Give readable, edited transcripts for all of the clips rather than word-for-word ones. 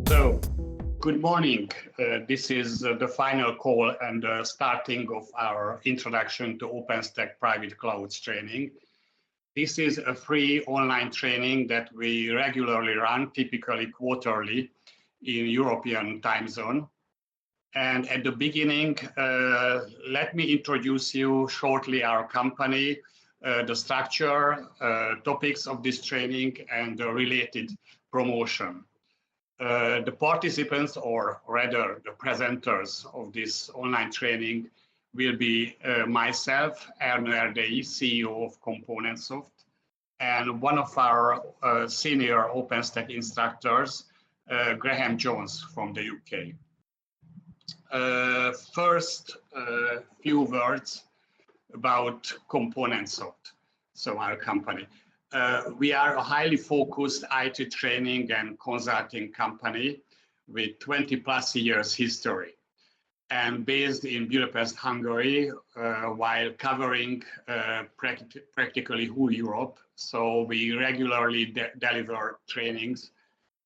So, good morning. This is the final call and the starting of our introduction to OpenStack private clouds training. This is a free online training that we regularly run, typically quarterly in European time zone. And at the beginning, let me introduce you shortly our company, the structure, topics of this training, and the related promotion. The participants, or rather the presenters of this online training, will be myself, Erno Erdei, CEO of Componentsoft, and one of our senior OpenStack instructors, Graham Jones from the UK. First, few words about Componentsoft, so our company. We are a highly focused IT training and consulting company with 20+ years history and based in Budapest, Hungary, while covering practically whole Europe. So we regularly deliver trainings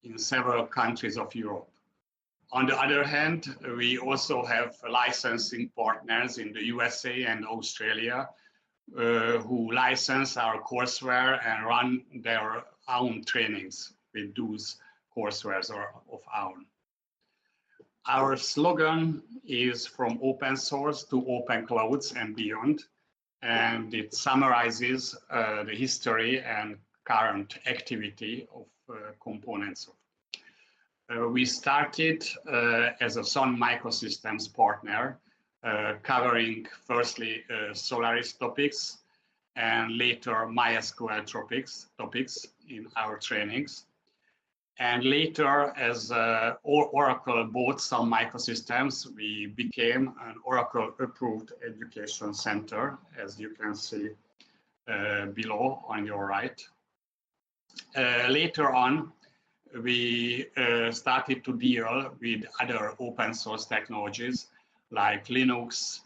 in several countries of Europe. On the other hand, we also have licensing partners in the USA and Australia who license our courseware and run their own trainings with those courseware of ours. Our slogan is from open source to open clouds and beyond, and it summarizes the history and current activity of Componentsoft. We started as a Sun Microsystems partner, covering firstly Solaris topics and later MySQL topics in our trainings. And later, as Oracle bought Sun Microsystems, we became an Oracle approved education center, as you can see below on your right. Later on, we started to deal with other open source technologies like Linux,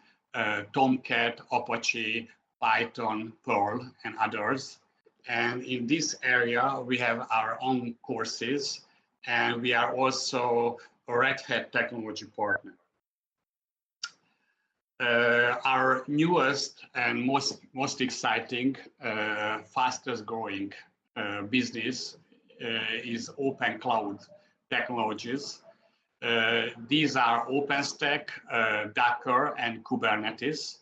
Tomcat, Apache, Python, Perl, and others. And in this area, we have our own courses, and we are also a Red Hat technology partner. Our newest and most exciting, fastest growing business is open cloud technologies. These are OpenStack, Docker, and Kubernetes.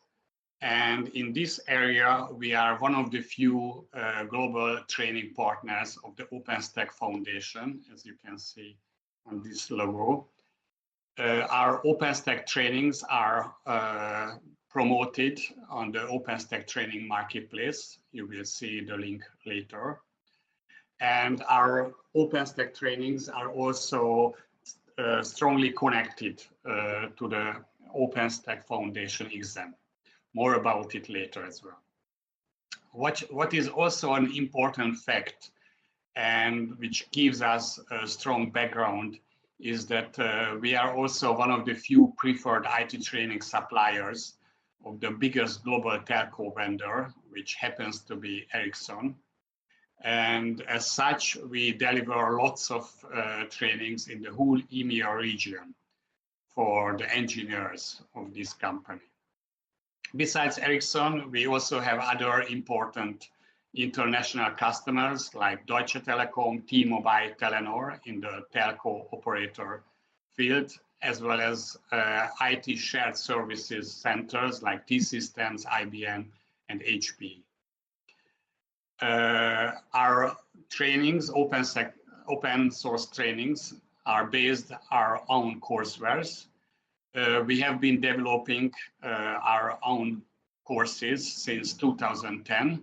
And in this area, we are one of the few global training partners of the OpenStack Foundation, as you can see on this logo. Our OpenStack trainings are promoted on the OpenStack training marketplace. You will see the link later. And our OpenStack trainings are also strongly connected to the OpenStack Foundation exam. More about it later as well. What is also an important fact and which gives us a strong background is that we are also one of the few preferred IT training suppliers of the biggest global telco vendor, which happens to be Ericsson. And as such, we deliver lots of trainings in the whole EMEA region for the engineers of this company. Besides Ericsson, we also have other important international customers like Deutsche Telekom, T-Mobile, Telenor in the telco operator field, as well as IT shared services centers like T-Systems, IBM, and HP. Our trainings, open source trainings, are based on our own courseware. We have been developing our own courses since 2010,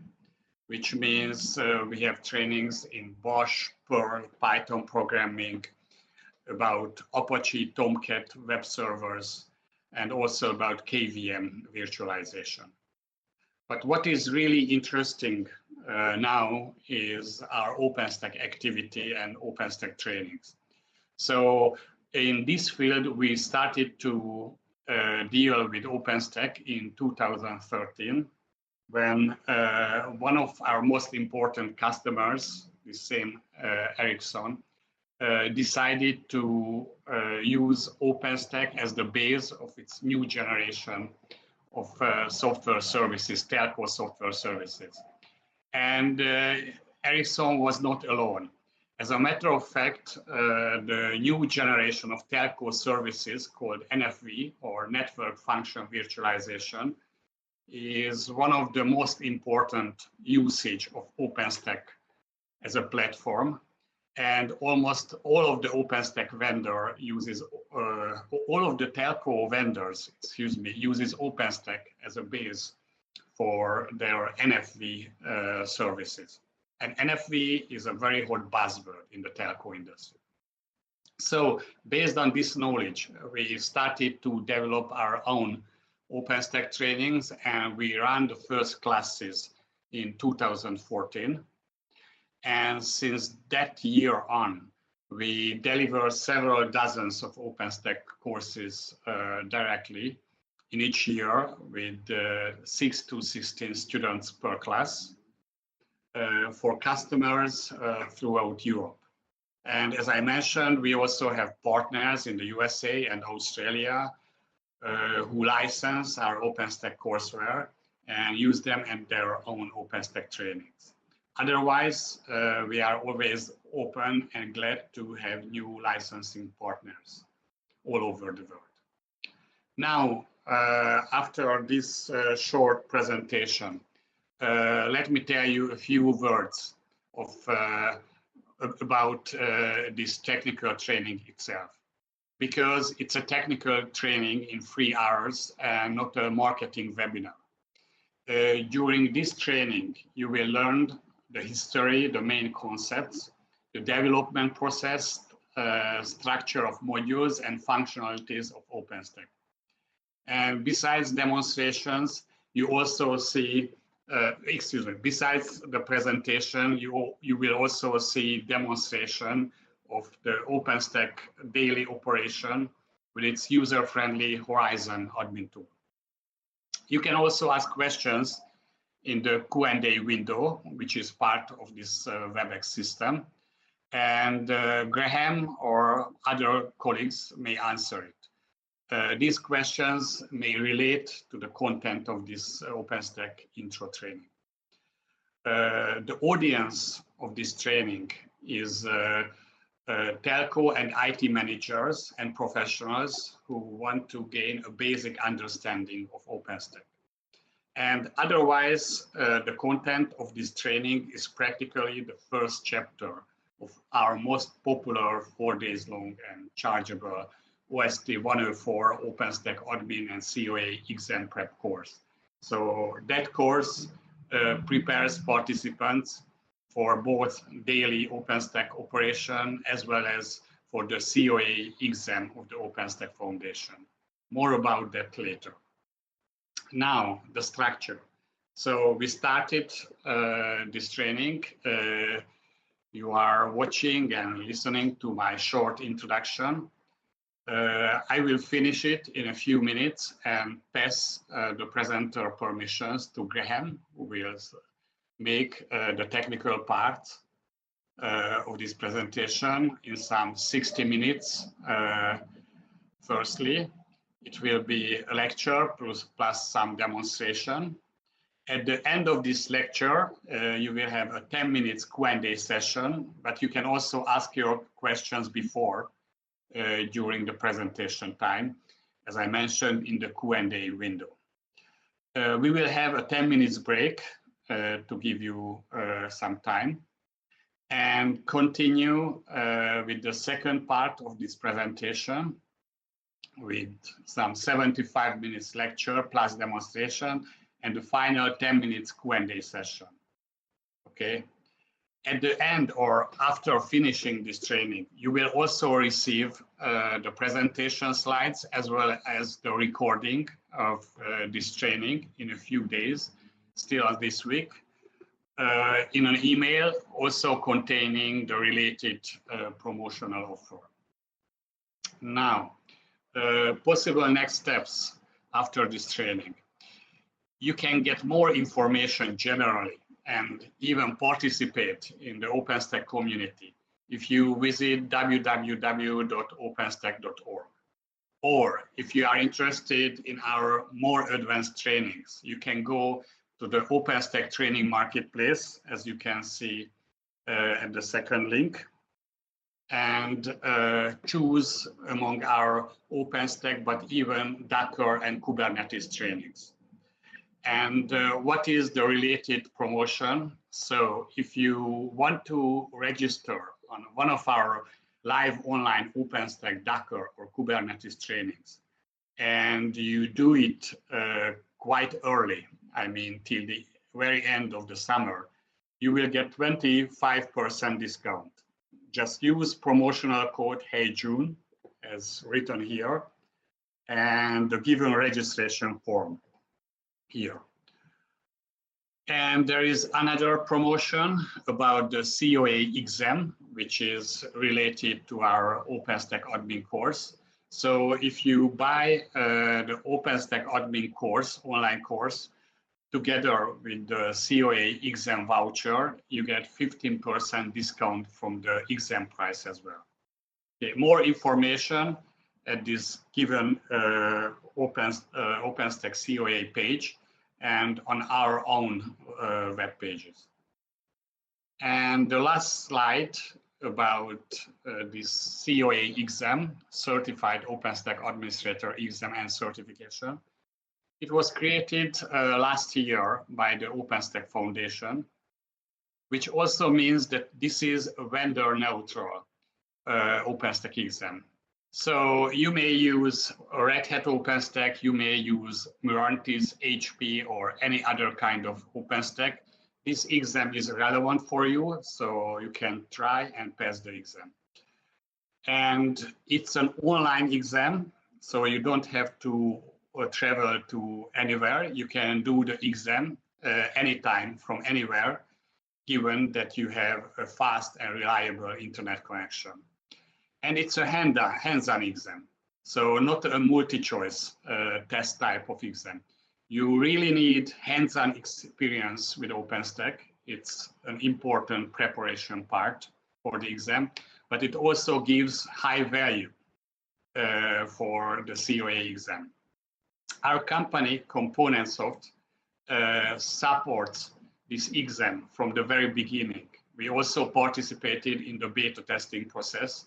which means we have trainings in Bash, Perl, Python programming, about Apache, Tomcat web servers, and also about KVM virtualization. But what is really interesting now is our OpenStack activity and OpenStack trainings. So in this field, we started to deal with OpenStack in 2013 when one of our most important customers, the same Ericsson, decided to use OpenStack as the base of its new generation of software services, telco software services. And Ericsson was not alone. As a matter of fact, the new generation of telco services called NFV, or Network Function Virtualization, is one of the most important usage of OpenStack as a platform. And almost all of the OpenStack vendor uses, all of the telco vendors, uses OpenStack as a base for their NFV services. And NFV is a very hot buzzword in the telco industry. So based on this knowledge, we started to develop our own OpenStack trainings, and we ran the first classes in 2014. And since that year on, we deliver several dozens of OpenStack courses directly in each year with 6 to 16 students per class for customers throughout Europe. And as I mentioned, we also have partners in the USA and Australia who license our OpenStack courseware and use them in their own OpenStack trainings. Otherwise, we are always open and glad to have new licensing partners all over the world. Now, after this short presentation, let me tell you a few words of, about this technical training itself, because it's a technical training in 3 hours and not a marketing webinar. During this training, you will learn the history, the main concepts, the development process, structure of modules and functionalities of OpenStack. And besides demonstrations, you also see, besides the presentation, you will also see demonstration of the OpenStack daily operation with its user-friendly Horizon admin tool. You can also ask questions in the Q&A window, which is part of this WebEx system, and Graham or other colleagues may answer it. These questions may relate to the content of this OpenStack intro training. The audience of this training is telco and IT managers and professionals who want to gain a basic understanding of OpenStack. And otherwise, the content of this training is practically the first chapter of our most popular 4 days long and chargeable OST-100 OpenStack Admin and COA exam prep course. So that course prepares participants for both daily OpenStack operation as well as for the COA exam of the OpenStack Foundation. More about that later. Now, the structure. So we started this training. You are watching and listening to my short introduction. I will finish it in a few minutes and pass the presenter permissions to Graham, who will make the technical part of this presentation in some 60 minutes. Firstly, it will be a lecture plus some demonstration. At the end of this lecture, you will have a 10 minutes Q&A session, but you can also ask your questions before during the presentation time, as I mentioned in the Q&A window. We will have a 10 minutes break to give you some time and continue with the second part of this presentation with some 75 minutes lecture plus demonstration and the final 10 minutes Q&A session. Okay. At the end or after finishing this training, you will also receive the presentation slides as well as the recording of this training in a few days, still this week, in an email also containing the related promotional offer. Now, possible next steps after this training. you can get more information generally and even participate in the OpenStack community if you visit www.openstack.org. Or if you are interested in our more advanced trainings, you can go to the OpenStack training marketplace, as you can see at the second link, and choose among our OpenStack, but even Docker and Kubernetes trainings. And what is the related promotion? So if you want to register on one of our live online OpenStack Docker or Kubernetes trainings, and you do it quite early, I mean, till the very end of the summer, you will get 25% discount. Just use promotional code HeyJune, as written here, and the given registration form here. And there is another promotion about the COA exam, which is related to our OpenStack admin course. So if you buy the OpenStack admin course, online course, together with the COA exam voucher, you get 15% discount from the exam price as well. Okay, more information at this given OpenStack COA page and on our own web pages. And the last slide about this COA exam, Certified OpenStack Administrator exam and certification. It was created last year by the OpenStack Foundation, which also means that this is a vendor neutral OpenStack exam. So you may use Red Hat OpenStack, you may use Mirantis, HP, or any other kind of OpenStack. This exam is relevant for you, so you can try and pass the exam. And it's an online exam, so you don't have to travel to anywhere. You can do the exam anytime from anywhere, given that you have a fast and reliable internet connection. And it's a hands-on exam, so not a multi-choice test type of exam. You really need hands-on experience with OpenStack. It's an important preparation part for the exam, but it also gives high value for the COA exam. Our company, ComponentSoft, supports this exam from the very beginning. We also participated in the beta testing process,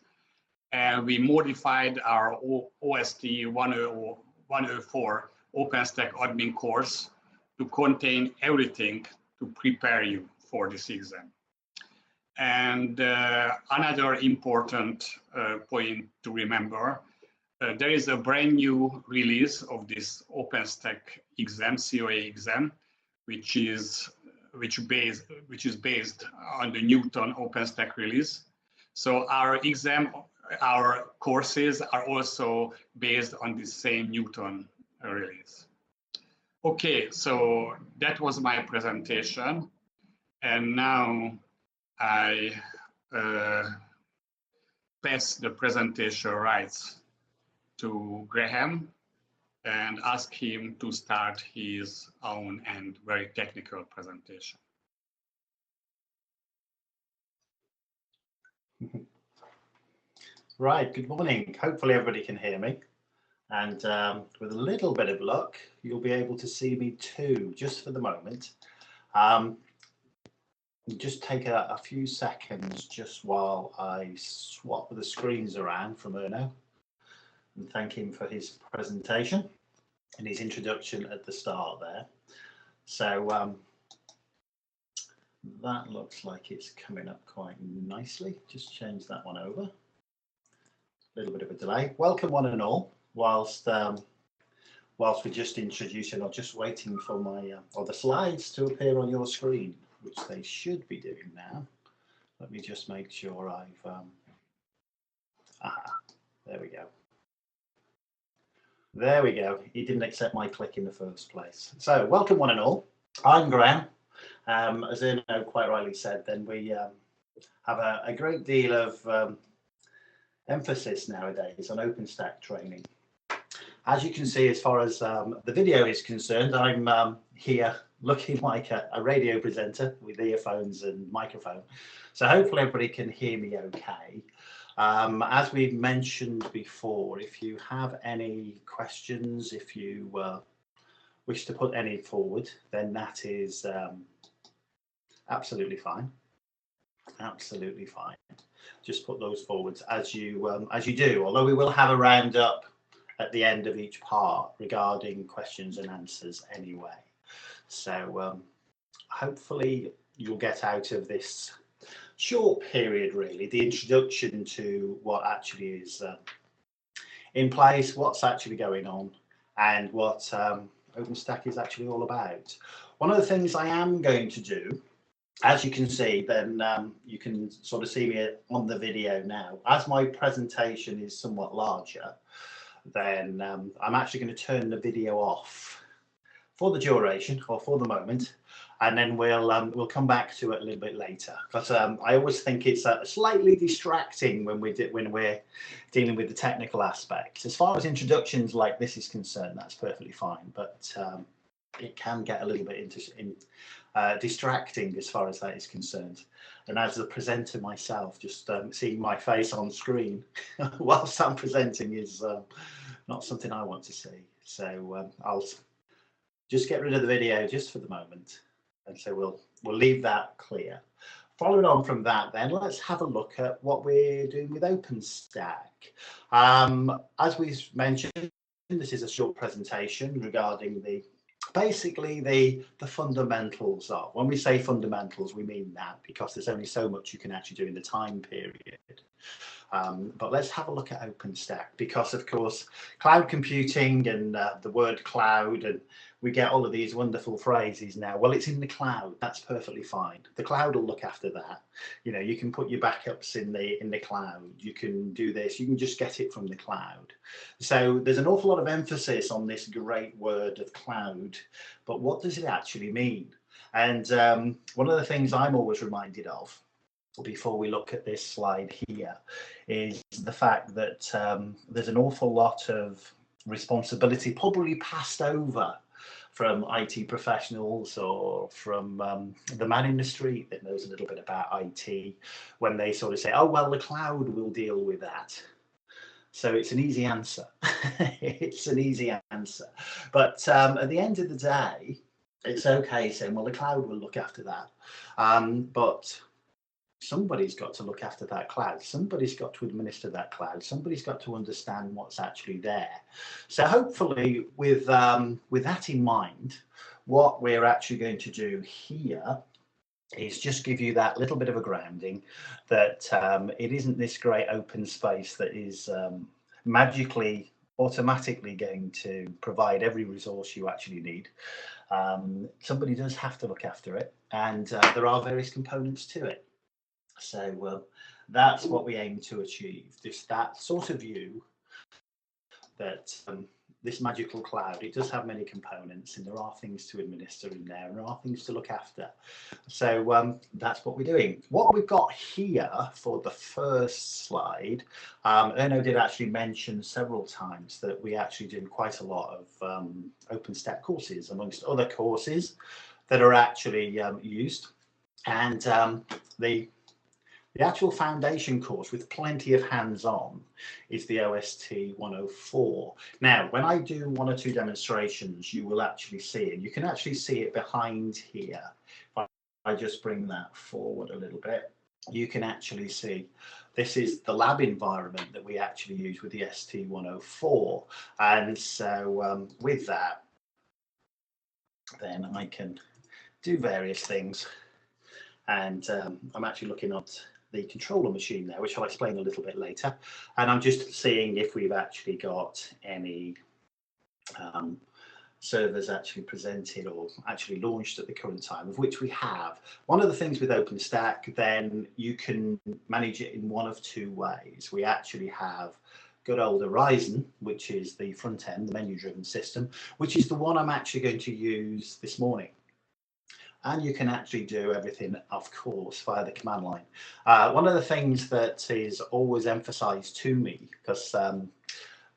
and we modified our OST-100 OpenStack admin course to contain everything to prepare you for this exam. And another important point to remember, there is a brand new release of this OpenStack exam, COA exam, which is based on the Neutron OpenStack release. So our courses are also based on the same Neutron release. Okay, so that was my presentation, and now I pass the presentation rights to Graham and ask him to start his own and very technical presentation. Right, good morning. Hopefully everybody can hear me. And with a little bit of luck, you'll be able to see me too, just for the moment. Just take a few seconds just while I swap the screens around from Erno and thank him for his presentation and his introduction at the start there. So that looks like it's coming up quite nicely. Just change that one over. A little bit of a delay. Welcome one and all. Whilst we're just introducing or just waiting for my or the slides to appear on your screen, which they should be doing now. Let me just make sure I've there we go. There we go. He didn't accept my click in the first place. So welcome one and all. I'm Graham. As Erno quite rightly said, then we have a great deal of emphasis nowadays on OpenStack training. As you can see, as far as the video is concerned, I'm here looking like a radio presenter with earphones and microphone. So hopefully everybody can hear me okay. As we've mentioned before, if you have any questions, if you wish to put any forward, then that is absolutely fine. Absolutely fine. Just put those forwards as you do. Although we will have a roundup at the end of each part regarding questions and answers anyway. So hopefully you'll get out of this short period really the introduction to what actually is in place, what's actually going on, and what OpenStack is actually all about. One of the things I am going to do, as you can see, then you can sort of see me on the video now. As my presentation is somewhat larger, then I'm actually going to turn the video off for the duration or for the moment, and then we'll come back to it a little bit later, because I always think it's slightly distracting when we're dealing with the technical aspects. As far as introductions like this is concerned, that's perfectly fine, but it can get a little bit distracting as far as that is concerned. And as the presenter myself, just seeing my face on screen whilst I'm presenting is not something I want to see. So I'll just get rid of the video just for the moment, and so we'll leave that clear. Following on from that, then let's have a look at what we're doing with OpenStack. As we mentioned, this is a short presentation regarding basically the fundamentals of. When we say fundamentals, we mean that because there's only so much you can actually do in the time period. But let's have a look at OpenStack, because of course cloud computing and the word cloud, and we get all of these wonderful phrases now. Well, it's in the cloud. That's perfectly fine. The cloud will look after that. You know, you can put your backups in the cloud. You can do this. You can just get it from the cloud. So there's an awful lot of emphasis on this great word of cloud. But what does it actually mean? And one of the things I'm always reminded of before we look at this slide here is the fact that there's an awful lot of responsibility probably passed over from IT professionals or from the man in the street that knows a little bit about IT, when they sort of say, oh, well, the cloud will deal with that. So it's an easy answer. It's an easy answer. But at the end of the day, it's okay saying, well, the cloud will look after that. But somebody's got to look after that cloud. Somebody's got to administer that cloud. Somebody's got to understand what's actually there. So hopefully with that in mind, what we're actually going to do here is just give you that little bit of a grounding that it isn't this great open space that is magically, automatically going to provide every resource you actually need. Somebody does have to look after it, and there are various components to it. So that's what we aim to achieve, just that sort of view that this magical cloud, it does have many components, and there are things to administer in there, and there are things to look after. So that's what we're doing. What we've got here for the first slide, Erno did actually mention several times that we actually do quite a lot of OpenStack courses, amongst other courses that are actually used. And the actual foundation course with plenty of hands-on is the OST-100. Now, when I do one or two demonstrations, you will actually see it. You can actually see it behind here. If I just bring that forward a little bit, you can actually see this is the lab environment that we actually use with the ST-100. And so with that, then I can do various things. And I'm actually looking at the controller machine there, which I'll explain a little bit later. And I'm just seeing if we've actually got any servers actually presented or actually launched at the current time, of which we have. One of the things with OpenStack, then you can manage it in one of two ways. We actually have good old Horizon, which is the front end, the menu-driven system, which is the one I'm actually going to use this morning. And you can actually do everything, of course, via the command line. One of the things that is always emphasized to me, because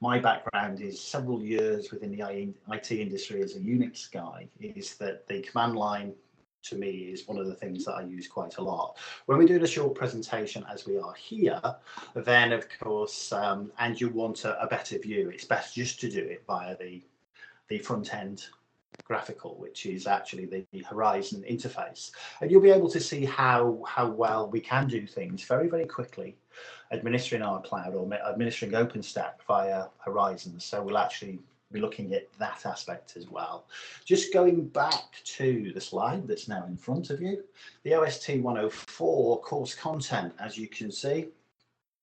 my background is several years within the IT industry as a Unix guy, is that the command line to me is one of the things that I use quite a lot. When we're doing a short presentation as we are here, then of course, and you want a better view, it's best just to do it via the front end graphical, which is actually the Horizon interface, and you'll be able to see how well we can do things very, very quickly administering our cloud or administering OpenStack via Horizon. So we'll actually be looking at that aspect as well. Just going back to the slide that's now in front of you, the OST-100 course content, as you can see,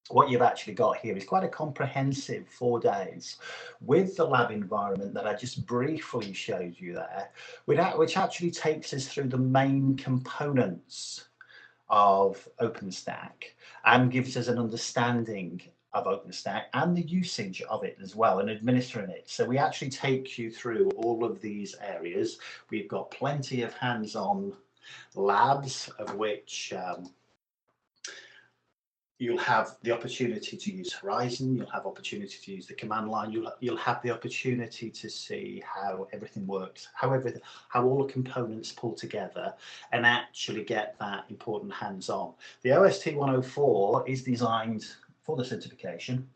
what you've actually got here is quite a comprehensive 4 days with the lab environment that I just briefly showed you there, which actually takes us through the main components of OpenStack and gives us an understanding of OpenStack and the usage of it as well and administering it. So we actually take you through all of these areas. We've got plenty of hands-on labs of which you'll have the opportunity to use Horizon, you'll have opportunity to use the command line, you'll have the opportunity to see how everything works, how all the components pull together and actually get that important hands-on. The OST-100 is designed for the certification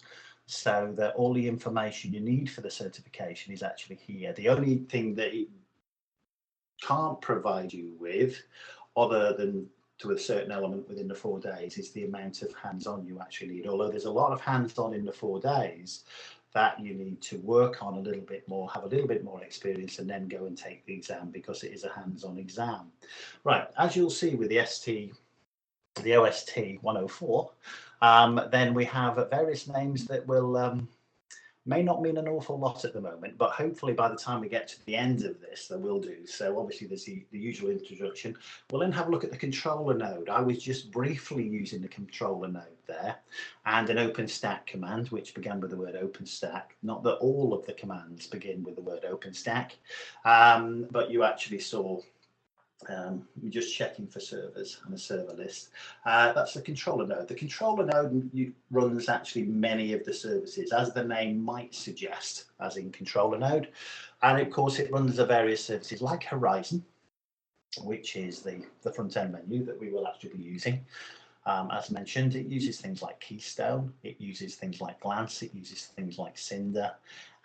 so that all the information you need for the certification is actually here. The only thing that it can't provide you with, other than to a certain element within the 4 days, is the amount of hands-on you actually need. Although there's a lot of hands-on in the 4 days that you need to work on a little bit more, have a little bit more experience, and then go and take the exam because it is a hands-on exam. Right, as you'll see with the OST-100, then we have various names that will may not mean an awful lot at the moment, but hopefully by the time we get to the end of this, they will do. So obviously there's the usual introduction. We'll then have a look at the controller node. I was just briefly using the controller node there, and an OpenStack command, which began with the word OpenStack. Not that all of the commands begin with the word OpenStack, but you actually saw we're just checking for servers and a server list. That's the controller node. The controller node runs actually many of the services, as the name might suggest, as in controller node. And of course, it runs the various services like Horizon, which is the front end menu that we will actually be using. As mentioned, it uses things like Keystone, it uses things like Glance, it uses things like Cinder,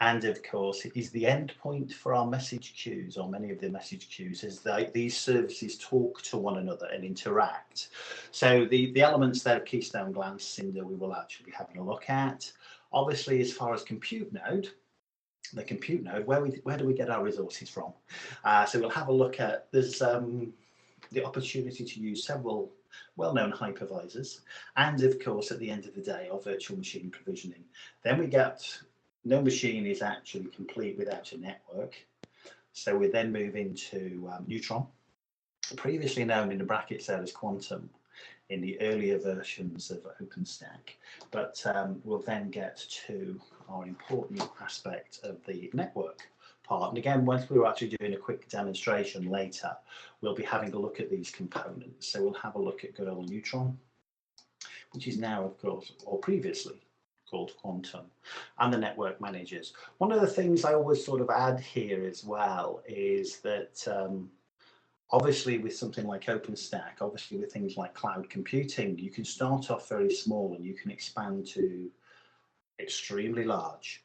and of course it is the endpoint for our message queues, or many of the message queues, as these services talk to one another and interact. So the elements there of Keystone, Glance, Cinder, we will actually be having a look at. Obviously, as far as compute node, the compute node, where do we get our resources from? So we'll have a look at, there's the opportunity to use several well-known hypervisors, and of course at the end of the day our virtual machine provisioning. Then we get, no machine is actually complete without a network, so we then move into Neutron, previously known in the brackets there as Quantum in the earlier versions of OpenStack, but we'll then get to our important aspect of the network part. And again, once we're actually doing a quick demonstration later, we'll be having a look at these components. So we'll have a look at good old Neutron, which is now, of course, or previously called Quantum, and the network managers. One of the things I always sort of add here as well is that obviously with something like OpenStack, obviously with things like cloud computing, you can start off very small and you can expand to extremely large.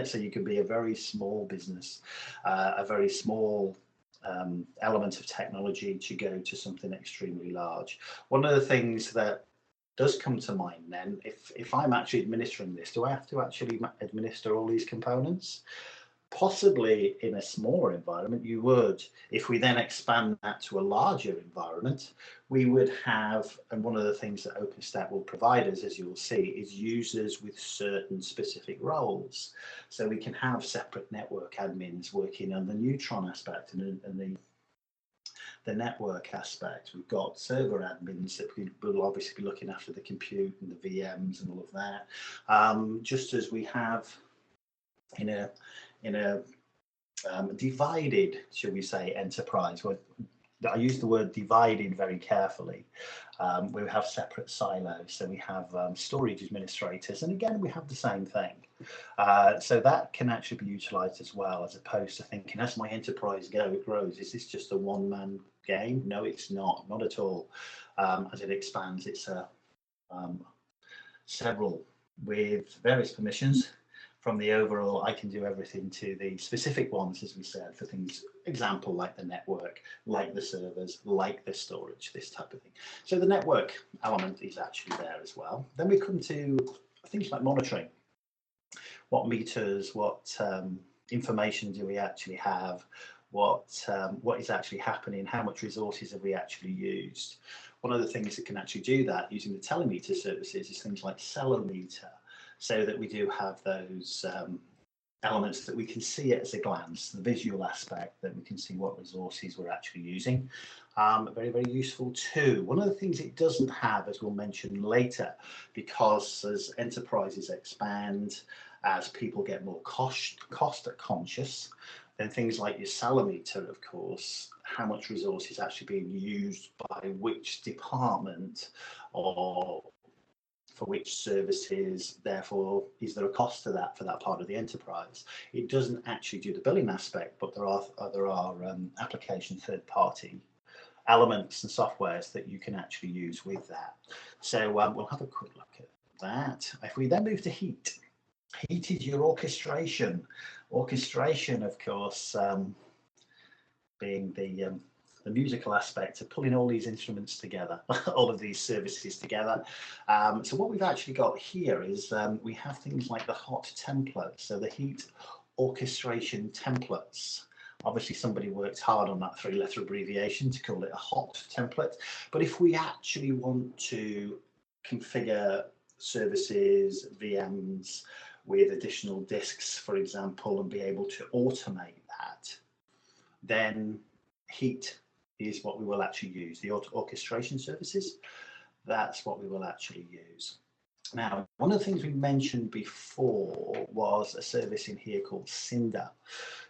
So you can be a very small business, a very small element of technology to go to something extremely large. One of the things that does come to mind then, if I'm actually administering this, do I have to actually administer all these components? Possibly in a smaller environment you would. If we then expand that to a larger environment, we would have, and one of the things that OpenStack will provide us, as you'll see, is users with certain specific roles. So we can have separate network admins working on the Neutron aspect and the network aspect. We've got server admins that will obviously be looking after the compute and the VMs and all of that, just as we have in a divided, should we say, enterprise. I use the word divided very carefully. We have separate silos, so we have storage administrators, and again we have the same thing. So that can actually be utilized as well, as opposed to thinking, as my enterprise grows, is this just a one-man game? No, it's not at all. As it expands, it's several with various permissions. From the overall, I can do everything to the specific ones, as we said, for things, example, like the network, like the servers, like the storage, this type of thing. So the network element is actually there as well. Then we come to things like monitoring. What meters, what information do we actually have? What is actually happening? How much resources have we actually used? One of the things that can actually do that using the Telemetry services is things like Ceilometer, so that we do have those elements that we can see at a glance, the visual aspect, that we can see what resources we're actually using. Very, very useful too. One of the things it doesn't have, as we'll mention later, because as enterprises expand, as people get more cost conscious, then things like your Ceilometer, of course, how much resource is actually being used by which department or for which services, therefore, is there a cost to that for that part of the enterprise? It doesn't actually do the billing aspect, but there are application third-party elements and softwares that you can actually use with that. So we'll have a quick look at that. If we then move to heat is your orchestration. Orchestration, of course, being the musical aspect of pulling all these instruments together, all of these services together. So what we've actually got here is we have things like the hot templates, so the heat orchestration templates. Obviously somebody worked hard on that 3-letter abbreviation to call it a hot template, but if we actually want to configure services, VMs with additional disks, for example, and be able to automate that, then heat is what we will actually use. The orchestration services, that's what we will actually use. Now, one of the things we mentioned before was a service in here called Cinder.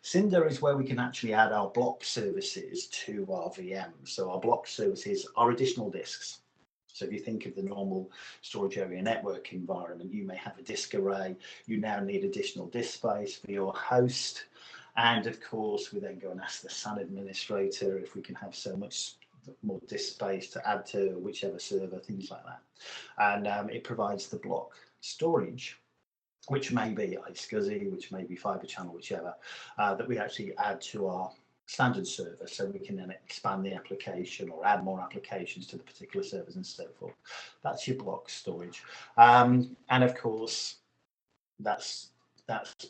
Cinder is where we can actually add our block services to our VMs. So our block services are additional disks. So if you think of the normal storage area network environment, you may have a disk array. You now need additional disk space for your host. And of course, we then go and ask the SAN administrator if we can have so much more disk space to add to whichever server, things like that. And it provides the block storage, which may be iSCSI, which may be Fibre Channel, whichever, that we actually add to our standard server, so we can then expand the application or add more applications to the particular servers and so forth. That's your block storage. And of course, that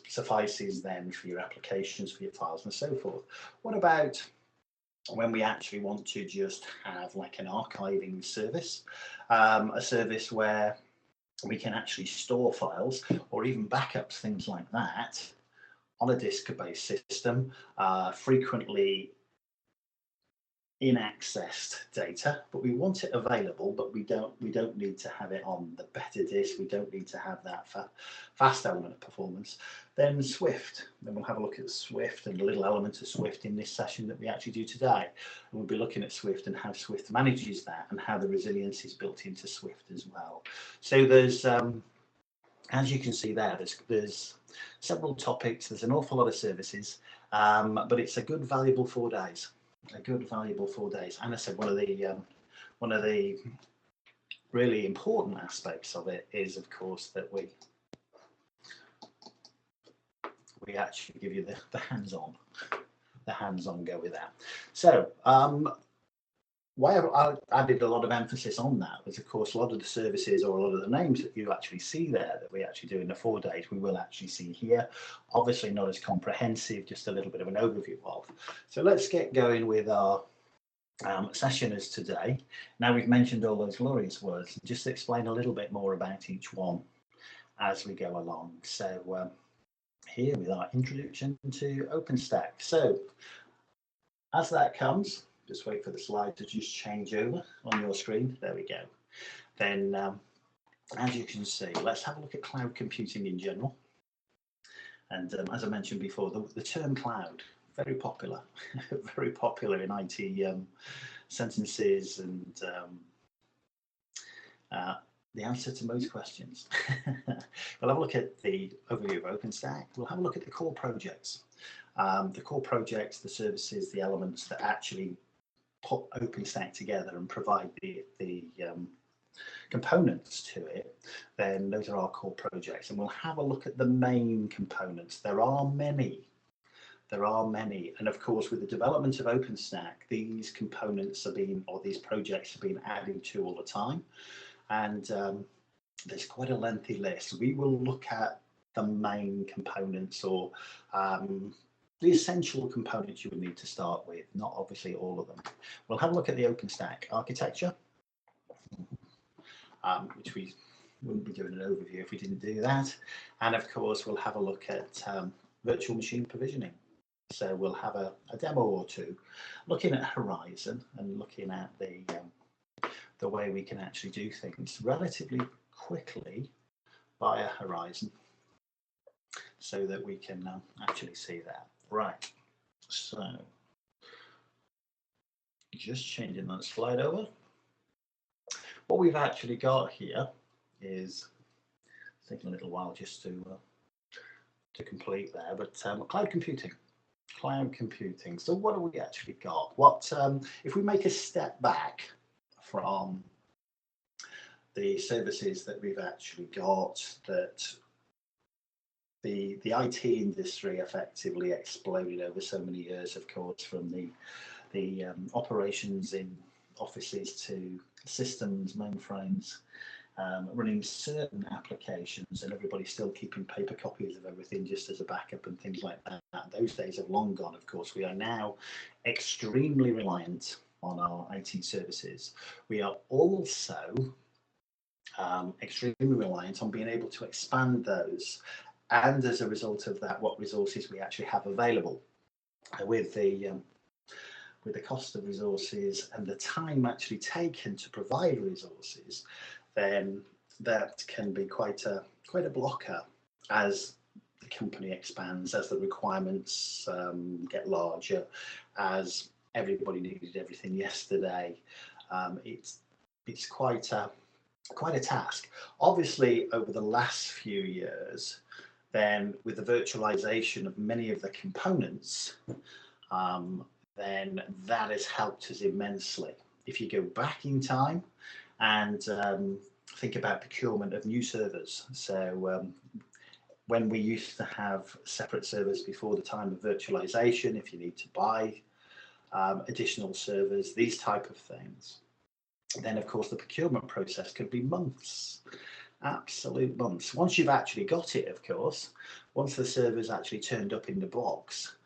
suffices then for your applications, for your files and so forth. What about when we actually want to just have like an archiving service, a service where we can actually store files or even backups, things like that, on a disk-based system, frequently in-accessed data, but we want it available, but we don't need to have it on the better disk. We don't need to have that fast element of performance. Then Swift. Then we'll have a look at Swift and a little element of Swift in this session that we actually do today. And we'll be looking at Swift and how Swift manages that and how the resilience is built into Swift as well. So there's, as you can see there, there's several topics. There's an awful lot of services, but it's a good, valuable 4 days. A good, valuable 4 days. And I said one of the really important aspects of it is, of course, that we actually give you the hands-on go with that. So why I added a lot of emphasis on that was, of course, a lot of the services or a lot of the names that you actually see there that we actually do in the 4 days, we will actually see here. Obviously not as comprehensive, just a little bit of an overview of. So let's get going with our session as today. Now we've mentioned all those glorious words, just to explain a little bit more about each one as we go along. So here with our introduction to OpenStack. So as that comes, just wait for the slide to just change over on your screen. There we go. Then, as you can see, let's have a look at cloud computing in general. And as I mentioned before, the term cloud, very popular, very popular in IT sentences and the answer to most questions. We'll have a look at the overview of OpenStack. We'll have a look at the core projects. The core projects, the services, the elements that actually put OpenStack together and provide the components to it, then those are our core projects. And we'll have a look at the main components. There are many. There are many. And of course, with the development of OpenStack, these components are being, or these projects are being added to all the time. And there's quite a lengthy list. We will look at the main components, or the essential components you would need to start with, not obviously all of them. We'll have a look at the OpenStack architecture, which we wouldn't be doing an overview if we didn't do that. And of course, we'll have a look at virtual machine provisioning. So we'll have a demo or two looking at Horizon and looking at the way we can actually do things relatively quickly via Horizon, so that we can actually see that. Right, so just changing that slide over. What we've actually got here is, it's taking a little while just to complete there, but cloud computing. Cloud computing. So what have we actually got? What if we make a step back from the services that we've actually got, that the IT industry effectively exploded over so many years, of course, from the operations in offices to systems, mainframes, running certain applications, and everybody's still keeping paper copies of everything just as a backup and things like that. Those days have long gone, of course. We are now extremely reliant on our IT services. We are also extremely reliant on being able to expand those, and as a result of that, what resources we actually have available. With the cost of resources and the time actually taken to provide resources, then that can be quite a blocker as the company expands, as the requirements get larger, as everybody needed everything yesterday. It's quite a task. Obviously, over the last few years, then with the virtualization of many of the components, then that has helped us immensely. If you go back in time and think about procurement of new servers, so when we used to have separate servers before the time of virtualization, if you need to buy additional servers, these type of things, then of course the procurement process could be months, absolute months. Once you've actually got it, of course, once the server's actually turned up in the box,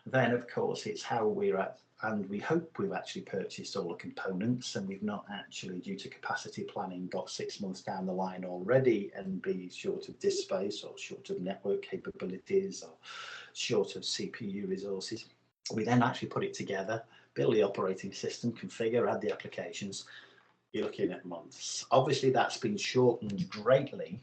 then of course it's how we're at, and we hope we've actually purchased all the components, and we've not actually, due to capacity planning, got 6 months down the line already and be short of disk space, or short of network capabilities, or short of CPU resources. We then actually put it together, build the operating system, configure, add the applications. You're looking at months. Obviously, that's been shortened greatly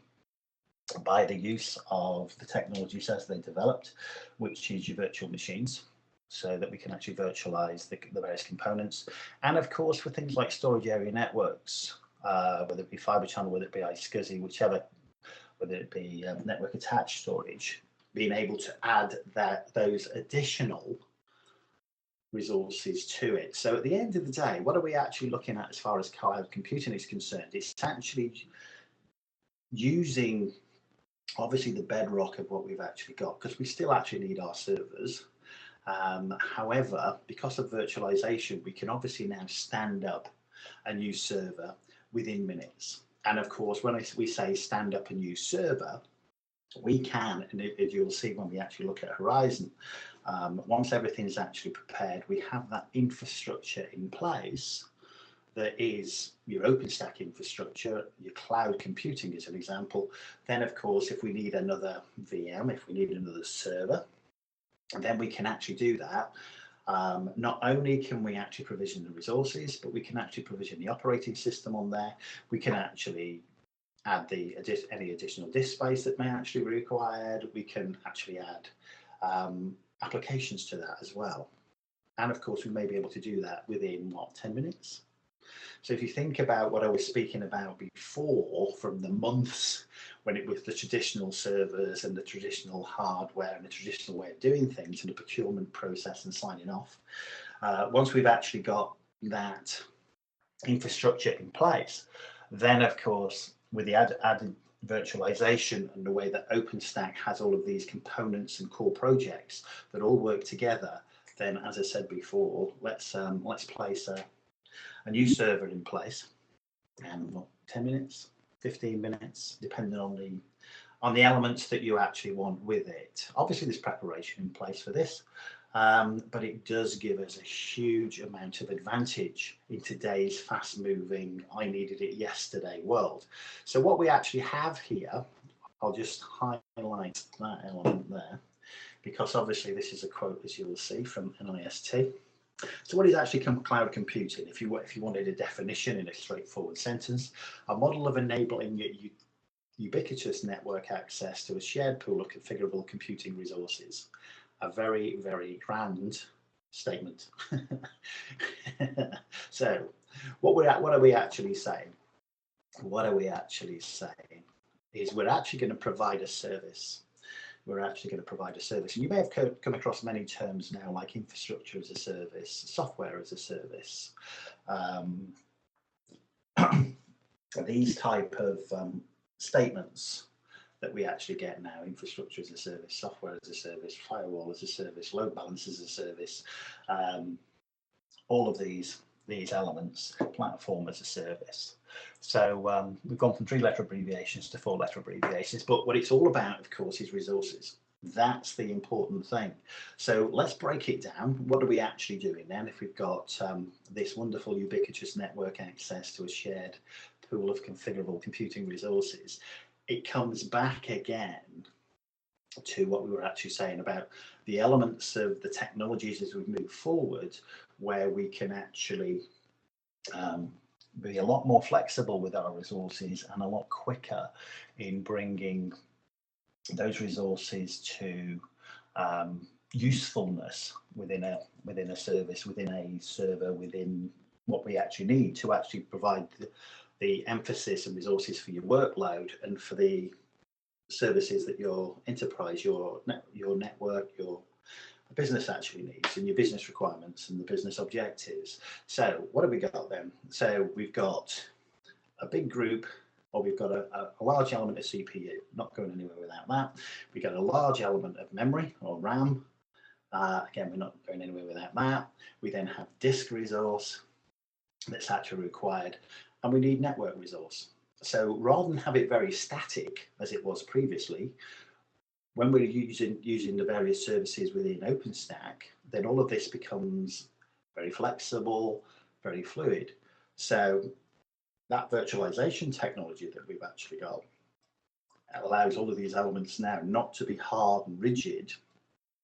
by the use of the technologies as they developed, which is your virtual machines, so that we can actually virtualize the various components. And of course, for things like storage area networks, whether it be fiber channel, whether it be iSCSI, whichever, whether it be network attached storage, being able to add those additional resources to it. So at the end of the day, what are we actually looking at as far as cloud computing is concerned? It's actually using, obviously, the bedrock of what we've actually got, because we still actually need our servers. However, because of virtualization, we can obviously now stand up a new server within minutes. And of course, when we say stand up a new server, we can, and as you'll see when we actually look at Horizon, once everything's actually prepared, we have that infrastructure in place that is your OpenStack infrastructure, your cloud computing as an example. Then, of course, if we need another VM, if we need another server, then we can actually do that. Not only can we actually provision the resources, but we can actually provision the operating system on there. We can actually add any additional disk space that may actually be required. We can actually add applications to that as well. And of course, we may be able to do that within, what, 10 minutes? So if you think about what I was speaking about before, from the months when it was the traditional servers and the traditional hardware and the traditional way of doing things and the procurement process and signing off, once we've actually got that infrastructure in place, then of course with the added virtualization and the way that OpenStack has all of these components and core projects that all work together, then as I said before, let's place a new server in place, and 10 minutes, 15 minutes, depending on the elements that you actually want with it. Obviously there's preparation in place for this, but it does give us a huge amount of advantage in today's fast-moving, I needed it yesterday world. So what we actually have here, I'll just highlight that element there, because obviously this is a quote, as you will see, from NIST. So what is actually cloud computing? If you wanted a definition in a straightforward sentence, a model of enabling ubiquitous network access to a shared pool of configurable computing resources. A very, very grand statement. So what are we actually saying? What are we actually saying is we're actually going to provide a service. We're actually going to provide a service. And you may have come across many terms now, like infrastructure as a service, software as a service. These type of statements that we actually get now: infrastructure as a service, software as a service, firewall as a service, load balance as a service, all of these elements, platform as a service. So we've gone from 3-letter abbreviations to 4-letter abbreviations, but what it's all about, of course, is resources. That's the important thing. So let's break it down. What are we actually doing then if we've got this wonderful ubiquitous network access to a shared pool of configurable computing resources? It comes back again to what we were actually saying about the elements of the technologies as we move forward, where we can actually be a lot more flexible with our resources and a lot quicker in bringing those resources to usefulness within a service, within a server, within what we actually need to actually provide the emphasis and resources for your workload and for the services that your enterprise, your network, your business actually needs, and your business requirements and the business objectives. So what have we got then? So we've got a big group, or we've got a large element of CPU, not going anywhere without that. We've got a large element of memory or RAM. Again, we're not going anywhere without that. We then have disk resource that's actually required, and we need network resource. So rather than have it very static as it was previously, when we're using the various services within OpenStack, then all of this becomes very flexible, very fluid. So that virtualization technology that we've actually got allows all of these elements now not to be hard and rigid.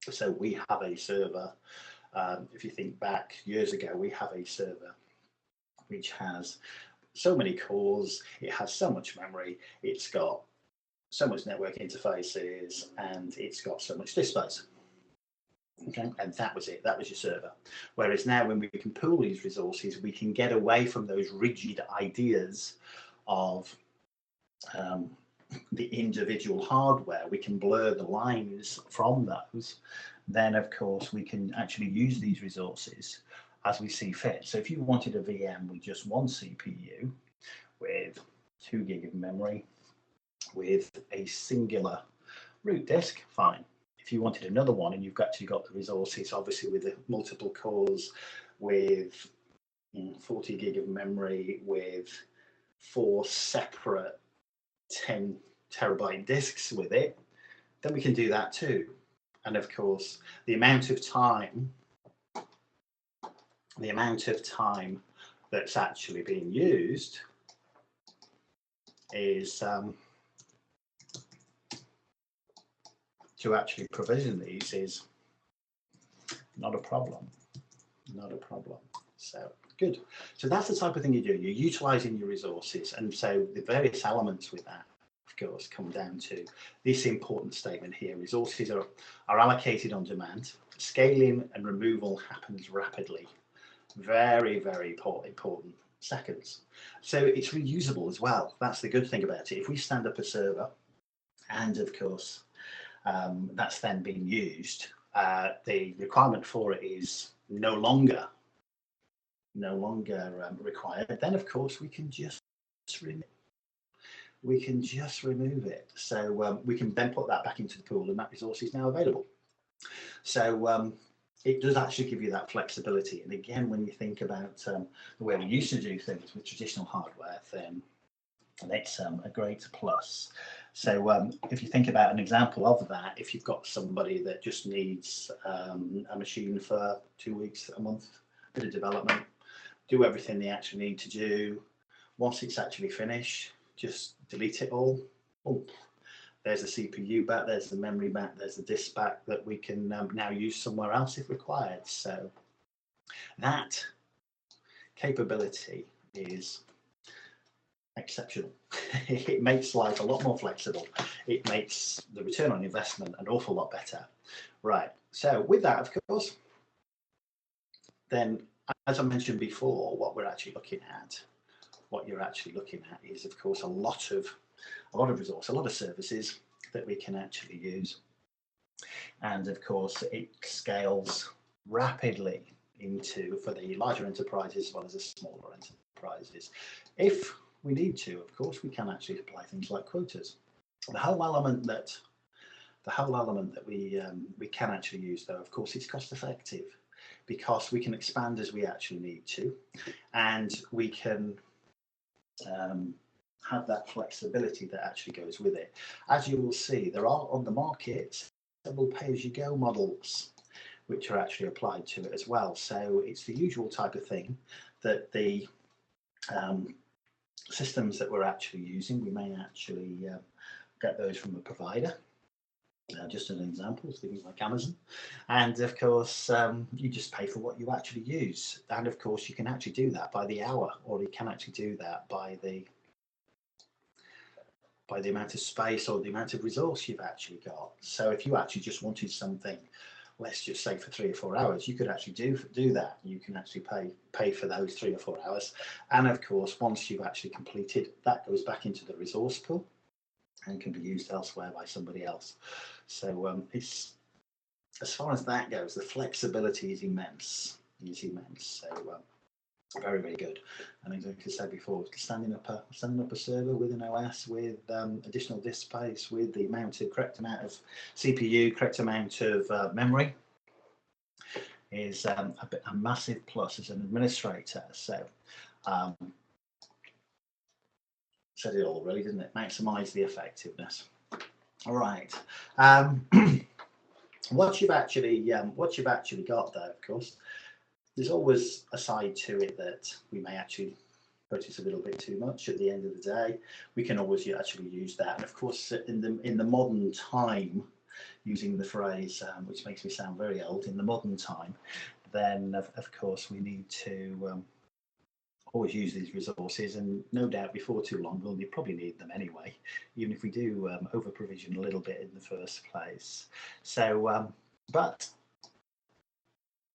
So we have a server, if you think back years ago, we have a server which has so many cores, it has so much memory, it's got so much network interfaces, and it's got so much disk space. Okay, and that was it. That was your server. Whereas now, when we can pool these resources, we can get away from those rigid ideas of the individual hardware. We can blur the lines from those. Then, of course, we can actually use these resources as we see fit. So if you wanted a VM with just one CPU, with 2 gig of memory, with a singular root disk, fine. If you wanted another one and you've actually got the resources, obviously with the multiple cores, with 40 gig of memory, with 4 separate 10 terabyte disks with it, then we can do that too. And of course, the amount of time that's actually being used is to actually provision these is not a problem, not a problem. So good. So that's the type of thing you're doing. You're utilizing your resources, and so the various elements with that, of course, come down to this important statement here: resources are allocated on demand. Scaling and removal happens rapidly. Very, very important seconds. So it's reusable as well. That's the good thing about it. If we stand up a server, and of course that's then being used, the requirement for it is no longer required, then of course we can just remove it. So we can then put that back into the pool, and that resource is now available. So it does actually give you that flexibility. And again, when you think about the way we used to do things with traditional hardware, then it's a great plus. So if you think about an example of that, if you've got somebody that just needs a machine for 2 weeks, a month, bit of development, do everything they actually need to do. Once it's actually finished, just delete it all. Oh, there's the CPU back, there's the memory back, there's the disk back that we can now use somewhere else if required. So that capability is exceptional. It makes life a lot more flexible. It makes the return on investment an awful lot better. Right, so with that, of course, then as I mentioned before, what you're actually looking at is, of course, a lot of resource, a lot of services that we can actually use. And of course, it scales rapidly for the larger enterprises as well as the smaller enterprises. If we need to, of course, we can actually apply things like quotas. The whole element that we can actually use, though, of course, it's cost effective, because we can expand as we actually need to, and we can have that flexibility that actually goes with it. As you will see, there are on the market several pay-as-you-go models which are actually applied to it as well. So it's the usual type of thing that the systems that we're actually using, we may actually get those from a provider. Just an example, things like Amazon, and of course you just pay for what you actually use. And of course you can actually do that by the hour, or you can actually do that by the amount of space or the amount of resource you've actually got. So if you actually just wanted something, let's just say for 3 or 4 hours, you could actually do that. You can actually pay for those 3 or 4 hours, and of course once you've actually completed, that goes back into the resource pool and can be used elsewhere by somebody else. So it's, as far as that goes, the flexibility is immense. So very, very good. And as I said before, standing up a server with an OS, with additional disk space, with the correct amount of CPU, correct amount of memory, is a massive plus as an administrator. So said it all, really, didn't it? Maximize the effectiveness. All right. What you've actually got there, of course, there's always a side to it that we may actually purchase a little bit too much at the end of the day. We can always actually use that, and of course, in the modern time, using the phrase which makes me sound very old, in the modern time, then of course we need to always use these resources, and no doubt before too long we'll probably need them anyway, even if we do over provision a little bit in the first place. So but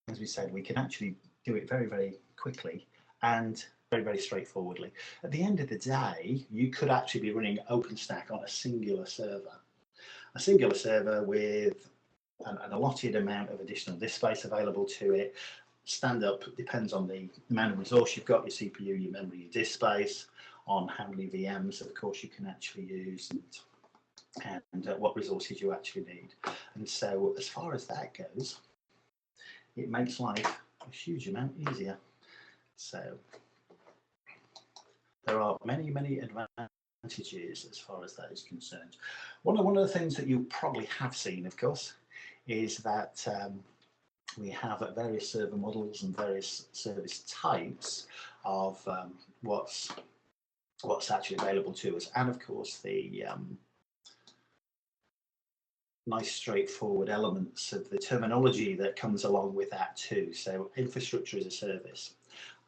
as we said, we can actually do it very, very quickly and very, very straightforwardly. At the end of the day, you could actually be running OpenStack on a singular server with an allotted amount of additional disk space available to it. Stand up depends on the amount of resource you've got, your CPU, your memory, your disk space, on how many VMs, of course, you can actually use, and what resources you actually need. And so as far as that goes, it makes life a huge amount easier. So there are many, many advantages as far as that is concerned. One of the things that you probably have seen, of course, is that we have various server models and various service types of what's actually available to us, and of course the nice straightforward elements of the terminology that comes along with that too. So infrastructure as a service,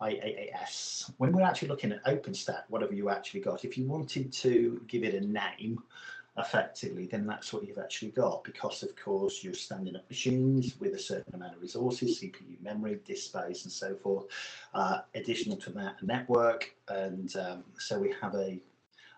IaaS. When we're actually looking at OpenStack, whatever you actually got, if you wanted to give it a name, effectively, then that's what you've actually got, because of course you're standing up machines with a certain amount of resources, CPU, memory, disk space, and so forth. Additional to that, a network, and so we have a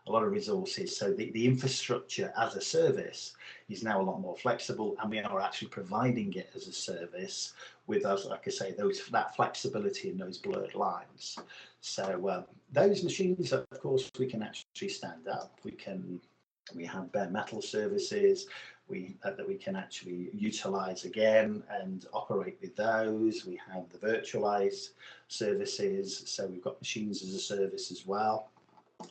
lot of resources. So the infrastructure as a service is now a lot more flexible, and we are actually providing it as a service with us, like I say, that flexibility in those blurred lines. So those machines, of course, we can actually stand up. We have bare metal services that we can actually utilize again and operate with those. We have the virtualized services, so we've got machines as a service as well.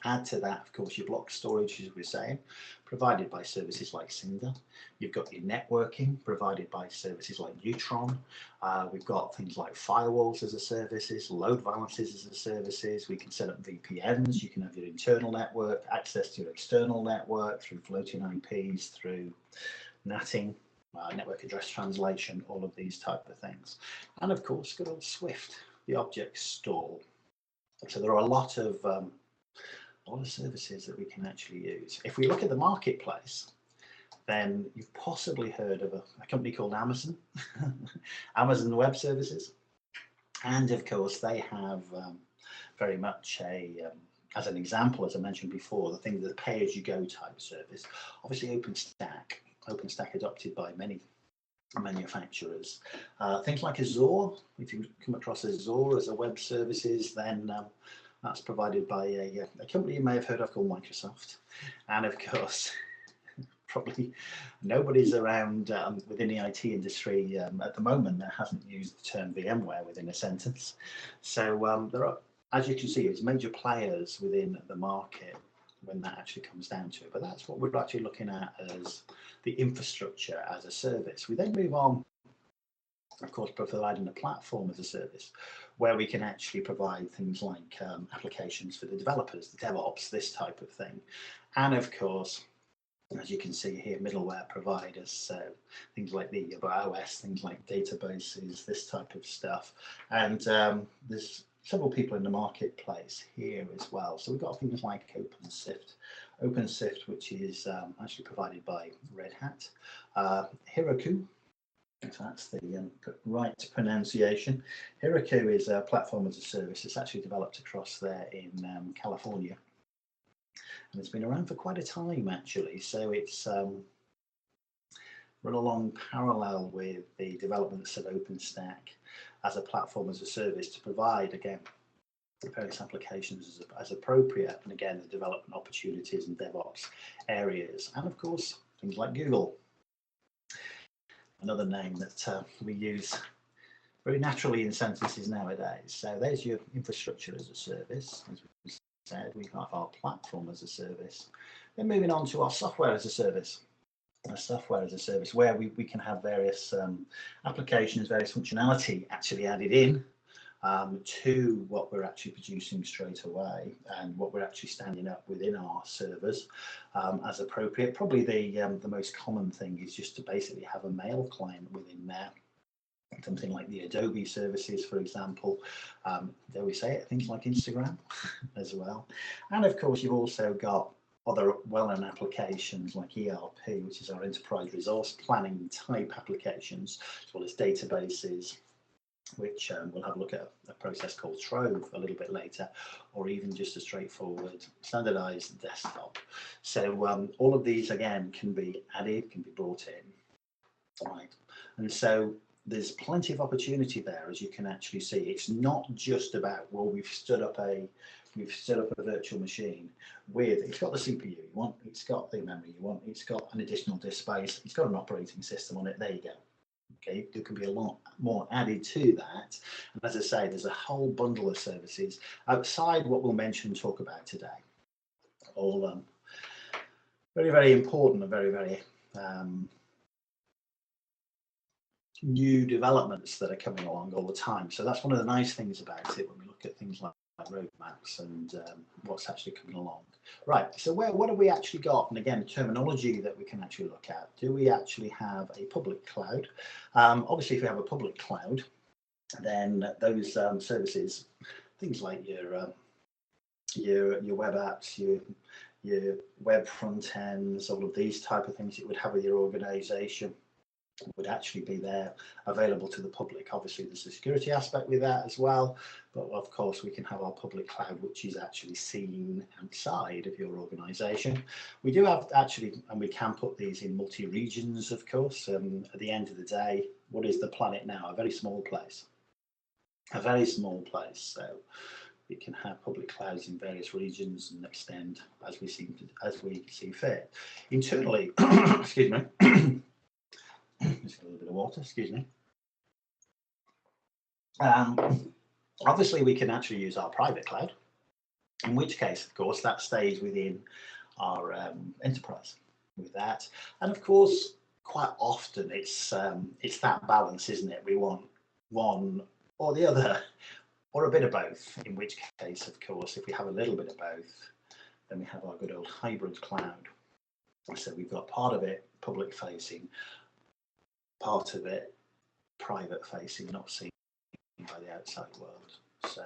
Add to that, of course, your block storage, as we're saying, provided by services like Cinder. You've got your networking provided by services like Neutron. We've got things like firewalls as a services, load balancers as a services. We can set up VPNs. You can have your internal network, access to your external network through floating IPs, through NATing, network address translation, all of these type of things. And of course, good old Swift, the object store. So there are a lot of services that we can actually use. If we look at the marketplace, then you've possibly heard of a company called Amazon, Amazon Web Services. And of course, they have very much as an example, as I mentioned before, the pay-as-you-go type service. Obviously, OpenStack adopted by many manufacturers. Things like Azure, if you come across Azure as a web services, then that's provided by a company you may have heard of called Microsoft. And of course, probably nobody's around within the IT industry at the moment that hasn't used the term VMware within a sentence. So there are, as you can see, it's major players within the market when that actually comes down to it. But that's what we're actually looking at as the infrastructure as a service. We then move on, of course, providing a platform as a service where we can actually provide things like applications for the developers, the DevOps, this type of thing. And of course, as you can see here, middleware providers, so things like the OS, things like databases, this type of stuff. And there's several people in the marketplace here as well. So we've got things like OpenShift, which is actually provided by Red Hat. Heroku, if that's the right pronunciation. Heroku is a platform as a service. It's actually developed across there in California. And it's been around for quite a time, actually. So it's run along parallel with the developments of OpenStack as a platform as a service to provide, again, the various applications as appropriate. And again, the development opportunities and DevOps areas. And of course, things like Google. Another name that we use very naturally in sentences nowadays. So there's your infrastructure as a service. As we said, we have our platform as a service. Then moving on to our software as a service. Our software as a service where we can have various applications, various functionality actually added in to what we're actually producing straight away and what we're actually standing up within our servers as appropriate. Probably the most common thing is just to basically have a mail client within there. Something like the Adobe services, for example, dare we say it, things like Instagram as well. And of course, you've also got other well-known applications like ERP, which is our enterprise resource planning type applications, as well as databases, which we'll have a look at a process called Trove a little bit later, or even just a straightforward standardized desktop. So all of these, again, can be added, can be brought in, right? And so there's plenty of opportunity there, as you can actually see. It's not just about, well, we've stood up a virtual machine with, it's got the CPU you want, it's got the memory you want, it's got an additional disk space, it's got an operating system on it, there you go. Okay, there can be a lot more added to that. And as I say, there's a whole bundle of services outside what we'll mention and talk about today. All very, very important and very, very new developments that are coming along all the time. So that's one of the nice things about it when we look at things like roadmaps and what's actually coming along. Right, so what have we actually got? And again, terminology that we can actually look at. Do we actually have a public cloud? Obviously, if you have a public cloud, then those services, things like your your web apps, your web front ends, all of these type of things you would have with your organization would actually be there available to the public. Obviously there's a security aspect with that as well, but of course we can have our public cloud which is actually seen outside of your organization. We do have actually, and we can put these in multi-regions of course. At the end of the day, what is the planet now? A very small place, a very small place. So we can have public clouds in various regions and extend as we see fit. Internally, excuse me, just a little bit of water, excuse me. Obviously, we can actually use our private cloud, in which case, of course, that stays within our enterprise with that. And of course, quite often it's that balance, isn't it? We want one or the other, or a bit of both, in which case, of course, if we have a little bit of both, then we have our good old hybrid cloud. So we've got part of it public facing, part of it private facing, not seen by the outside world. So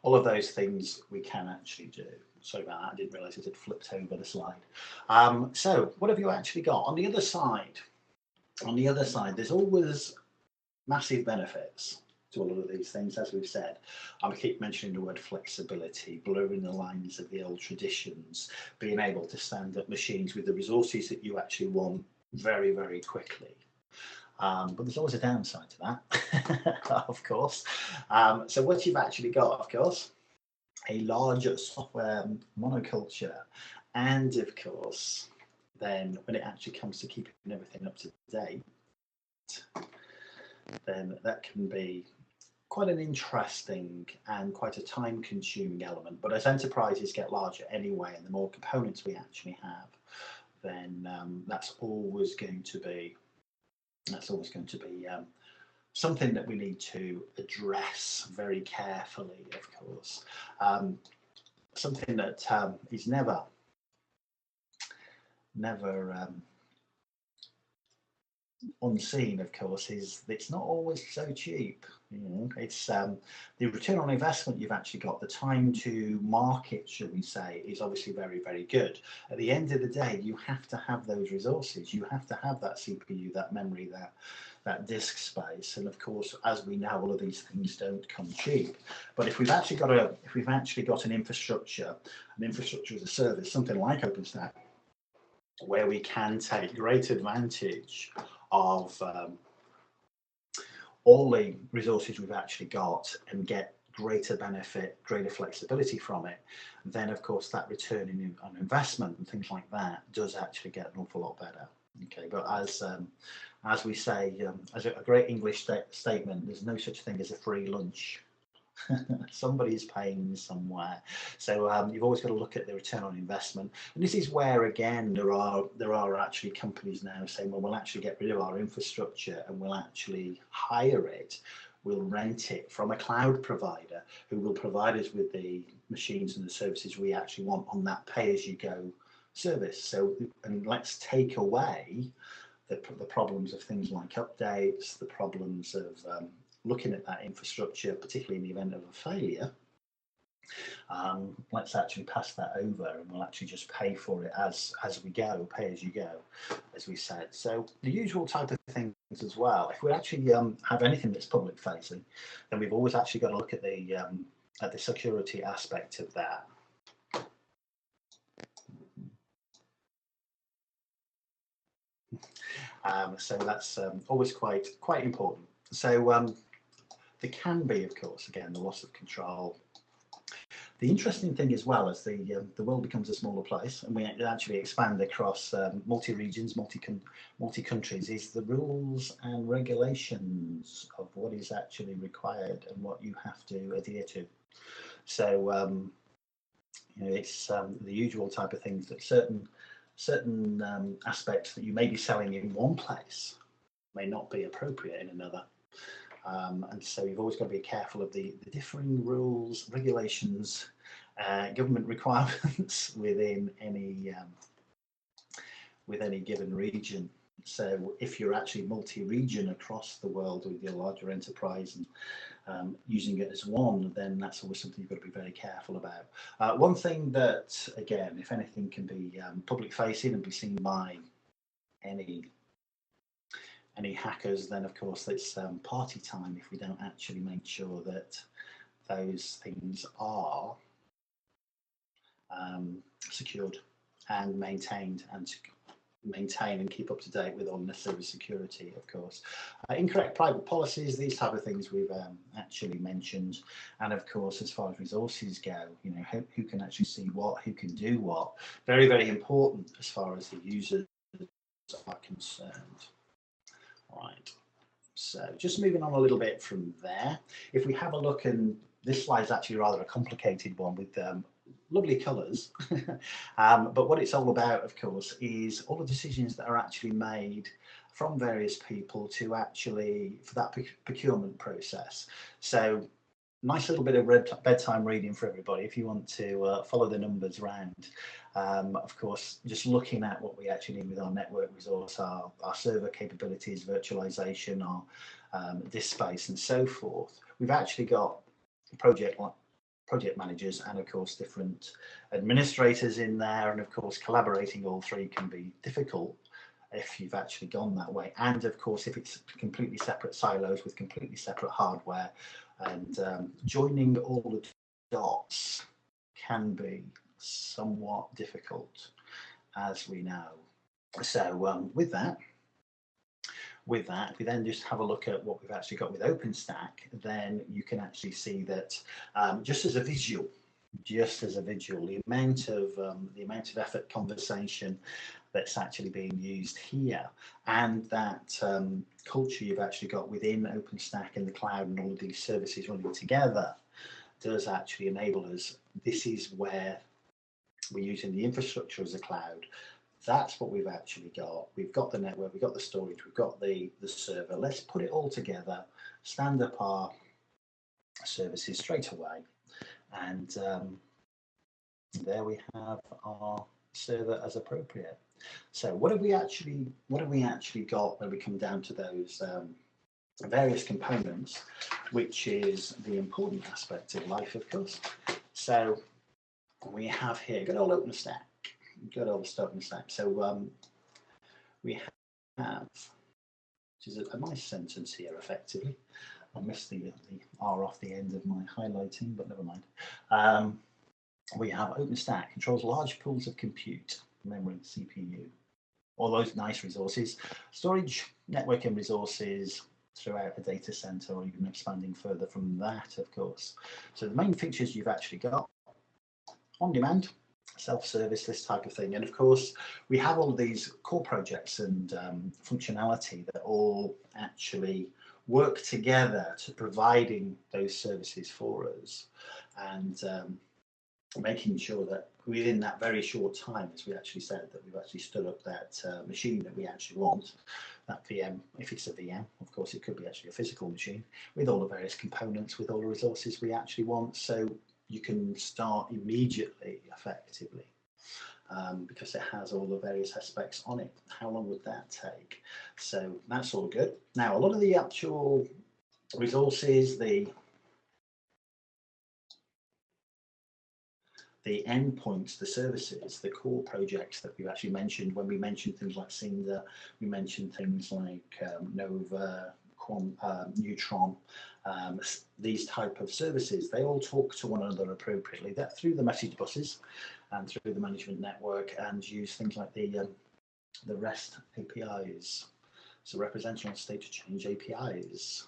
all of those things we can actually do. Sorry about that, I didn't realize it had flipped over the slide. So what have you actually got on the other side? On the other side, there's always massive benefits to all of these things, as we've said. I keep mentioning the word flexibility, blurring the lines of the old traditions, being able to stand up machines with the resources that you actually want very, very quickly. But there's always a downside to that, of course. So what you've actually got, of course, a larger software monoculture, and of course, then when it actually comes to keeping everything up to date, then that can be quite an interesting and quite a time-consuming element. But as enterprises get larger anyway, and the more components we actually have, then that's always going to be something that we need to address very carefully, of course. Something that is never unseen, of course, is it's not always so cheap. You know, it's the return on investment you've actually got, the time to market, should we say, is obviously very, very good. At the end of the day, you have to have those resources. You have to have that CPU, that memory, that disk space, and of course, as we know, all of these things don't come cheap. But if we've actually got an infrastructure as a service, something like OpenStack, where we can take great advantage of all the resources we've actually got and get greater benefit, greater flexibility from it, then of course that return on investment and things like that does actually get an awful lot better. Okay, but as we say, as a great English statement, there's no such thing as a free lunch. Somebody's paying somewhere, so you've always got to look at the return on investment. And this is where again there are actually companies now saying, well, we'll actually get rid of our infrastructure and we'll actually hire it, we'll rent it from a cloud provider who will provide us with the machines and the services we actually want on that pay-as-you-go service. So, and let's take away the problems of things like updates, the problems of looking at that infrastructure, particularly in the event of a failure. Let's actually pass that over, and we'll actually just pay for it as we go, pay as you go, as we said. So the usual type of things as well. If we actually have anything that's public facing, then we've always actually got to look at the security aspect of that. So that's always quite important. So there can be, of course, again, the loss of control. The interesting thing as well as the world becomes a smaller place and we actually expand across multi-regions, multi-countries, is the rules and regulations of what is actually required and what you have to adhere to. So you know, it's the usual type of things that certain aspects that you may be selling in one place may not be appropriate in another. And so you've always got to be careful of the differing rules, regulations, government requirements within any given region. So if you're actually multi-region across the world with your larger enterprise using it as one, then that's always something you've got to be very careful about. One thing that, again, if anything can be public facing and be seen by any hackers, then of course it's party time if we don't actually make sure that those things are secured and maintained, and maintain and keep up to date with all necessary security, of course. Incorrect private policies, these type of things we've actually mentioned. And of course, as far as resources go, you know, who can actually see what, who can do what. Very, very important as far as the users are concerned. All right, so just moving on a little bit from there. If we have a look, and this slide is actually rather a complicated one with lovely colours, but what it's all about, of course, is all the decisions that are actually made from various people to actually, for that procurement process. So nice little bit of bedtime reading for everybody if you want to follow the numbers around. Of course, just looking at what we actually need with our network resource, our server capabilities, virtualization, our disk space and so forth. We've actually got project managers and of course different administrators in there, and of course collaborating all three can be difficult if you've actually gone that way, and of course if it's completely separate silos with completely separate hardware, and joining all the dots can be somewhat difficult, as we know. So with that, if we then just have a look at what we've actually got with OpenStack, then you can actually see that just as a visual, the amount of effort, conversation that's actually being used here, and that culture you've actually got within OpenStack and the cloud and all of these services running together does actually enable us. This is where we're using the infrastructure as a cloud. That's what we've actually got. We've got the network, we've got the storage, we've got the server. Let's put it all together, stand up our services straight away, and there we have our server as appropriate. So what have we actually got when we come down to those various components, which is the important aspect of life, of course. So we have here good old OpenStack. Good old OpenStack. So we have, which is a nice sentence here, effectively. I missed the R off the end of my highlighting, but never mind. We have OpenStack, controls large pools of compute, memory, CPU, all those nice resources, storage, networking resources throughout the data center, or even expanding further from that, of course. So the main features you've actually got: on demand, self-service, this type of thing. And of course, we have all of these core projects and functionality that all actually work together to providing those services for us, and making sure that within that very short time, as we actually said, that we've actually stood up that machine that we actually want, that VM, if it's a VM, of course it could be actually a physical machine, with all the various components, with all the resources we actually want, so you can start immediately, effectively, because it has all the various aspects on it. How long would that take? So that's all good. Now, a lot of the actual resources, the endpoints, the services, the core projects that we've actually mentioned, when we mentioned things like Cinder, we mentioned things like Nova, Neutron, these type of services, they all talk to one another appropriately. That through the message buses and through the management network, and use things like the REST APIs, so representational state to change APIs.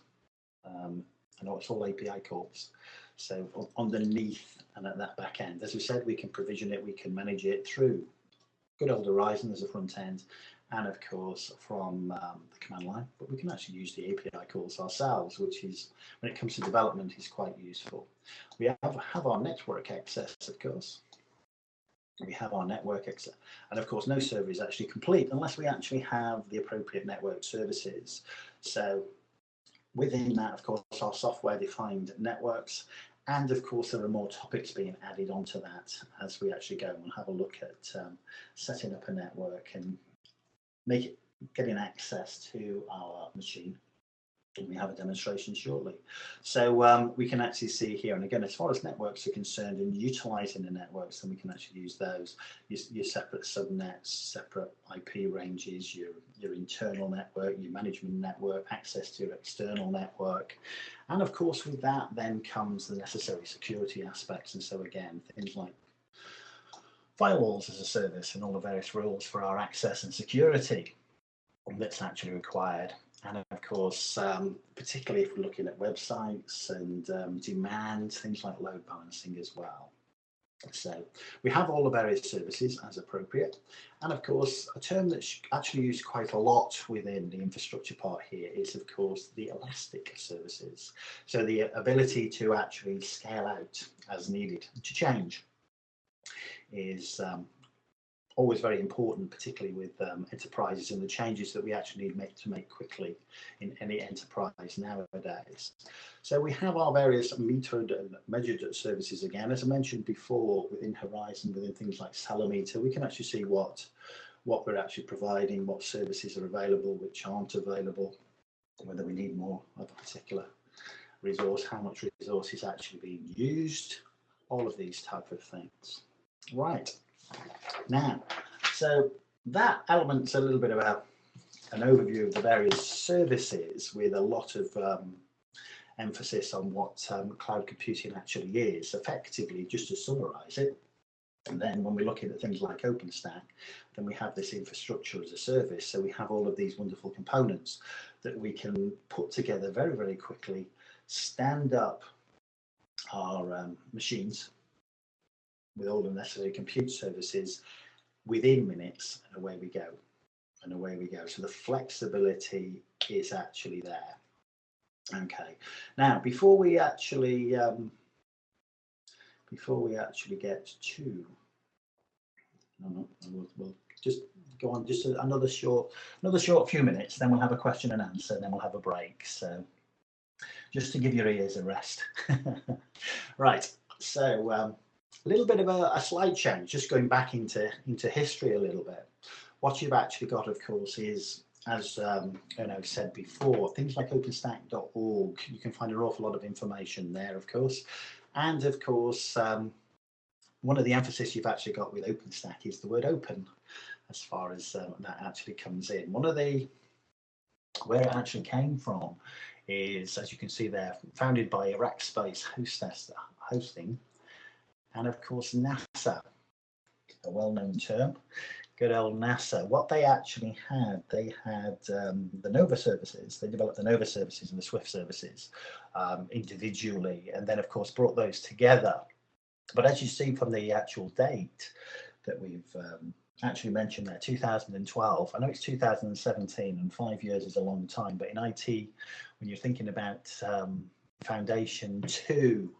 I know it's all API calls. So underneath and at that back end, as we said, we can provision it, we can manage it through good old Horizon as a front end, and of course from the command line, but we can actually use the API calls ourselves, which is, when it comes to development, is quite useful. We have our network access, of course. We have our network access, and of course no server is actually complete unless we actually have the appropriate network services. So within that, of course, our software-defined networks, and of course there are more topics being added onto that as we actually go and have a look at setting up a network and getting access to our machine. We have a demonstration shortly. So we can actually see here, and again, as far as networks are concerned and utilizing the networks, then we can actually use those, your separate subnets, separate IP ranges, your internal network, your management network, access to your external network. And of course, with that then comes the necessary security aspects. And so again, things like firewalls as a service and all the various rules for our access and security that's actually required. And of course, particularly if we're looking at websites and demand, things like load balancing as well. So we have all the various services as appropriate. And of course, a term that's actually used quite a lot within the infrastructure part here is, of course, the elastic services. So the ability to actually scale out as needed, to change, is always very important, particularly with enterprises and the changes that we actually need to make quickly in any enterprise nowadays. So we have our various metered and measured services again. As I mentioned before, within Horizon, within things like Ceilometer, we can actually see what we're actually providing, what services are available, which aren't available, whether we need more of a particular resource, how much resource is actually being used, all of these type of things. Right. Now, so that element's a little bit of an overview of the various services with a lot of emphasis on what cloud computing actually is, effectively, just to summarize it. And then when we're looking at things like OpenStack, then we have this infrastructure as a service. So we have all of these wonderful components that we can put together very, very quickly, stand up our machines with all the necessary compute services within minutes, and away we go, and away we go. So the flexibility is actually there. Okay, now before we actually get to, we'll just go on just another short few minutes, then we'll have a question and answer, and then we'll have a break. So just to give your ears a rest. Right, so a little bit of a slight change, just going back into history a little bit. What you've actually got, of course, is, as said before, things like OpenStack.org. You can find an awful lot of information there, of course. And of course, one of the emphasis you've actually got with OpenStack is the word open, as far as that actually comes in. Where it actually came from is, as you can see there, founded by Rackspace Hosting, and of course NASA, a well-known term, good old NASA. What they actually had, they had the Nova services. They developed the Nova services and the Swift services individually, and then of course brought those together. But as you see from the actual date that we've actually mentioned there, 2012, I know it's 2017 and 5 years is a long time, but in IT, when you're thinking about foundation to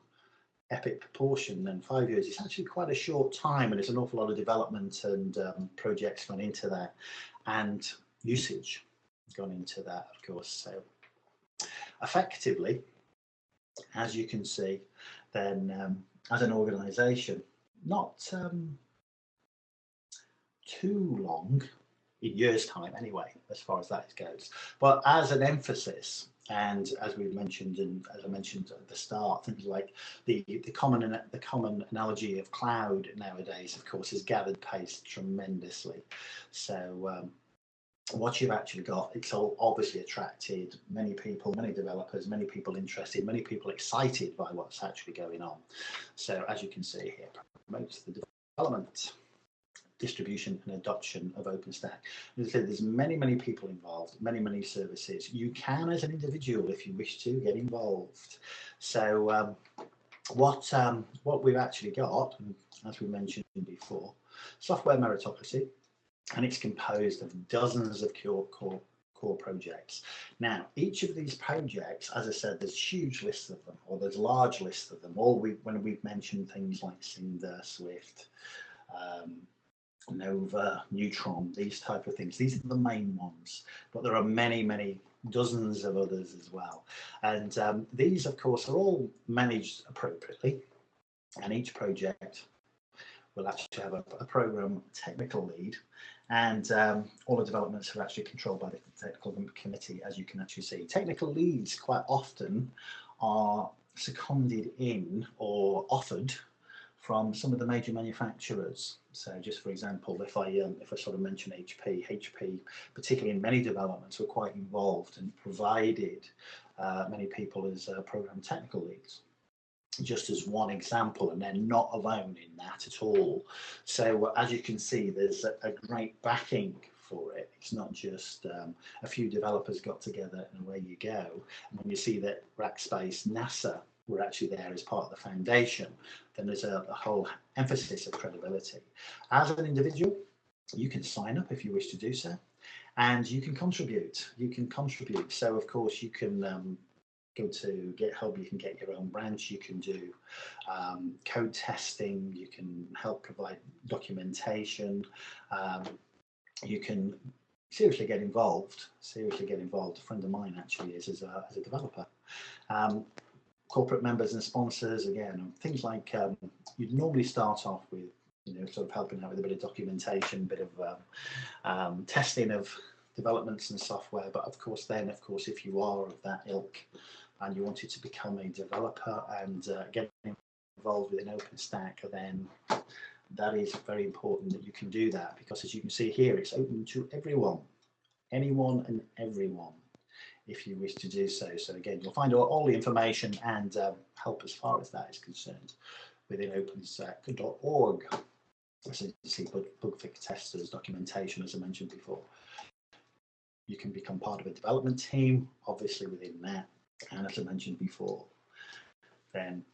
epic proportion, then 5 years is actually quite a short time, and there's an awful lot of development and projects gone into that, and usage gone into that, of course. So effectively, as you can see, then as an organization, not too long, in years' time anyway, as far as that goes, but as an emphasis, and as we've mentioned, and as I mentioned at the start, things like the common analogy of cloud nowadays, of course, has gathered pace tremendously. So what you've actually got, it's all obviously attracted many people, many developers, many people interested, many people excited by what's actually going on. So as you can see here, promotes the development, distribution and adoption of OpenStack. As I said, there's many people involved, many services. You can, as an individual, if you wish to, get involved. So what we've actually got, as we mentioned before, software meritocracy, and it's composed of dozens of core projects. Now, each of these projects, as I said, there's huge lists of them, or there's large lists of them. When we've mentioned things like Cinder, Swift, Nova, Neutron, these type of things. These are the main ones, but there are many dozens of others as well. And these, of course, are all managed appropriately, and each project will actually have a program technical lead, And all the developments are actually controlled by the technical committee, as you can actually see. Technical leads quite often are seconded in or offered from some of the major manufacturers. So just for example, if I sort of mention HP, particularly in many developments, were quite involved and provided many people as program technical leads, just as one example, and they're not alone in that at all. So as you can see, there's a great backing for it. It's not just a few developers got together and away you go. And when you see that Rackspace, NASA were actually there as part of the foundation, then there's a whole emphasis of credibility. As an individual, you can sign up if you wish to do so, and you can contribute. So of course you can go to GitHub, you can get your own branch, you can do code testing, you can help provide documentation, you can seriously get involved. A friend of mine actually is as a developer. Corporate members and sponsors, again, things like you'd normally start off with, sort of helping out with a bit of documentation, a bit of testing of developments and software. But of course, if you are of that ilk and you wanted to become a developer and get involved with an OpenStack, then that is very important that you can do that, because as you can see here, it's open to everyone, anyone and everyone, if you wish to do so. So again, you'll find all the information and help as far as that is concerned within openstack.org. So you see bug fix testers, documentation, as I mentioned before. You can become part of a development team, obviously within that. And as I mentioned before, then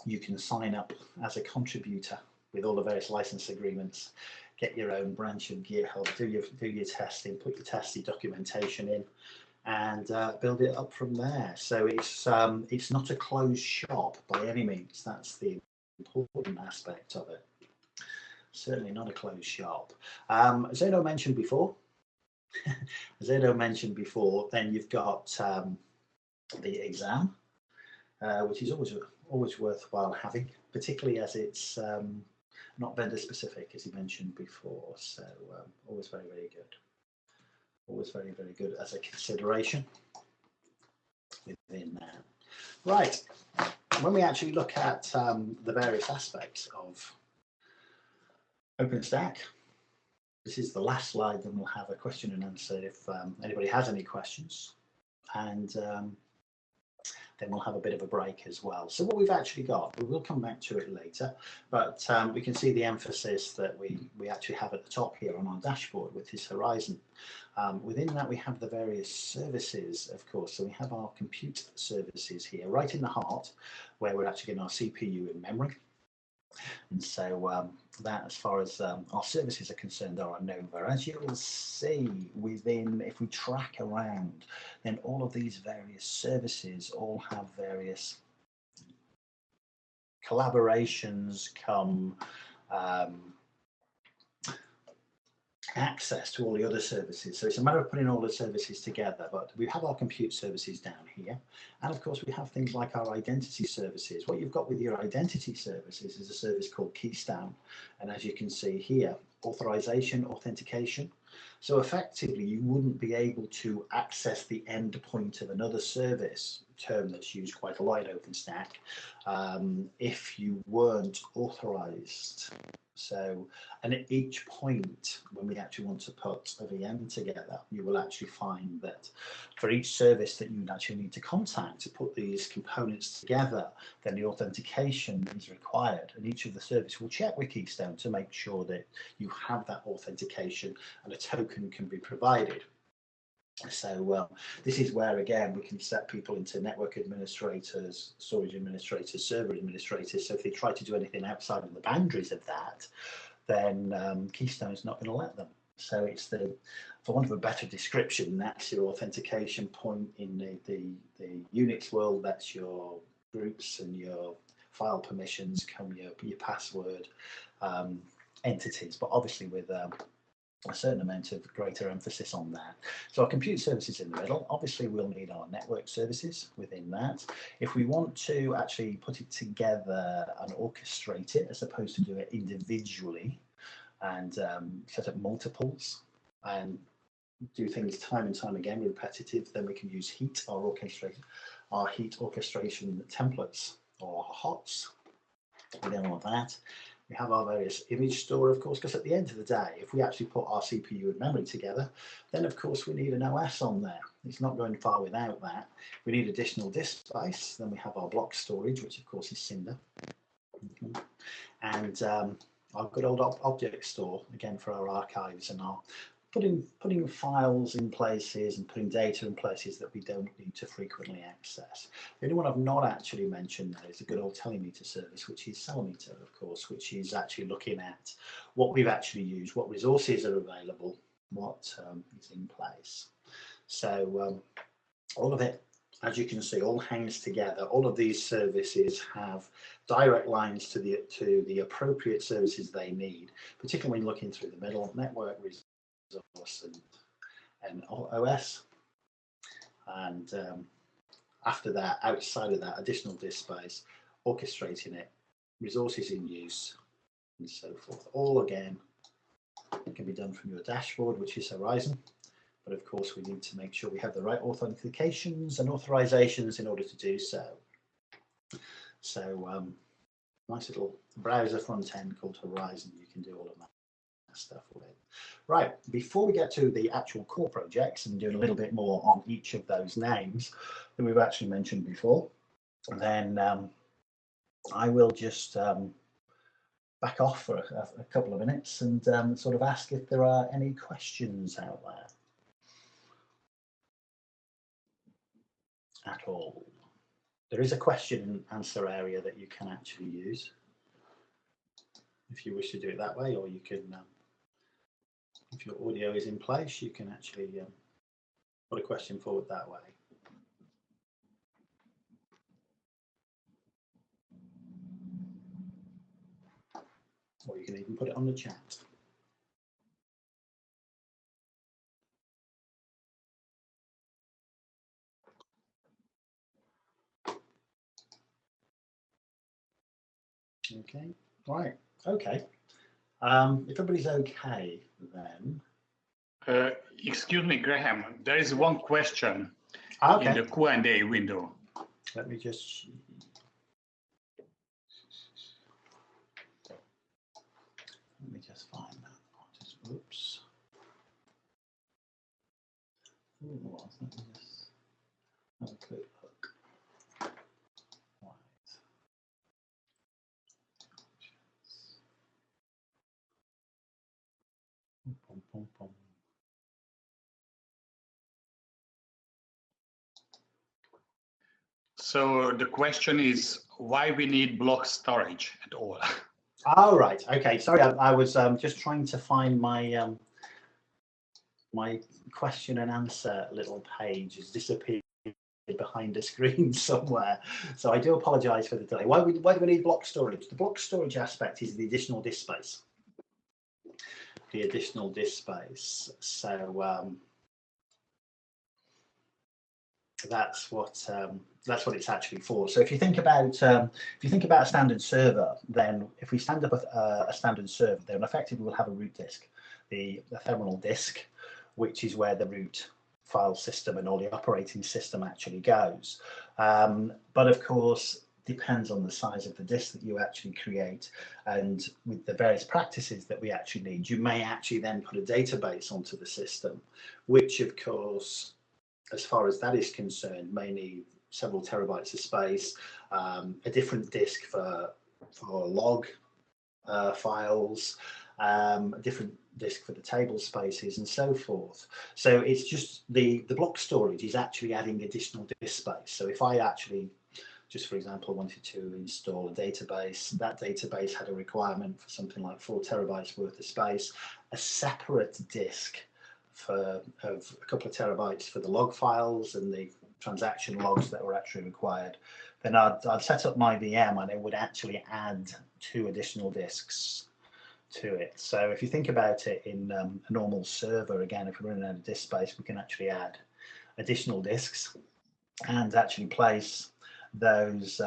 you can sign up as a contributor with all the various license agreements, get your own branch of GitHub, do your testing, put your testing documentation in, and build it up from there. So it's not a closed shop by any means. That's the important aspect of it. Certainly not a closed shop. As Edo mentioned before, then you've got the exam, which is always worthwhile having, particularly as it's not vendor specific, as he mentioned before. So always very, very good. Always very, very good as a consideration within that. Right, when we actually look at the various aspects of OpenStack, this is the last slide, then we'll have a question and answer if anybody has any questions, and then we'll have a bit of a break as well. So what we've actually got, we will come back to it later, but we can see the emphasis that we actually have at the top here on our dashboard with this horizon. Within that, we have the various services, of course. So we have our compute services here, right in the heart, where we're actually getting our CPU and memory. And so that, as far as our services are concerned, are Nova. As you will see within, if we track around, then all of these various services all have various collaborations, access to all the other services. So it's a matter of putting all the services together, but we have our compute services down here. And of course, we have things like our identity services. What you've got with your identity services is a service called Keystone. And as you can see here, authorization, authentication. So effectively, you wouldn't be able to access the endpoint of another service, a term that's used quite a lot in OpenStack, if you weren't authorized. So, and at each point, when we actually want to put a VM together, you will actually find that for each service that you actually need to contact to put these components together, then the authentication is required. And each of the service will check with Keystone to make sure that you have that authentication and a token can be provided. So this is where, again, we can set people into network administrators, storage administrators, server administrators. So if they try to do anything outside of the boundaries of that, then Keystone is not going to let them. So it's for want of a better description, that's your authentication point in the Unix world. That's your groups and your file permissions, your password entities, but obviously with a certain amount of greater emphasis on that. So our compute services in the middle. Obviously, we'll need our network services within that. If we want to actually put it together and orchestrate it, as opposed to do it individually, and set up multiples and do things time and time again, repetitive. Then we can use heat, our heat orchestration templates or HOTS. We don't want that. We have our various image store, of course, because at the end of the day, if we actually put our CPU and memory together, then of course we need an OS on there. It's not going far without that. We need additional disk space. Then we have our block storage, which of course is Cinder. And our good old object store, again, for our archives and our putting files in places and putting data in places that we don't need to frequently access. The only one I've not actually mentioned there is the good old Telemetry service, which is Ceilometer, of course, which is actually looking at what we've actually used, what resources are available, what is in place. So all of it, as you can see, all hangs together. All of these services have direct lines to the appropriate services they need, particularly when looking through the middle network resource and OS. And after that, outside of that, additional disk space, orchestrating it, resources in use, and so forth. All again can be done from your dashboard, which is Horizon. But of course, we need to make sure we have the right authentications and authorizations in order to do so. So nice little browser front end called Horizon. You can do all of that stuff with it. Right, before we get to the actual core projects and doing a little bit more on each of those names that we've actually mentioned before, then I will just back off for a couple of minutes and sort of ask if there are any questions out there at all. There is a question and answer area that you can actually use if you wish to do it that way, or you can if your audio is in place, you can actually put a question forward that way. Or you can even put it on the chat. Okay, right, okay. If everybody's okay, then. Excuse me, Graham, there is one question in the Q&A window. Let me just. Let me just find that. Just, oops. Let me just have a quick look. Right. Pom, pom, pom. So the question is why we need block storage at all. Oh, right. Okay. Sorry, I was just trying to find my my question and answer little page has disappeared behind a screen somewhere. So I do apologize for the delay. Why do we need block storage? The block storage aspect is the additional disk space. The additional disk space. So that's what it's actually for. So if you think about a standard server, then if we stand up a standard server, then effectively we'll have a root disk, the ephemeral disk, which is where the root file system and all the operating system actually goes. But of course, depends on the size of the disk that you actually create, and with the various practices that we actually need, you may actually then put a database onto the system, which of course, as far as that is concerned, may need several terabytes of space, a different disk for log files, a different disk for the table spaces and so forth. So it's just the block storage is actually adding additional disk space. So if I actually, just for example, wanted to install a database, that database had a requirement for something like 4 terabytes worth of space, a separate disk of a couple of terabytes for the log files and the transaction logs that were actually required, then I'd set up my VM and it would actually add 2 additional disks to it. So if you think about it in a normal server, again, if we're running out of disk space, we can actually add additional disks and actually place those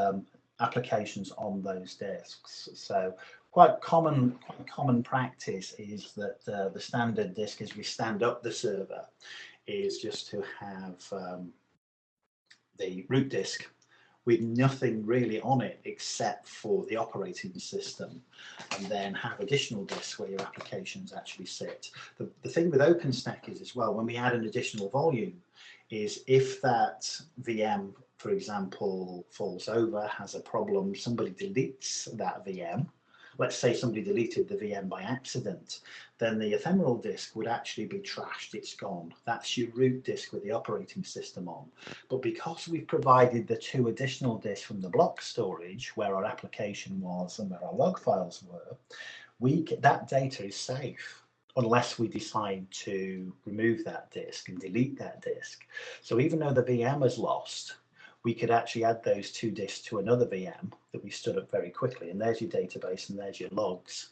applications on those disks. So quite common practice is that the standard disk, as we stand up the server, is just to have the root disk with nothing really on it except for the operating system, and then have additional disks where your applications actually sit. The thing with OpenStack is as well, when we add an additional volume, is if that VM, for example, falls over, has a problem, somebody deletes that VM, let's say somebody deleted the VM by accident, then the ephemeral disk would actually be trashed, it's gone. That's your root disk with the operating system on. But because we've provided the 2 additional disks from the block storage, where our application was and where our log files were, that data is safe unless we decide to remove that disk and delete that disk. So even though the VM is lost, we could actually add those 2 disks to another VM that we stood up very quickly, and there's your database and there's your logs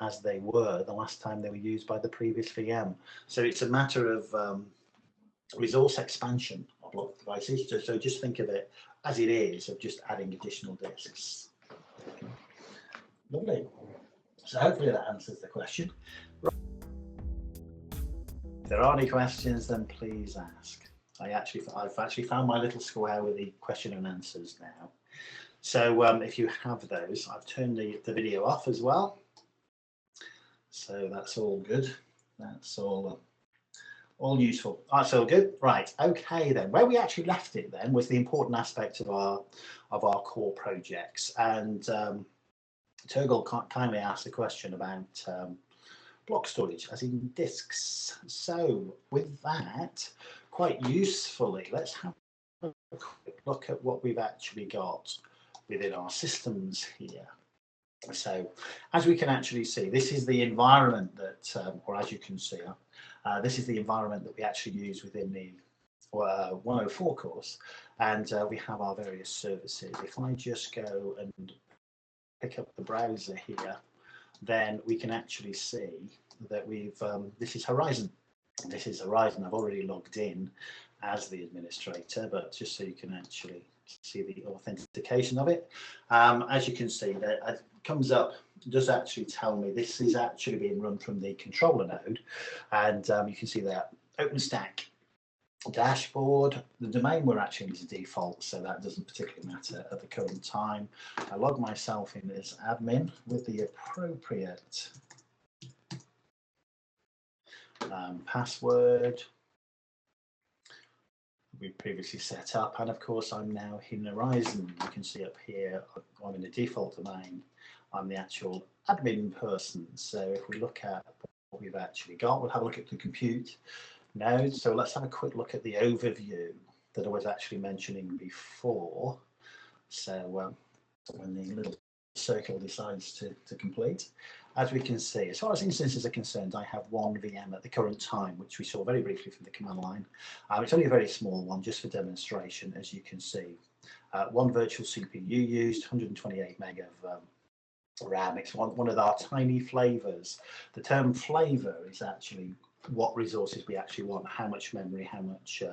as they were the last time they were used by the previous VM. So it's a matter of resource expansion of block devices. So just think of it as it is, of just adding additional disks. Lovely. So hopefully that answers the question. If there are any questions, then please ask. I've actually found my little square with the question and answers now. So if you have those, I've turned the video off as well. So that's all good. That's all useful. That's all good. Right. Okay then. Where we actually left it then was the important aspect of our core projects. And Turgle kindly asked a question about block storage, as in disks. So with that, quite usefully, let's have a quick look at what we've actually got within our systems here. So as we can actually see, this is the environment that, or as you can see, this is the environment that we actually use within the 104 course, and we have our various services. If I just go and pick up the browser here, then we can actually see that we've, this is Horizon. This is Horizon. I've already logged in as the administrator, but just so you can actually see the authentication of it. As you can see, that it comes up, does actually tell me this is actually being run from the controller node, and you can see that OpenStack dashboard. The domain we're actually in is default, so that doesn't particularly matter at the current time. I log myself in as admin with the appropriate password we previously set up, and of course I'm now in Horizon. You can see up here I'm in the default domain. I'm the actual admin person. So if we look at what we've actually got, we'll have a look at the compute nodes. So let's have a quick look at the overview that I was actually mentioning before. So when the little circle decides to complete, as we can see, as far as instances are concerned, I have 1 VM at the current time, which we saw very briefly from the command line. It's only a very small one, just for demonstration, as you can see. 1 virtual CPU used, 128 meg of RAM. It's one of our tiny flavors. The term flavor is actually what resources we actually want, how much memory, how much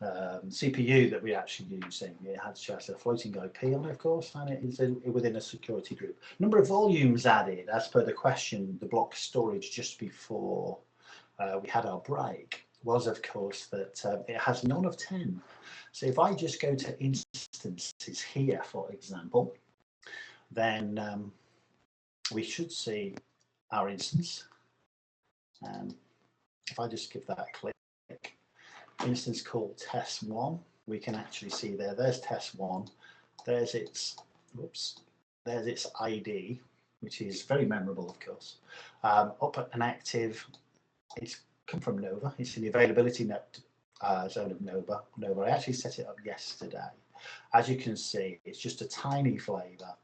CPU that we're actually using. It has just a floating IP on it, of course, and it is within a security group. Number of volumes added, as per the question, the block storage just before we had our break, was of course that it has none of 10. So if I just go to instances here, for example, then we should see our instance. If I just give that a click, instance called test1, we can actually see there's test1, there's its ID, which is very memorable, of course. Up and active, it's come from Nova, it's in the availability zone of Nova. I actually set it up yesterday. As you can see, it's just a tiny flavor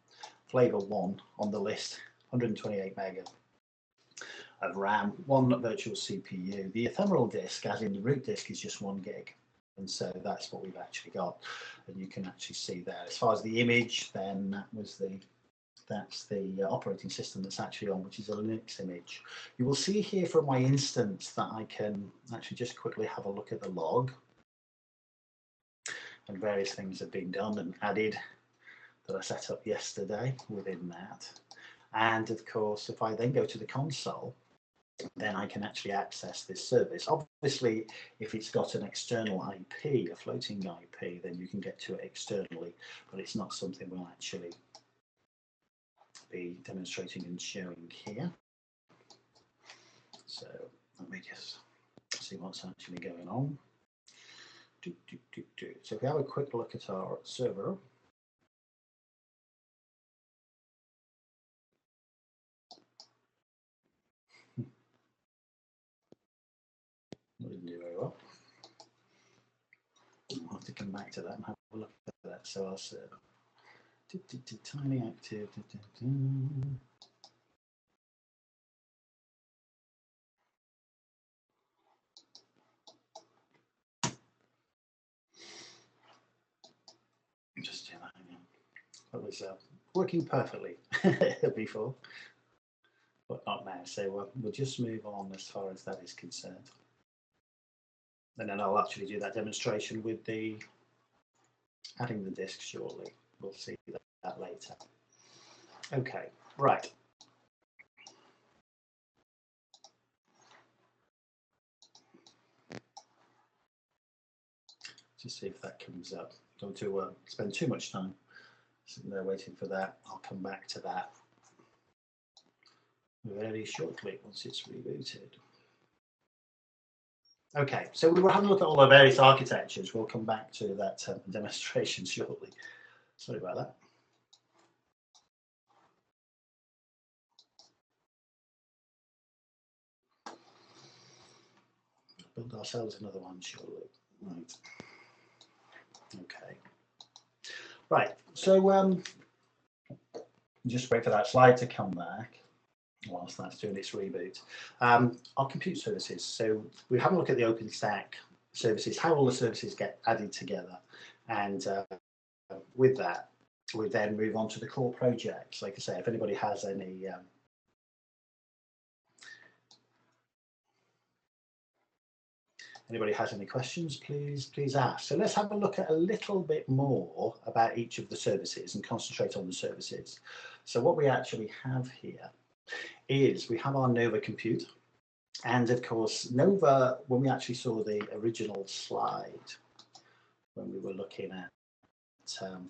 1 on the list, 128 meg of RAM, 1 virtual CPU. The ephemeral disk, as in the root disk, is just 1 gig, and so that's what we've actually got. And you can actually see there. As far as the image, then that's the operating system that's actually on, which is a Linux image. You will see here from my instance that I can actually just quickly have a look at the log, and various things have been done and added that I set up yesterday within that. And of course, if I then go to the console, then I can actually access this service. Obviously, if it's got an external IP, a floating IP, then you can get to it externally, but it's not something we'll actually be demonstrating and showing here. So let me just see what's actually going on. So if we have a quick look at our server, didn't do very well. I'll have to come back to that and have a look at that. So I'll say tiny active. Just do that again. That was working perfectly before, but not now. So we'll just move on as far as that is concerned. And then I'll actually do that demonstration with the adding the disk shortly. We'll see that later. Okay, right. Just see if that comes up. Don't want to spend too much time sitting there waiting for that. I'll come back to that very shortly once it's rebooted. Okay, so we were having a look at all the various architectures. We'll come back to that demonstration shortly. Sorry about that. Build ourselves another one shortly. Right. Okay. Right. So just wait for that slide to come back whilst that's doing its reboot. Our compute services. So we have a look at the OpenStack services, how all the services get added together, and with that, we then move on to the core projects. Like I say, if anybody has any questions, please ask. So let's have a look at a little bit more about each of the services and concentrate on the services. So what we actually have here is we have our Nova compute, and of course Nova, when we actually saw the original slide, when we were looking at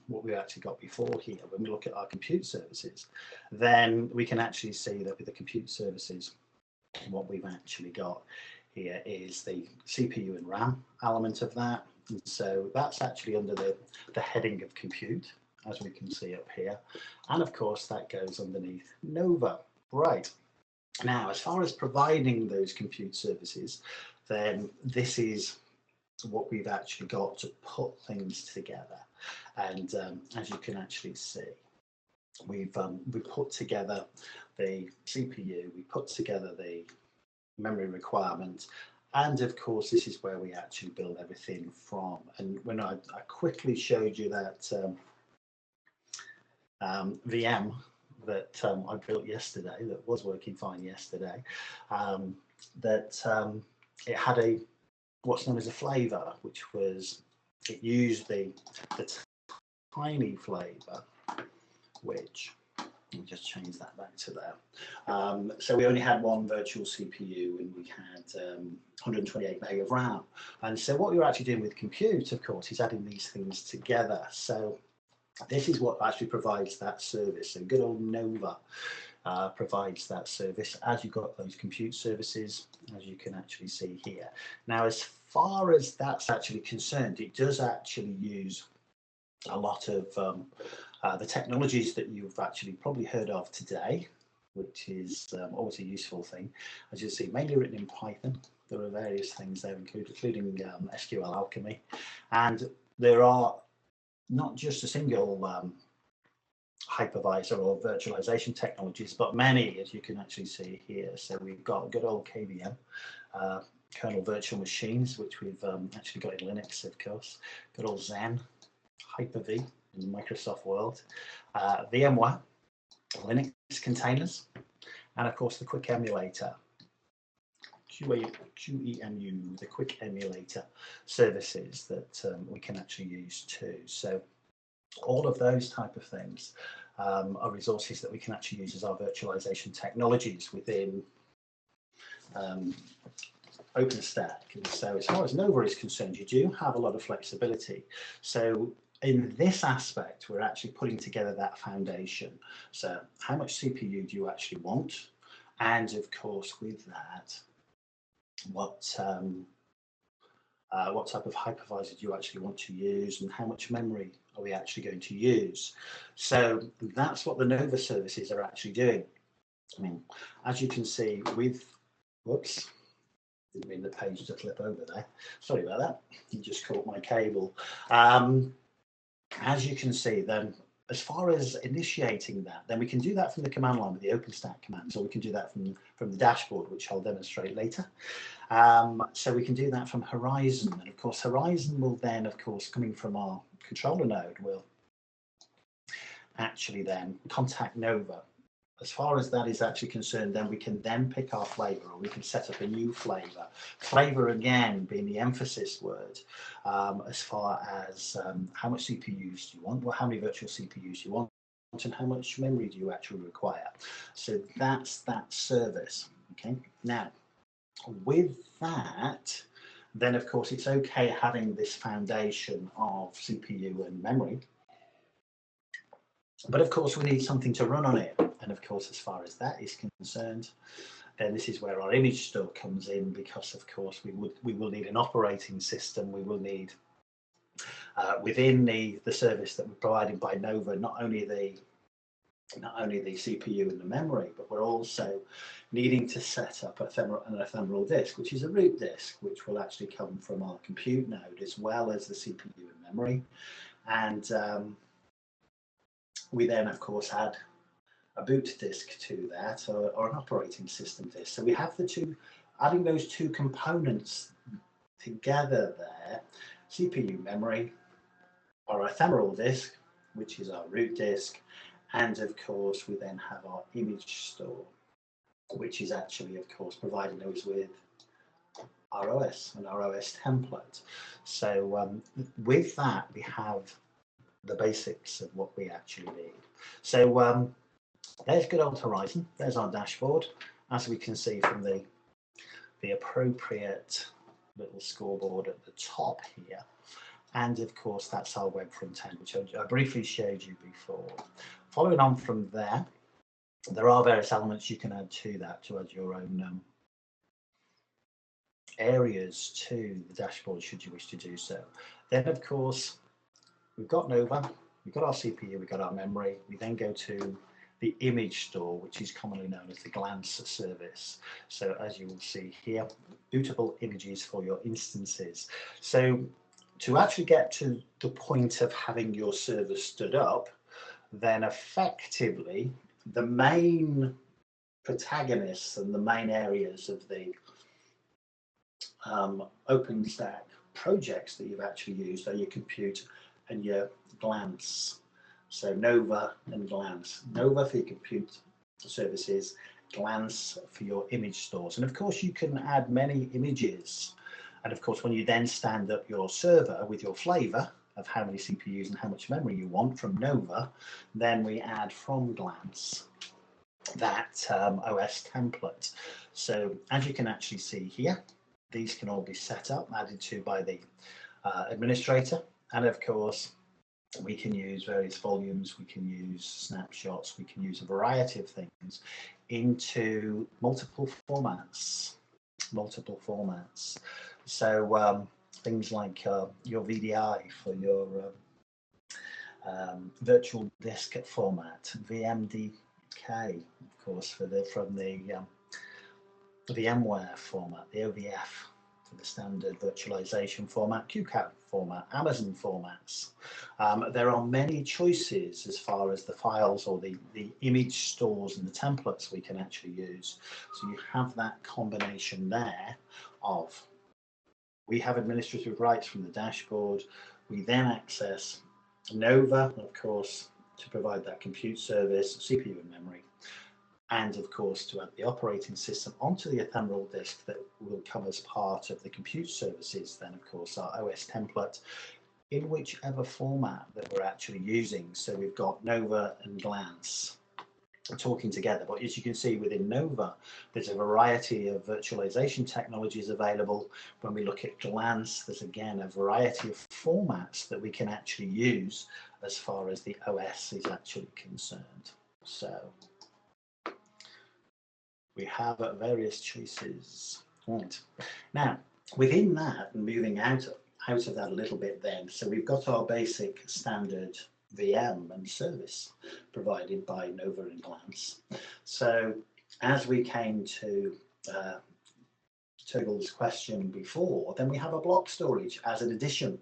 what we actually got before here, when we look at our compute services, then we can actually see that with the compute services, what we've actually got here is the CPU and RAM element of that. And so that's actually under the heading of compute, as we can see up here. And of course, that goes underneath Nova. Right. Now, as far as providing those compute services, then this is what we've actually got to put things together. And as you can actually see, we put together the CPU, we put together the memory requirement, and of course this is where we actually build everything from. And when I quickly showed you that VM that I built yesterday, that was working fine yesterday, that it had what's known as a flavor, which was, it used the tiny flavor, which, let me just change that back to there. So we only had one virtual CPU and we had 128 meg of RAM. And so what you're actually doing with compute, of course, is adding these things together. So this is what actually provides that service. So good old Nova provides that service as you've got those compute services, as you can actually see here. Now, as far as that's actually concerned, it does actually use a lot of the technologies that you've actually probably heard of today, which is always a useful thing. As you see, mainly written in Python. There are various things there, including SQL alchemy, and there are not just a single hypervisor or virtualization technologies, but many, as you can actually see here. So we've got good old KVM, kernel virtual machines, which we've actually got in Linux, of course. Good old Zen, Hyper-V in the Microsoft world, VMware, Linux containers, and of course the quick emulator, QEMU, the quick emulator services that we can actually use too. So All of those type of things are resources that we can actually use as our virtualization technologies within OpenStack. And so as far as Nova is concerned, you do have a lot of flexibility. So in this aspect, we're actually putting together that foundation. So how much CPU do you actually want? And of course, with that, what type of hypervisor do you actually want to use, and how much memory are we actually going to use? So that's what the Nova services are actually doing. I mean, as you can see with, whoops, didn't mean the page to flip over there. Sorry about that. You just caught my cable. As you can see, then, as far as initiating that, then we can do that from the command line with the OpenStack commands, or we can do that from the dashboard, which I'll demonstrate later. So we can do that from Horizon, and of course Horizon will then, of course, coming from our controller node, will actually then contact Nova. As far as that is actually concerned, then we can then pick our flavor, or we can set up a new flavor. Flavor, again, being the emphasis word, as far as how much CPUs do you want, or how many virtual CPUs you want, and how much memory do you actually require. So that's that service. Okay. Now, with that, then of course it's okay having this foundation of CPU and memory. But of course we need something to run on it, and of course as far as that is concerned, then this is where our image store comes in, because of course we will need an operating system. We will need within the service that we're provided by Nova, not only the CPU and the memory, but we're also needing to set up an ephemeral disk, which is a root disk, which will actually come from our compute node, as well as the CPU and memory. And we then, of course, add a boot disk to that, or an operating system disk. So we have the two, adding those two components together there, CPU memory, our ephemeral disk, which is our root disk, and of course we then have our image store, which is actually, of course, providing those with our OS and our OS template. So with that, we have the basics of what we actually need. So there's good old Horizon. There's our dashboard, as we can see from the appropriate little scoreboard at the top here. And of course, that's our web front end, which I briefly showed you before. Following on from there, there are various elements you can add to that to add your own areas to the dashboard, should you wish to do so. Then, of course, we've got Nova, we've got our CPU, we've got our memory. We then go to the image store, which is commonly known as the glance service. So as you will see here, bootable images for your instances. So to actually get to the point of having your server stood up, then effectively the main protagonists and the main areas of the OpenStack projects that you've actually used are your compute and your glance. So Nova and glance. Nova for your compute services, glance for your image stores. And of course you can add many images. And of course when you then stand up your server with your flavor of how many CPUs and how much memory you want from Nova, then we add from glance that OS template. So as you can actually see here, these can all be set up, added to by the administrator. And of course, we can use various volumes, we can use snapshots, we can use a variety of things into multiple formats. So things like your VDI for your virtual disk format, VMDK, of course, from the VMware format, the OVF for the standard virtualization format, QCAD format, Amazon formats. There are many choices as far as the files or the image stores and the templates we can actually use. So you have that combination there of, we have administrative rights from the dashboard. We then access Nova, of course, to provide that compute service, CPU and memory, and of course to add the operating system onto the ephemeral disk that will come as part of the compute services. Then of course our OS template in whichever format that we're actually using. So we've got Nova and Glance talking together, but as you can see within Nova, there's a variety of virtualization technologies available. When we look at Glance, there's again a variety of formats that we can actually use as far as the OS is actually concerned. So we have various choices. Right. Now, within that, and moving out of that a little bit then, so we've got our basic standard VM and service provided by Nova and Glance. So as we came to Turgle's question before, then we have a block storage as an addition,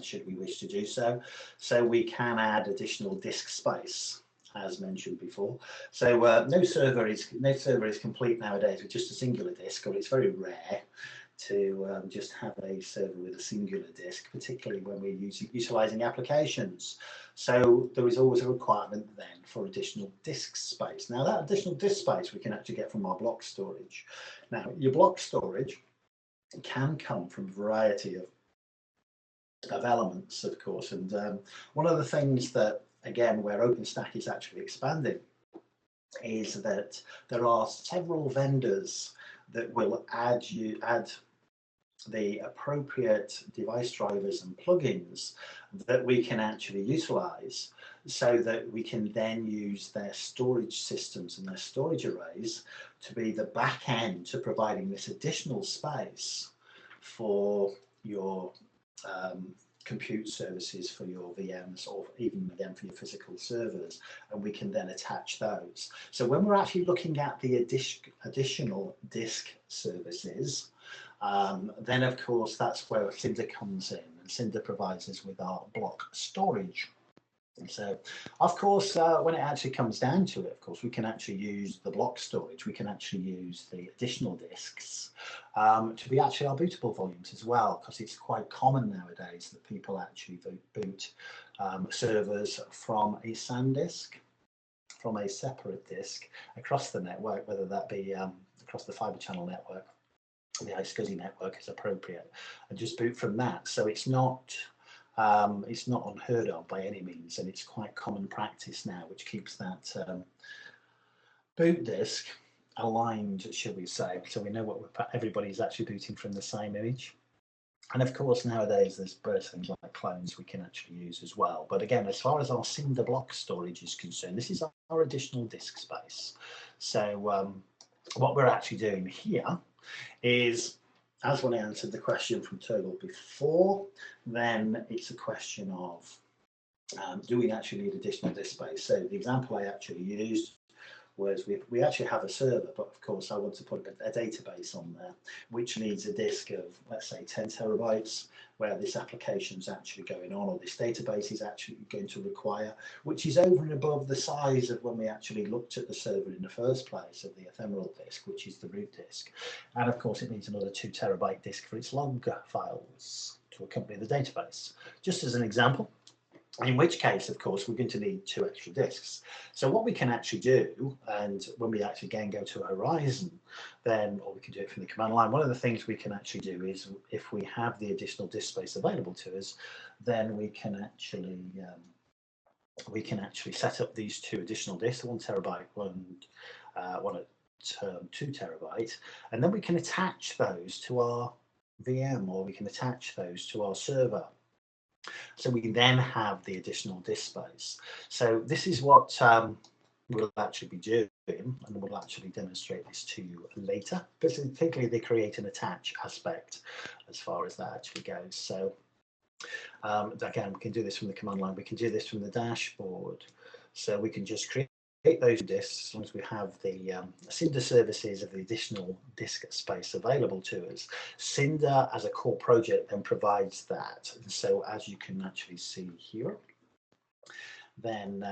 should we wish to do so. So we can add additional disk space, as mentioned before. So no server is complete nowadays with just a singular disk, or it's very rare to just have a server with a singular disk, particularly when we're utilising applications. So there is always a requirement then for additional disk space. Now that additional disk space we can actually get from our block storage. Now your block storage can come from a variety of elements, of course, and one of the things that, again, where OpenStack is actually expanding is that there are several vendors that will add the appropriate device drivers and plugins that we can actually utilize, so that we can then use their storage systems and their storage arrays to be the back end to providing this additional space for your compute services, for your VMs, or even again for your physical servers, and we can then attach those. So when we're actually looking at the additional disk services, then of course that's where Cinder comes in, and Cinder provides us with our block storage. And so of course when it actually comes down to it, of course we can actually use the block storage, we can actually use the additional disks to be actually our bootable volumes as well, because it's quite common nowadays that people actually boot servers from a SAN disk, from a separate disk across the network, whether that be across the fiber channel network, the iSCSI network is appropriate, and just boot from that. So it's not unheard of by any means, and it's quite common practice now, which keeps that boot disk aligned, shall we say, so we know what everybody's actually booting from the same image. And of course nowadays there's things like clones we can actually use as well. But again, as far as our Cinder block storage is concerned, this is our additional disk space. So what we're actually doing here is, as when I answered the question from Turgle before, then it's a question of do we actually need additional disk space? So the example I actually used was we actually have a server, but of course I want to put a database on there which needs a disk of, let's say, 10 terabytes, where this application is actually going on, or this database is actually going to require, which is over and above the size of when we actually looked at the server in the first place, of the ephemeral disk, which is the root disk. And of course it needs another 2 terabyte disk for its log files to accompany the database, just as an example. In which case, of course, we're going to need 2 extra disks. So what we can actually do, and when we actually again go to Horizon, then, or we can do it from the command line, one of the things we can actually do is, if we have the additional disk space available to us, then we can actually set up these 2 additional disks, 1 terabyte, one at 2 terabyte, and then we can attach those to our VM, or we can attach those to our server. So we then have the additional disk space. So this is what we'll actually be doing, and we'll actually demonstrate this to you later. Particularly the create and attach aspect as far as that actually goes. So again, we can do this from the command line, we can do this from the dashboard. So we can just create those disks as long as we have the Cinder services of the additional disk space available to us. Cinder as a core project then provides that. And so as you can actually see here, then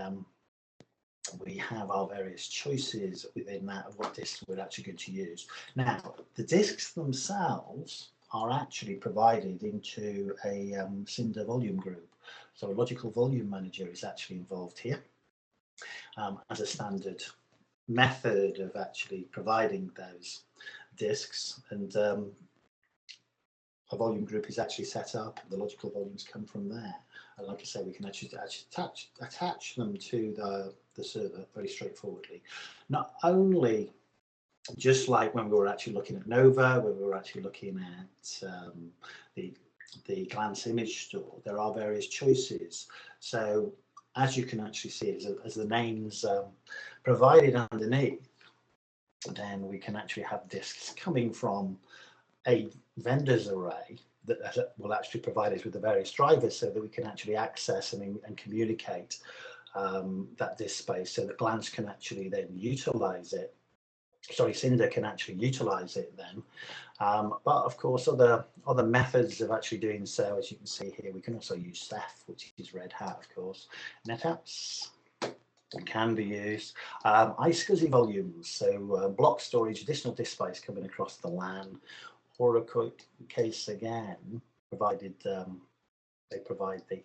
we have our various choices within that of what disks we're actually going to use. Now, the disks themselves are actually provided into a Cinder volume group. So a logical volume manager is actually involved here. As a standard method of actually providing those disks, and a volume group is actually set up, the logical volumes come from there. And like I say, we can actually attach them to the server very straightforwardly. Not only just like when we were actually looking at Nova, when we were actually looking at the glance image store, there are various choices. So as you can actually see, as the names provided underneath, then we can actually have disks coming from a vendor's array that will actually provide us with the various drivers so that we can actually access and communicate that disk space, so that Glance can actually then utilize it. Sorry, Cinder can actually utilize it then. But of course, other methods of actually doing so, as you can see here, we can also use Ceph, which is Red Hat, of course. NetApps can be used. iSCSI volumes, so block storage, additional disk space coming across the LAN, or a case again, provided they provide the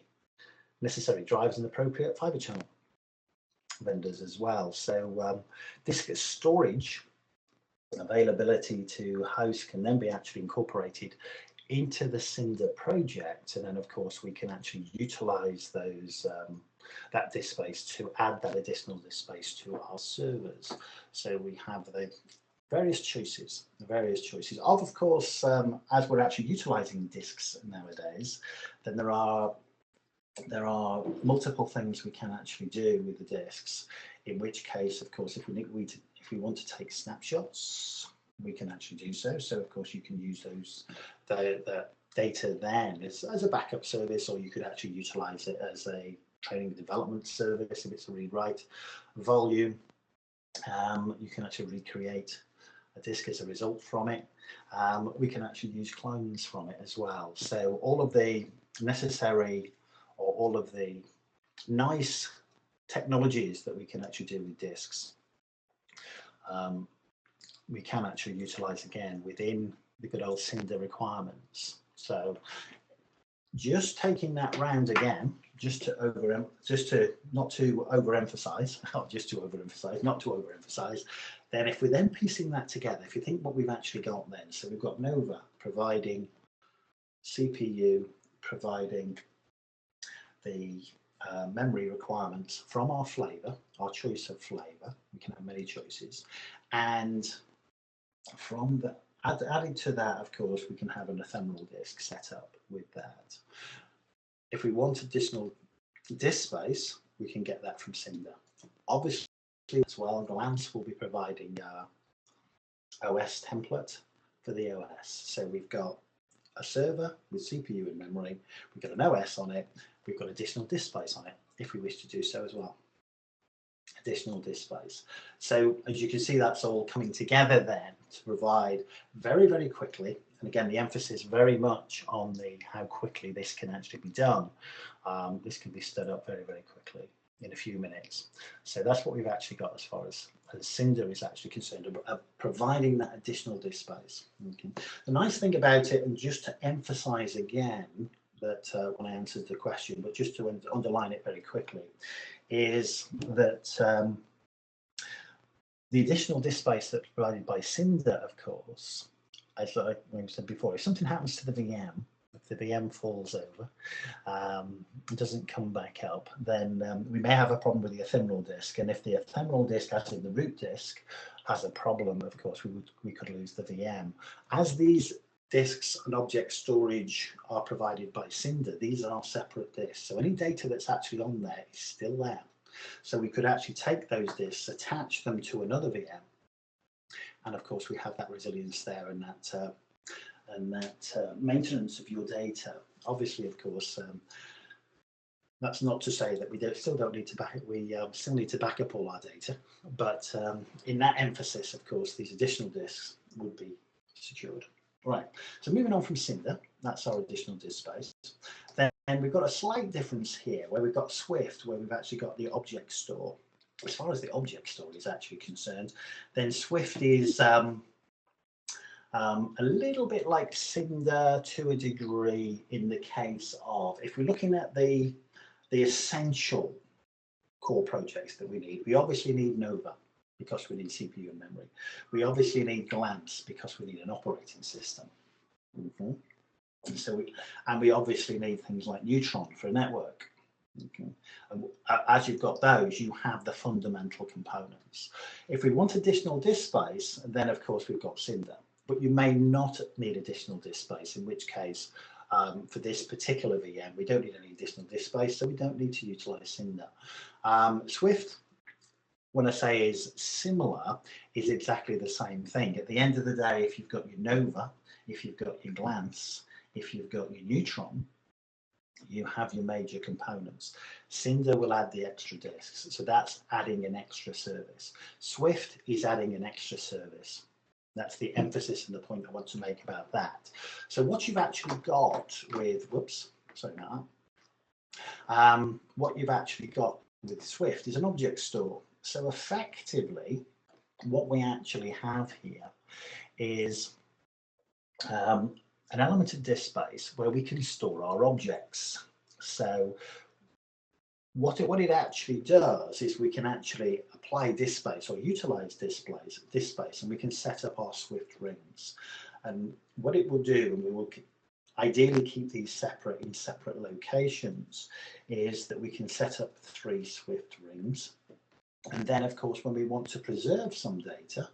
necessary drives and appropriate fiber channel vendors as well. So disk storage availability to host can then be actually incorporated into the Cinder project, and then of course we can actually utilize those that disk space to add that additional disk space to our servers. So we have the various choices of course, as we're actually utilizing disks nowadays, then there are multiple things we can actually do with the disks, in which case, of course, if we want to take snapshots, we can actually do so. So of course you can use the data then as a backup service, or you could actually utilize it as a training and development service if it's a read-write volume. You can actually recreate a disk as a result from it. We can actually use clones from it as well. So all of the necessary, or all of the nice technologies that we can actually do with disks, we can actually utilize again within the good old Cinder requirements. So just taking that round again, not to overemphasize, then if we're then piecing that together, if you think what we've actually got then, so we've got Nova providing CPU, providing the memory requirements from our flavor, our choice of flavor. We can have many choices, and from the added to that, of course, we can have an ephemeral disk set up with that. If we want additional disk space, we can get that from Cinder. Obviously, as well, Glance will be providing OS template for the OS. So we've got a server with CPU and memory, we've got an OS on it, we've got additional disk space on it, if we wish to do so as well. Additional disk space. So as you can see, that's all coming together then to provide very, very quickly. And again, the emphasis very much on how quickly this can actually be done. This can be stood up very, very quickly in a few minutes. So that's what we've actually got as far as Cinder is actually concerned, providing that additional disk space. Okay. The nice thing about it, and just to emphasize again that when I answered the question, but just to underline it very quickly, is that the additional disk space that's provided by Cinder, of course, as I said before, if something happens to the VM, if the VM falls over, doesn't come back up, then we may have a problem with the ephemeral disk. And if the ephemeral disk, as in the root disk, has a problem, of course, we could lose the VM. As these disks and object storage are provided by Cinder, these are separate disks. So any data that's actually on there is still there. So we could actually take those disks, attach them to another VM, and of course we have that resilience there and that maintenance of your data. Obviously, of course, that's not to say that we still need to back up all our data, but in that emphasis, of course, these additional disks would be secured. Right, so moving on from Cinder, that's our additional disk space. Then we've got a slight difference here where we've got Swift, where we've actually got the object store. As far as the object store is actually concerned, then Swift is a little bit like Cinder to a degree, in the case of, if we're looking at the essential core projects that we need, we obviously need Nova, because we need CPU and memory. We obviously need Glance because we need an operating system. And we obviously need things like Neutron for a network. Okay. And as you've got those, you have the fundamental components. If we want additional disk space, then of course we've got Cinder. But you may not need additional disk space, in which case, for this particular VM, we don't need any additional disk space, so we don't need to utilize Cinder. Swift, when I say is similar, is exactly the same thing. At the end of the day, if you've got your Nova, if you've got your Glance, if you've got your Neutron, you have your major components. Cinder will add the extra disks, so that's adding an extra service. Swift is adding an extra service. That's the emphasis and the point I want to make about that. So what you've actually got with, what you've actually got with Swift is an object store. So effectively, what we actually have here is an element of disk space where we can store our objects. So what it actually does is we can actually apply disk space or utilize disk space, and we can set up our Swift rings. And what it will do, and we will ideally keep these separate in separate locations, is that we can set up 3 Swift rings. And then, of course, when we want to preserve some data,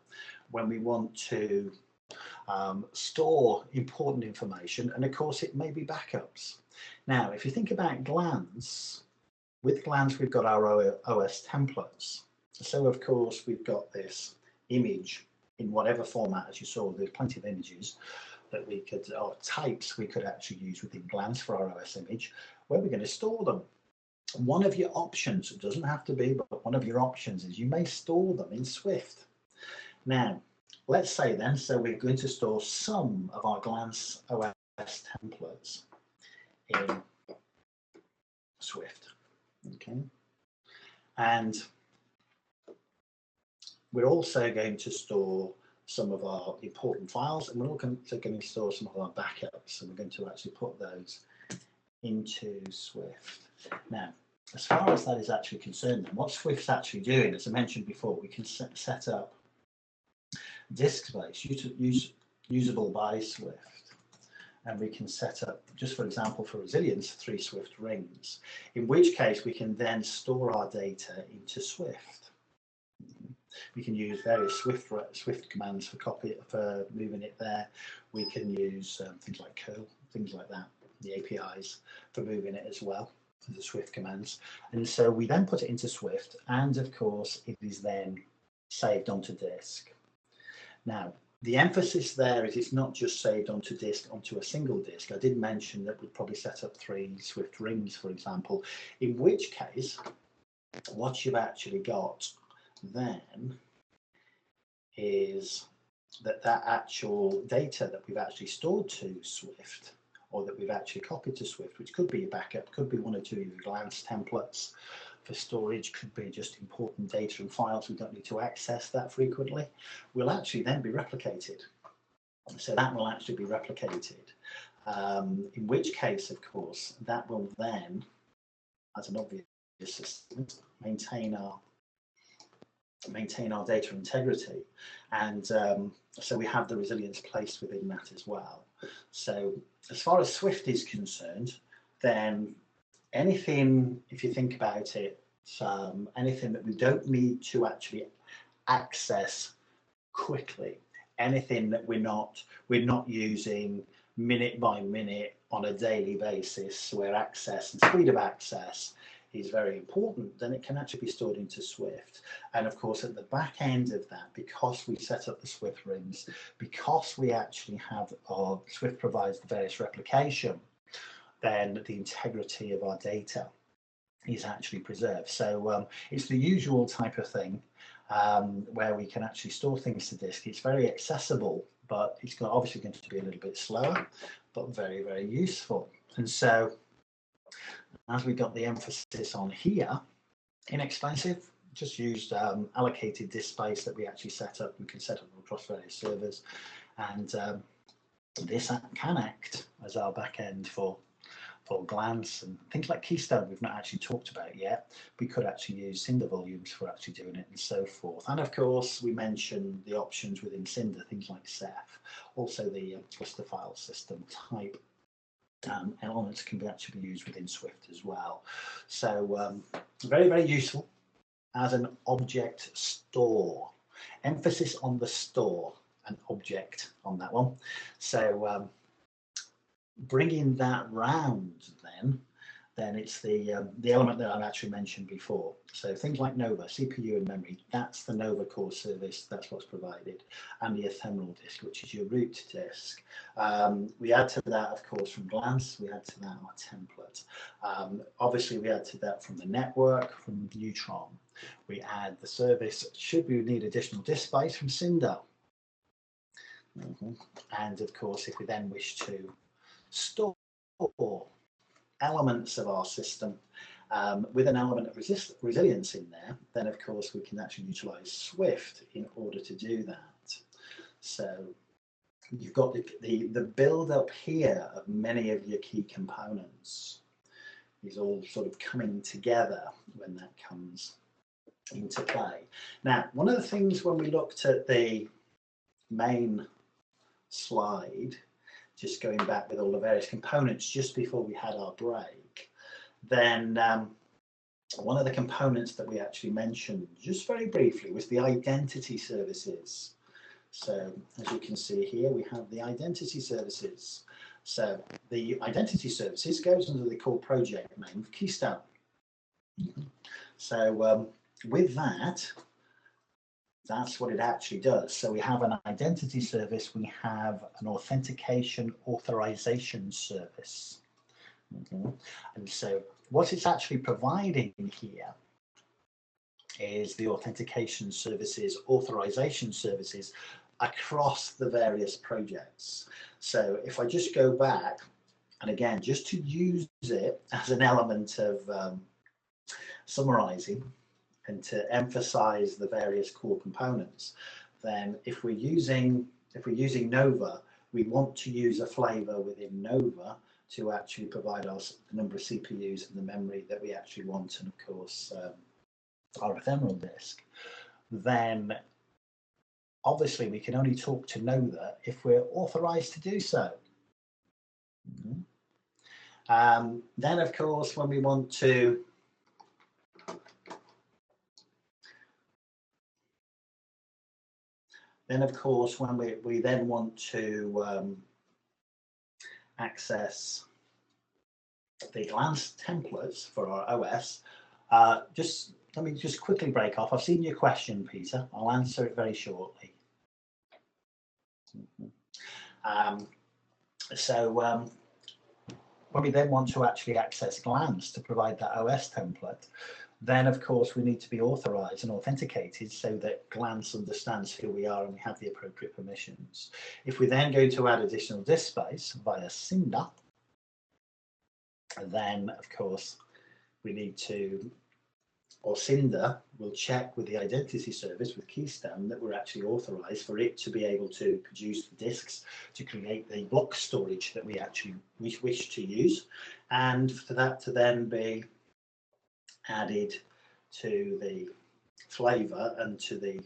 when we want to store important information, and of course it may be backups. Now, if you think about Glance, with Glance we've got our OS templates. So of course we've got this image in whatever format, as you saw, there's plenty of images that we could, or types we could actually use within Glance for our OS image, where we're going to store them. One of your options, it doesn't have to be, but one of your options is you may store them in Swift. Now, let's say then, so we're going to store some of our Glance OS templates in Swift, okay? And we're also going to store some of our important files, and we're also going to store some of our backups, and we're going to actually put those into Swift. Now, as far as that is actually concerned, then, what Swift's actually doing, as I mentioned before, we can set up disk space usable by Swift, and we can set up, just for example, for resilience, 3 Swift rings, in which case we can then store our data into Swift. We can use various Swift commands for moving it there. We can use things like curl, things like that, the APIs for moving it as well, the Swift commands. And so we then put it into Swift, and of course it is then saved onto disk. Now, the emphasis there is it's not just saved onto disk, onto a single disk. I did mention that we'd probably set up 3 Swift rings, for example, in which case what you've actually got then is that actual data that we've actually stored to Swift, or that we've actually copied to Swift, which could be a backup, could be 1 or 2 of your Glance templates for storage, could be just important data and files we don't need to access that frequently, will actually then be replicated. So that will actually be replicated, in which case, of course, that will then, as an obvious system, maintain our data integrity, and so we have the resilience placed within that as well. So as far as Swift is concerned, then anything, if you think about it, anything that we don't need to actually access quickly, anything that we're not using minute by minute on a daily basis, where access and speed of access is very important, then it can actually be stored into Swift. And of course, at the back end of that, because we set up the Swift rings, because we actually have our Swift provides the various replication, then the integrity of our data is actually preserved. So it's the usual type of thing where we can actually store things to disk. It's very accessible, but it's obviously going to be a little bit slower, but very, very useful. And so, as we got the emphasis on here, inexpensive, just used allocated disk space that we actually set up and can set up across various servers. And this can act as our backend for Glance and things like Keystone we've not actually talked about yet. We could actually use Cinder volumes for actually doing it and so forth. And of course, we mentioned the options within Cinder, things like Ceph, also the cluster file system type elements can actually be used within Swift as well. So very, very useful as an object store. Emphasis on the store, an object on that one. So bringing that round then it's the element that I've actually mentioned before. So things like Nova, CPU and memory, that's the Nova core service, that's what's provided, and the ephemeral disk, which is your root disk. We add to that, of course, from Glance, we add to that our template. Obviously, we add to that from the network, from Neutron. We add the service, should we need additional disk space, from Cinder. And of course, if we then wish to store elements of our system with an element of resilience in there, then of course we can actually utilize Swift in order to do that. So you've got the build up here of many of your key components is all sort of coming together when that comes into play. Now, one of the things when we looked at the main slide, just going back with all the various components just before we had our break, then one of the components that we actually mentioned just very briefly was the identity services. So as you can see here, we have the identity services. So the identity services goes under the core project name of Keystone. So with that, that's what it actually does. So we have an identity service, we have an authentication authorization service. And so what it's actually providing here is the authentication services, authorization services across the various projects. So if I just go back, and again, just to use it as an element of summarizing, and to emphasize the various core components, then if we're using Nova, we want to use a flavor within Nova to actually provide us the number of CPUs and the memory that we actually want, and of course our ephemeral disk. Then obviously we can only talk to Nova if we're authorized to do so. Then of course when we want to when we then want to access the Glance templates for our OS, let me just quickly break off. I've seen your question, Peter. I'll answer it very shortly. When we then want to actually access Glance to provide that OS template, then of course we need to be authorized and authenticated so that Glance understands who we are and we have the appropriate permissions. If we then go to add additional disk space via Cinder, then of course we need to, or Cinder will check with the identity service with Keystone that we're actually authorized for it to be able to produce the disks to create the block storage that we actually wish to use, and for that to then be added to the flavor and to the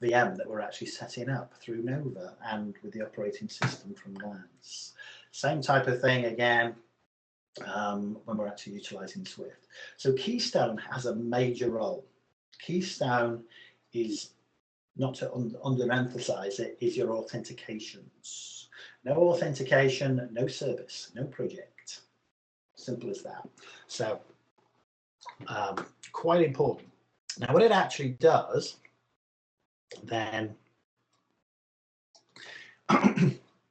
VM that we're actually setting up through Nova and with the operating system from Glance. Same type of thing again when we're actually utilizing Swift. So Keystone has a major role. Keystone is, not to underemphasize it, is your authentications. No authentication, no service, no project. Simple as that. So quite important. Now what it actually does then,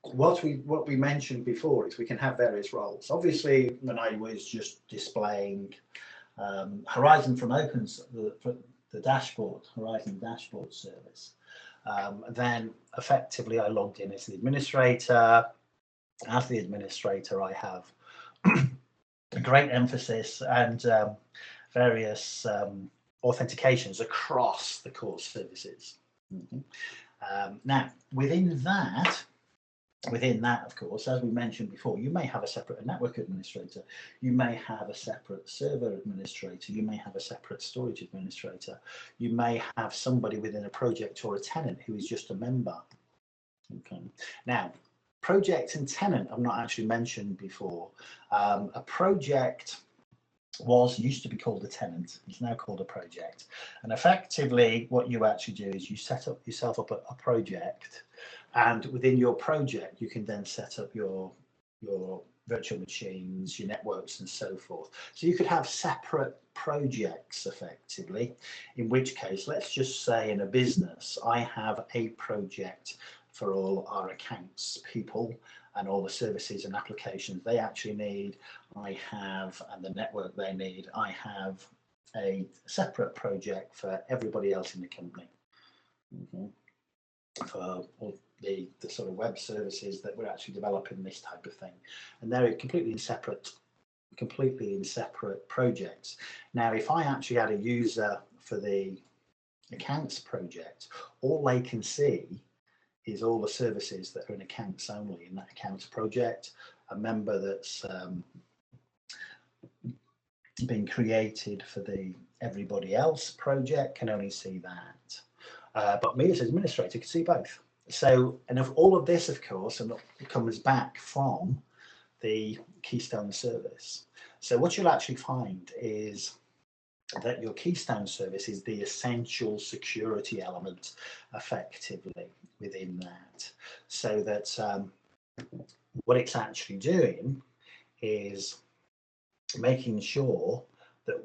what we mentioned before is we can have various roles. Obviously when I was just displaying Horizon from the dashboard, Horizon dashboard service, then effectively I logged in as the administrator. As the administrator I have a great emphasis and various authentications across the core services. Now, within that, of course, as we mentioned before, you may have a separate network administrator, you may have a separate server administrator, you may have a separate storage administrator, you may have somebody within a project or a tenant who is just a member. Okay. Now, project and tenant I've not actually mentioned before. A project used to be called a tenant. It's now called a project. And effectively what you actually do is you set up yourself up a project, and within your project you can then set up your virtual machines, your networks and so forth. So you could have separate projects effectively, in which case, let's just say in a business, I have a project for all our accounts people and all the services and applications they actually need. I have, and the network they need, I have a separate project for everybody else in the company. For all the sort of web services that we're actually developing, this type of thing, and they're completely in separate projects. Now, if I actually had a user for the accounts project, all they can see is all the services that are in accounts only in that accounts project. A member that's been created for the everybody else project can only see that. But me as an administrator can see both. So, and of all of this, of course, and it comes back from the Keystone service. So what you'll actually find is that your Keystone service is the essential security element effectively within that. So that what it's actually doing is making sure that,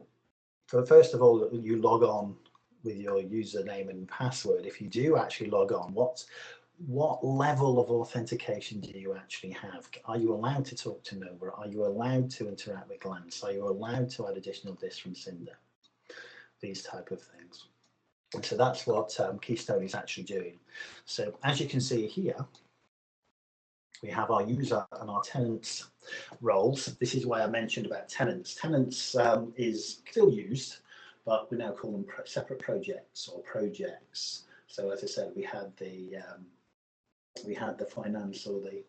first of all, that you log on with your username and password. If you do actually log on, what level of authentication do you actually have? Are you allowed to talk to Nova? Are you allowed to interact with Glance? Are you allowed to add additional disks from Cinder? These type of things. And so that's what Keystone is actually doing. So as you can see here, we have our user and our tenants roles. This is why I mentioned about tenants. Tenants is still used, but we now call them separate projects or projects. So as I said, we had the finance or the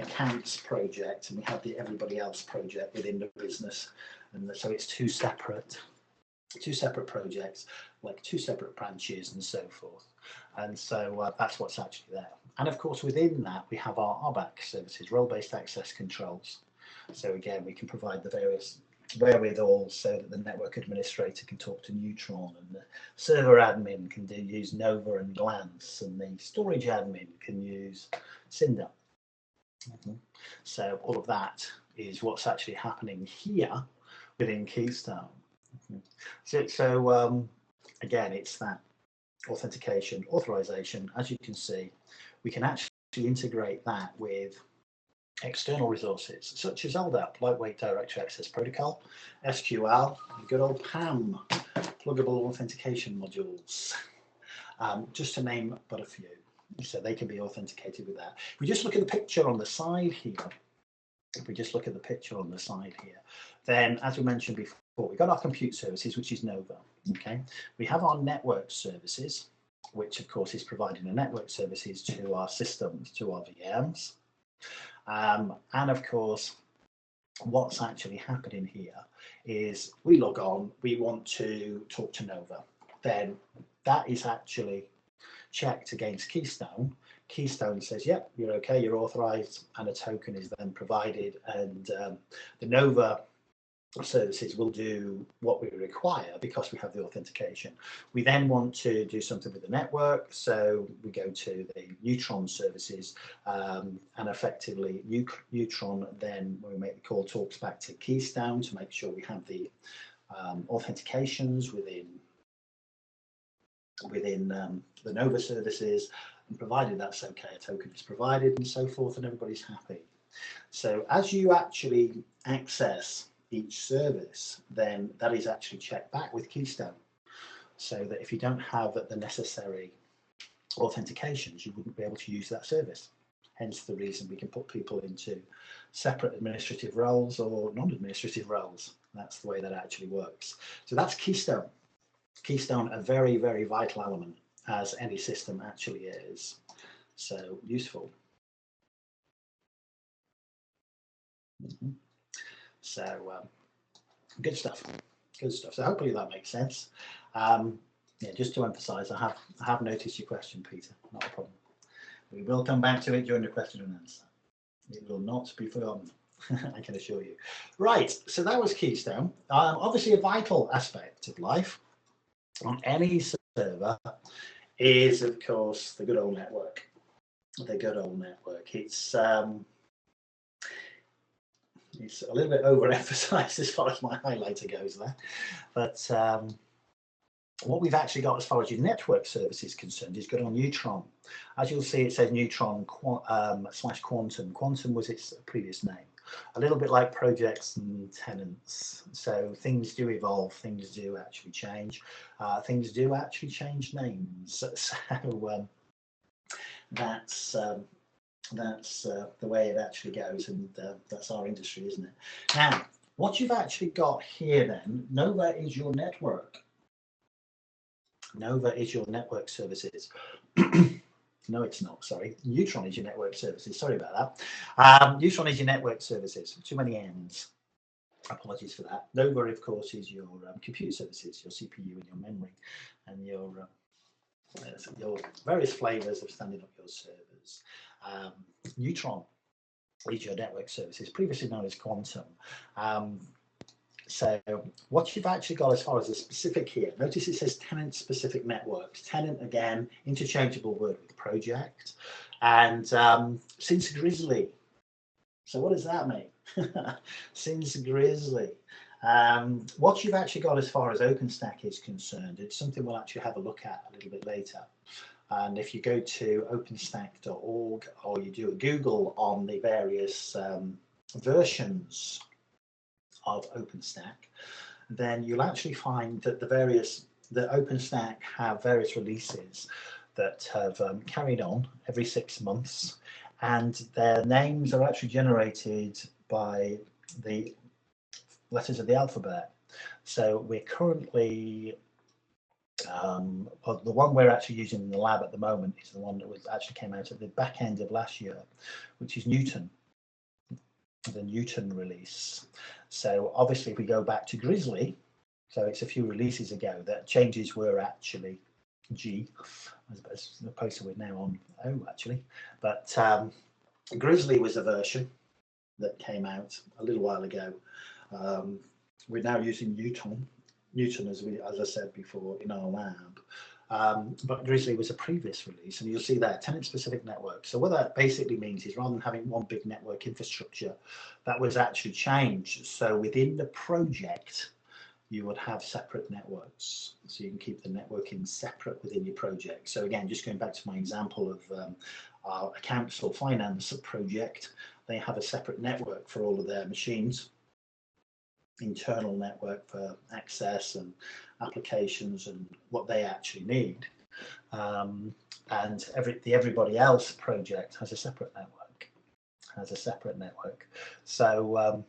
accounts project, and we had the everybody else project within the business, and so it's two separate projects, like two separate branches and so forth. And so that's what's actually there. And of course, within that, we have our RBAC services, role-based access controls. So again, we can provide the various wherewithal so that the network administrator can talk to Neutron, and the server admin can use Nova and Glance, and the storage admin can use Cinder. So all of that is what's actually happening here within Keystone. So again, it's that authentication, authorization. As you can see, we can actually integrate that with external resources such as LDAP, Lightweight Directory Access Protocol, SQL, and good old PAM, pluggable authentication modules, just to name but a few. So they can be authenticated with that. If we just look at the picture on the side here, then as we mentioned before, we've got our compute services, which is Nova. Okay, we have our network services, which of course is providing the network services to our systems, to our VMs. And of course, what's actually happening here is we log on, we want to talk to Nova. Then that is actually checked against Keystone. Keystone says, yep, you're okay, you're authorized, and a token is then provided, and the Nova services will do what we require because we have the authentication. We then want to do something with the network, so we go to the Neutron services, and effectively Neutron then, when we make the call, talks back to Keystone to make sure we have the authentications within the Nova services, and provided that's okay, a token is provided and so forth, and everybody's happy. So as you actually access each service, then that is actually checked back with Keystone, so that if you don't have the necessary authentications, you wouldn't be able to use that service. Hence the reason we can put people into separate administrative roles or non-administrative roles. That's the way that actually works. So that's Keystone. Keystone, a very, very vital element, as any system actually is. So useful. So good stuff. So hopefully that makes sense. Yeah, just to emphasize, I have noticed your question, Peter, not a problem. We will come back to it during the question and answer. It will not be forgotten, I can assure you. Right, so that was Keystone. Obviously, a vital aspect of life on any server is, of course, the good old network. The good old network. It's a little bit overemphasized as far as my highlighter goes there, but what we've actually got as far as your network service is concerned is good on Neutron. As you'll see, it says Neutron / Quantum. Quantum was its previous name. A little bit like projects and tenants. So things do evolve, things do actually change. Things do actually change names. So that's the way it actually goes, and that's our industry, isn't it? Now, what you've actually got here then, Nova is your network. Nova is your network services. No, it's not, sorry. Neutron is your network services. Sorry about that. Neutron is your network services. Too many N's. Apologies for that. Nova, of course, is your compute services, your CPU and your memory, and your various flavors of standing up your servers. Neutron is your network services, previously known as Quantum. So what you've actually got as far as the specific here, notice it says tenant specific networks. Tenant, again, interchangeable word with project. And since Grizzly, so what does that mean? Since Grizzly. What you've actually got as far as OpenStack is concerned, it's something we'll actually have a look at a little bit later. And if you go to openstack.org or you do a Google on the various versions of OpenStack, then you'll actually find that the OpenStack have various releases that have carried on every 6 months, and their names are actually generated by the letters of the alphabet. So we're currently the one we're actually using in the lab at the moment is the one that actually came out at the back end of last year, which is Newton, the Newton release. So obviously if we go back to Grizzly, so it's a few releases ago that changes were actually G, as opposed to we're now on O actually. But Grizzly was a version that came out a little while ago. We're now using Newton, as I said before, in our lab. But Grizzly was a previous release, and you'll see there, tenant-specific network. So what that basically means is rather than having one big network infrastructure, that was actually changed. So within the project, you would have separate networks. So you can keep the networking separate within your project. So again, just going back to my example of our accounts or finance project, they have a separate network for all of their machines, internal network for access and applications and what they actually need. And the everybody else project has a separate network. So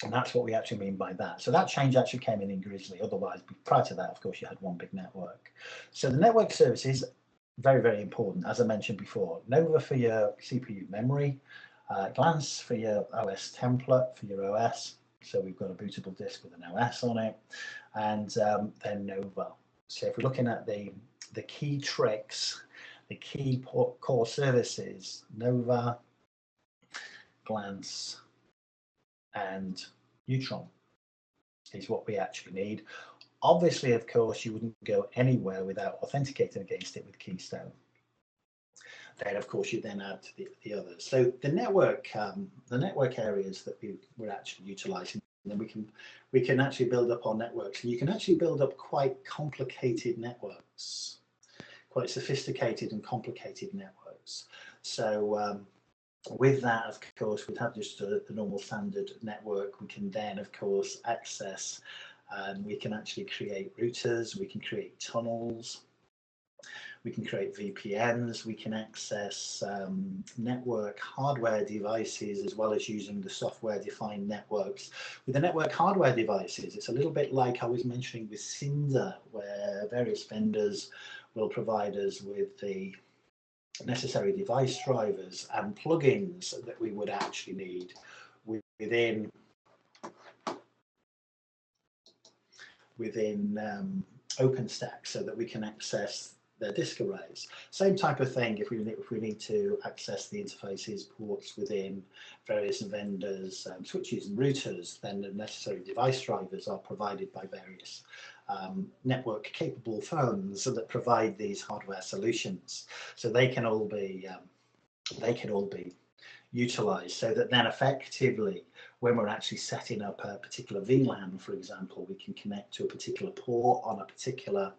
and that's what we actually mean by that. So that change actually came in Grizzly. Otherwise, prior to that, of course, you had one big network. So the network services, very, very important. As I mentioned before, Nova for your CPU memory, Glance for your OS template for your OS. So we've got a bootable disk with an OS on it, and then Nova. So if we're looking at the key tricks, the key core services, Nova, Glance, and Neutron is what we actually need. Obviously, of course, you wouldn't go anywhere without authenticating against it with Keystone. Then, of course, you then add the others. So the network areas that we're actually utilizing, and then we can actually build up our networks, and you can actually build up quite complicated networks, quite sophisticated and complicated networks. So with that, of course, we'd have just the normal standard network. We can then, of course, access, and we can actually create routers, we can create tunnels, we can create VPNs, we can access network hardware devices, as well as using the software-defined networks. With the network hardware devices, it's a little bit like I was mentioning with Cinder, where various vendors will provide us with the necessary device drivers and plugins that we would actually need within OpenStack, so that we can access their disk arrays. Same type of thing if we need to access the interfaces, ports within various vendors, switches and routers, then the necessary device drivers are provided by various network capable phones that provide these hardware solutions. So they can all be utilized, so that then effectively when we're actually setting up a particular VLAN, for example, we can connect to a particular port on a particular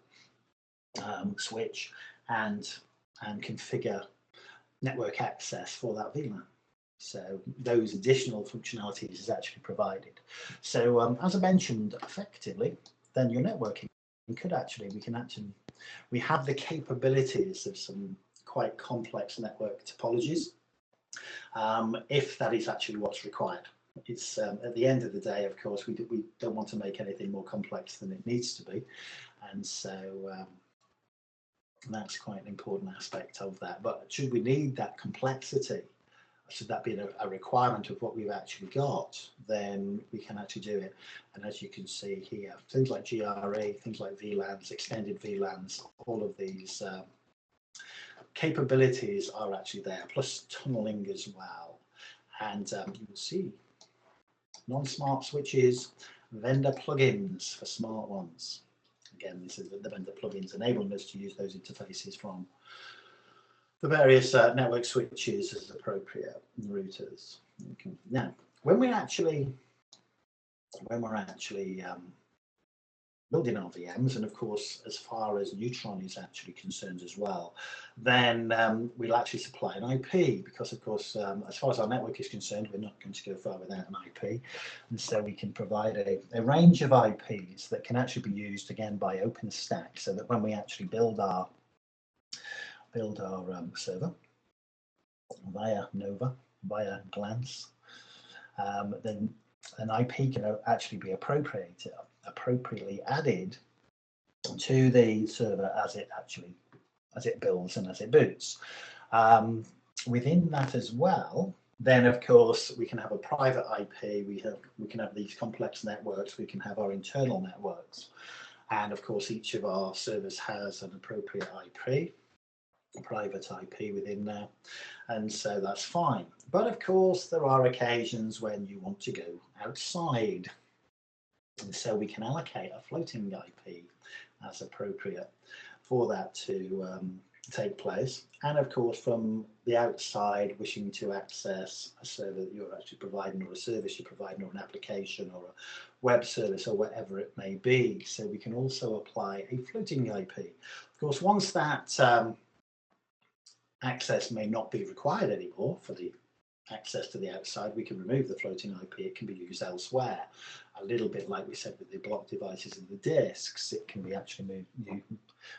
switch and configure network access for that VLAN. So those additional functionalities is actually provided. So as I mentioned, effectively, then your networking we have the capabilities of some quite complex network topologies, if that is actually what's required. It's at the end of the day, of course, we don't want to make anything more complex than it needs to be, and so that's quite an important aspect of that. But should we need that complexity, should that be a requirement of what we've actually got, then we can actually do it. And as you can see here, things like GRE, things like VLANs, extended VLANs, all of these capabilities are actually there, plus tunneling as well. And you will see non-smart switches, vendor plugins for smart ones. Again, this is the vendor plugins enabling us to use those interfaces from the various network switches as appropriate, routers. Okay. Now, when we're actually building our VMs, and of course, as far as Neutron is actually concerned as well, then we'll actually supply an IP, because of course, as far as our network is concerned, we're not going to go far without an IP, and so we can provide a range of IPs that can actually be used again by OpenStack, so that when we actually build our server via Nova, via Glance, then an IP can actually be appropriately added to the server as it builds and as it boots. Within that as well, then of course we can have a private IP. We can have these complex networks. We can have our internal networks, and of course each of our servers has an appropriate IP. A private IP within there, and so that's fine. But of course there are occasions when you want to go outside, and so we can allocate a floating IP as appropriate for that to take place. And of course from the outside, wishing to access a server that you're actually providing, or a service you're providing, or an application, or a web service, or whatever it may be, so we can also apply a floating IP. Of course, once that access may not be required anymore for the access to the outside, we can remove the floating IP. It can be used elsewhere. A little bit like we said with the block devices and the disks, it can be actually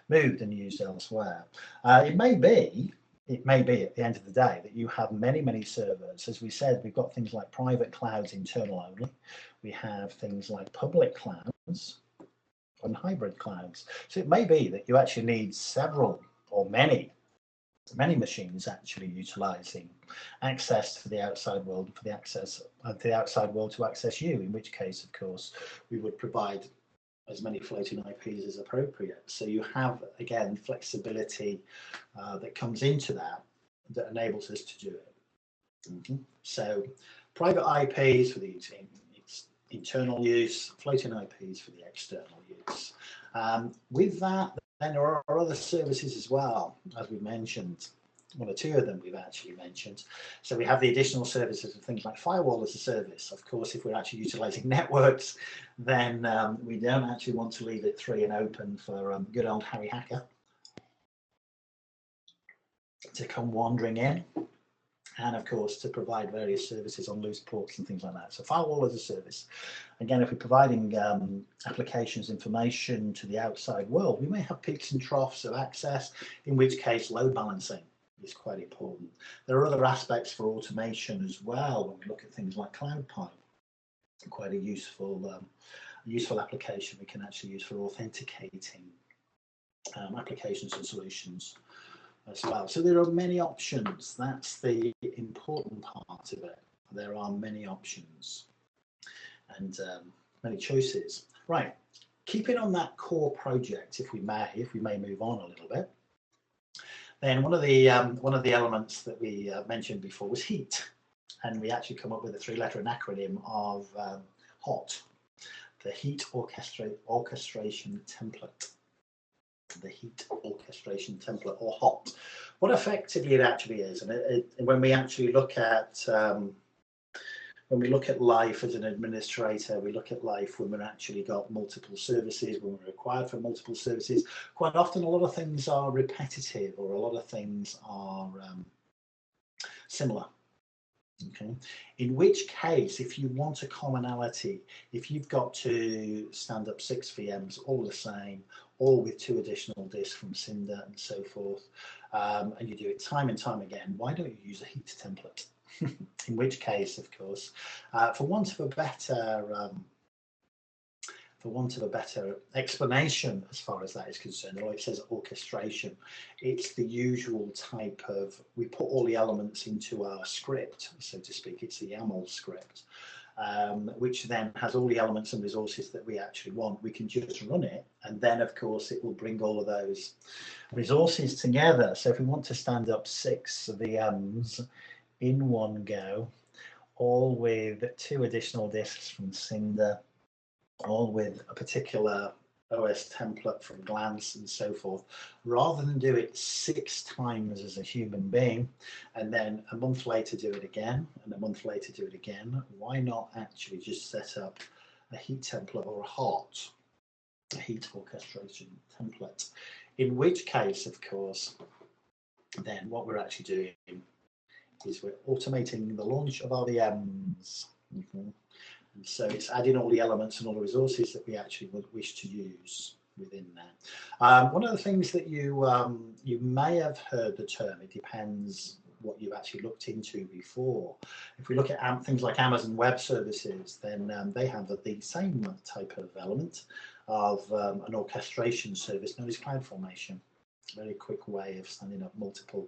moved and used elsewhere. It may be at the end of the day that you have many servers. As we said, we've got things like private clouds, internal only. We have things like public clouds and hybrid clouds. So it may be that you actually need several or many machines actually utilizing access to the outside world, for the outside world to access you, in which case of course we would provide as many floating IPs as appropriate. So you have again flexibility that comes into that enables us to do it. So private IPs for the internal use, floating IPs for the external use. With that, then there are other services as well, as we mentioned. One or two of them we've actually mentioned. So we have the additional services of things like firewall as a service. Of course, if we're actually utilizing networks, then we don't actually want to leave it free and open for good old Harry Hacker to come wandering in. And of course, to provide various services on loose ports and things like that. So firewall as a service. Again, if we're providing applications information to the outside world, we may have peaks and troughs of access, in which case load balancing is quite important. There are other aspects for automation as well when we look at things like CloudPipe. Quite a useful application we can actually use for authenticating applications and solutions as well. So there are many options. That's the important part of it. There are many options and many choices. Right, keeping on that core project, if we may move on a little bit. then one of the elements that we mentioned before was heat, and we actually come up with a 3-letter acronym of HOT, the Heat Orchestration Template. The Heat Orchestration Template, or HOT. What effectively it actually is, and when we actually look at life as an administrator, we look at life when we've actually got multiple services, when we're required for multiple services. Quite often a lot of things are repetitive, or a lot of things are similar. Okay. In which case, if you want a commonality, if you've got to stand up 6 VMs all the same, all with 2 additional disks from Cinder and so forth, and you do it time and time again, why don't you use a heat template? In which case, of course, for want of a better explanation as far as that is concerned, although it says orchestration, it's the usual type of, we put all the elements into our script, so to speak. It's the YAML script, which then has all the elements and resources that we actually want. We can just run it, and then of course it will bring all of those resources together. So if we want to stand up 6 VMs in one go, all with 2 additional disks from Cinder, all with a particular OS template from Glance and so forth, rather than do it 6 times as a human being and then a month later do it again and a month later do it again, why not actually just set up a heat template or a HOT, a heat orchestration template? In which case, of course, then what we're actually doing is we're automating the launch of our VMs. And so it's adding all the elements and all the resources that we actually would wish to use within there. One of the things that you may have heard the term, it depends what you've actually looked into before. If we look at things like Amazon Web Services, then they have the same type of element of an orchestration service known as CloudFormation. It's a very quick way of standing up multiple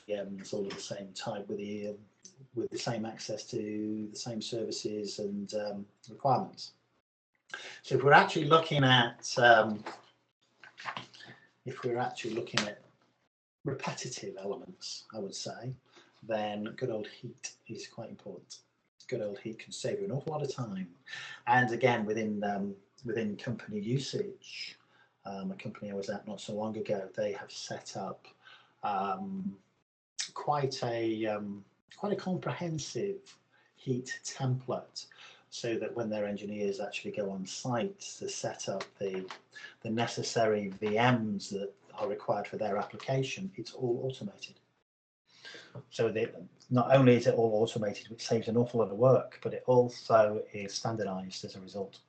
VMs all at the same time with the same access to the same services and requirements. So if we're actually looking at repetitive elements, I would say, then good old heat is quite important. Good old heat can save you an awful lot of time. And again, within company usage, a company I was at not so long ago, they have set up quite a comprehensive heat template, so that when their engineers actually go on site to set up the necessary VMs that are required for their application, it's all automated. So not only is it all automated, which saves an awful lot of work, but it also is standardized as a result.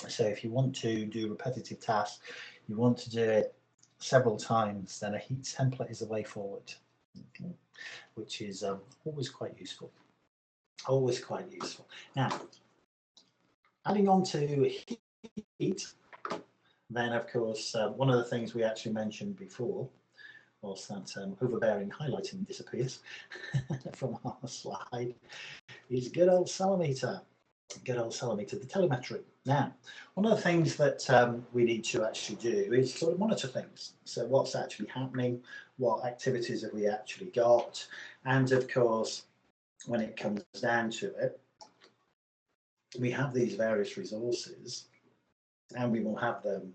So if you want to do repetitive tasks, you want to do it several times, then a heat template is the way forward. Okay. Which is always quite useful. Always quite useful. Now, adding on to heat, then of course, one of the things we actually mentioned before was that overbearing highlighting disappears from our slide, is good old Ceilometer. Good old Ceilometer, the telemetry. Now, one of the things that we need to actually do is sort of monitor things. So what's actually happening, what activities have we actually got, and of course, when it comes down to it, we have these various resources, and we will have them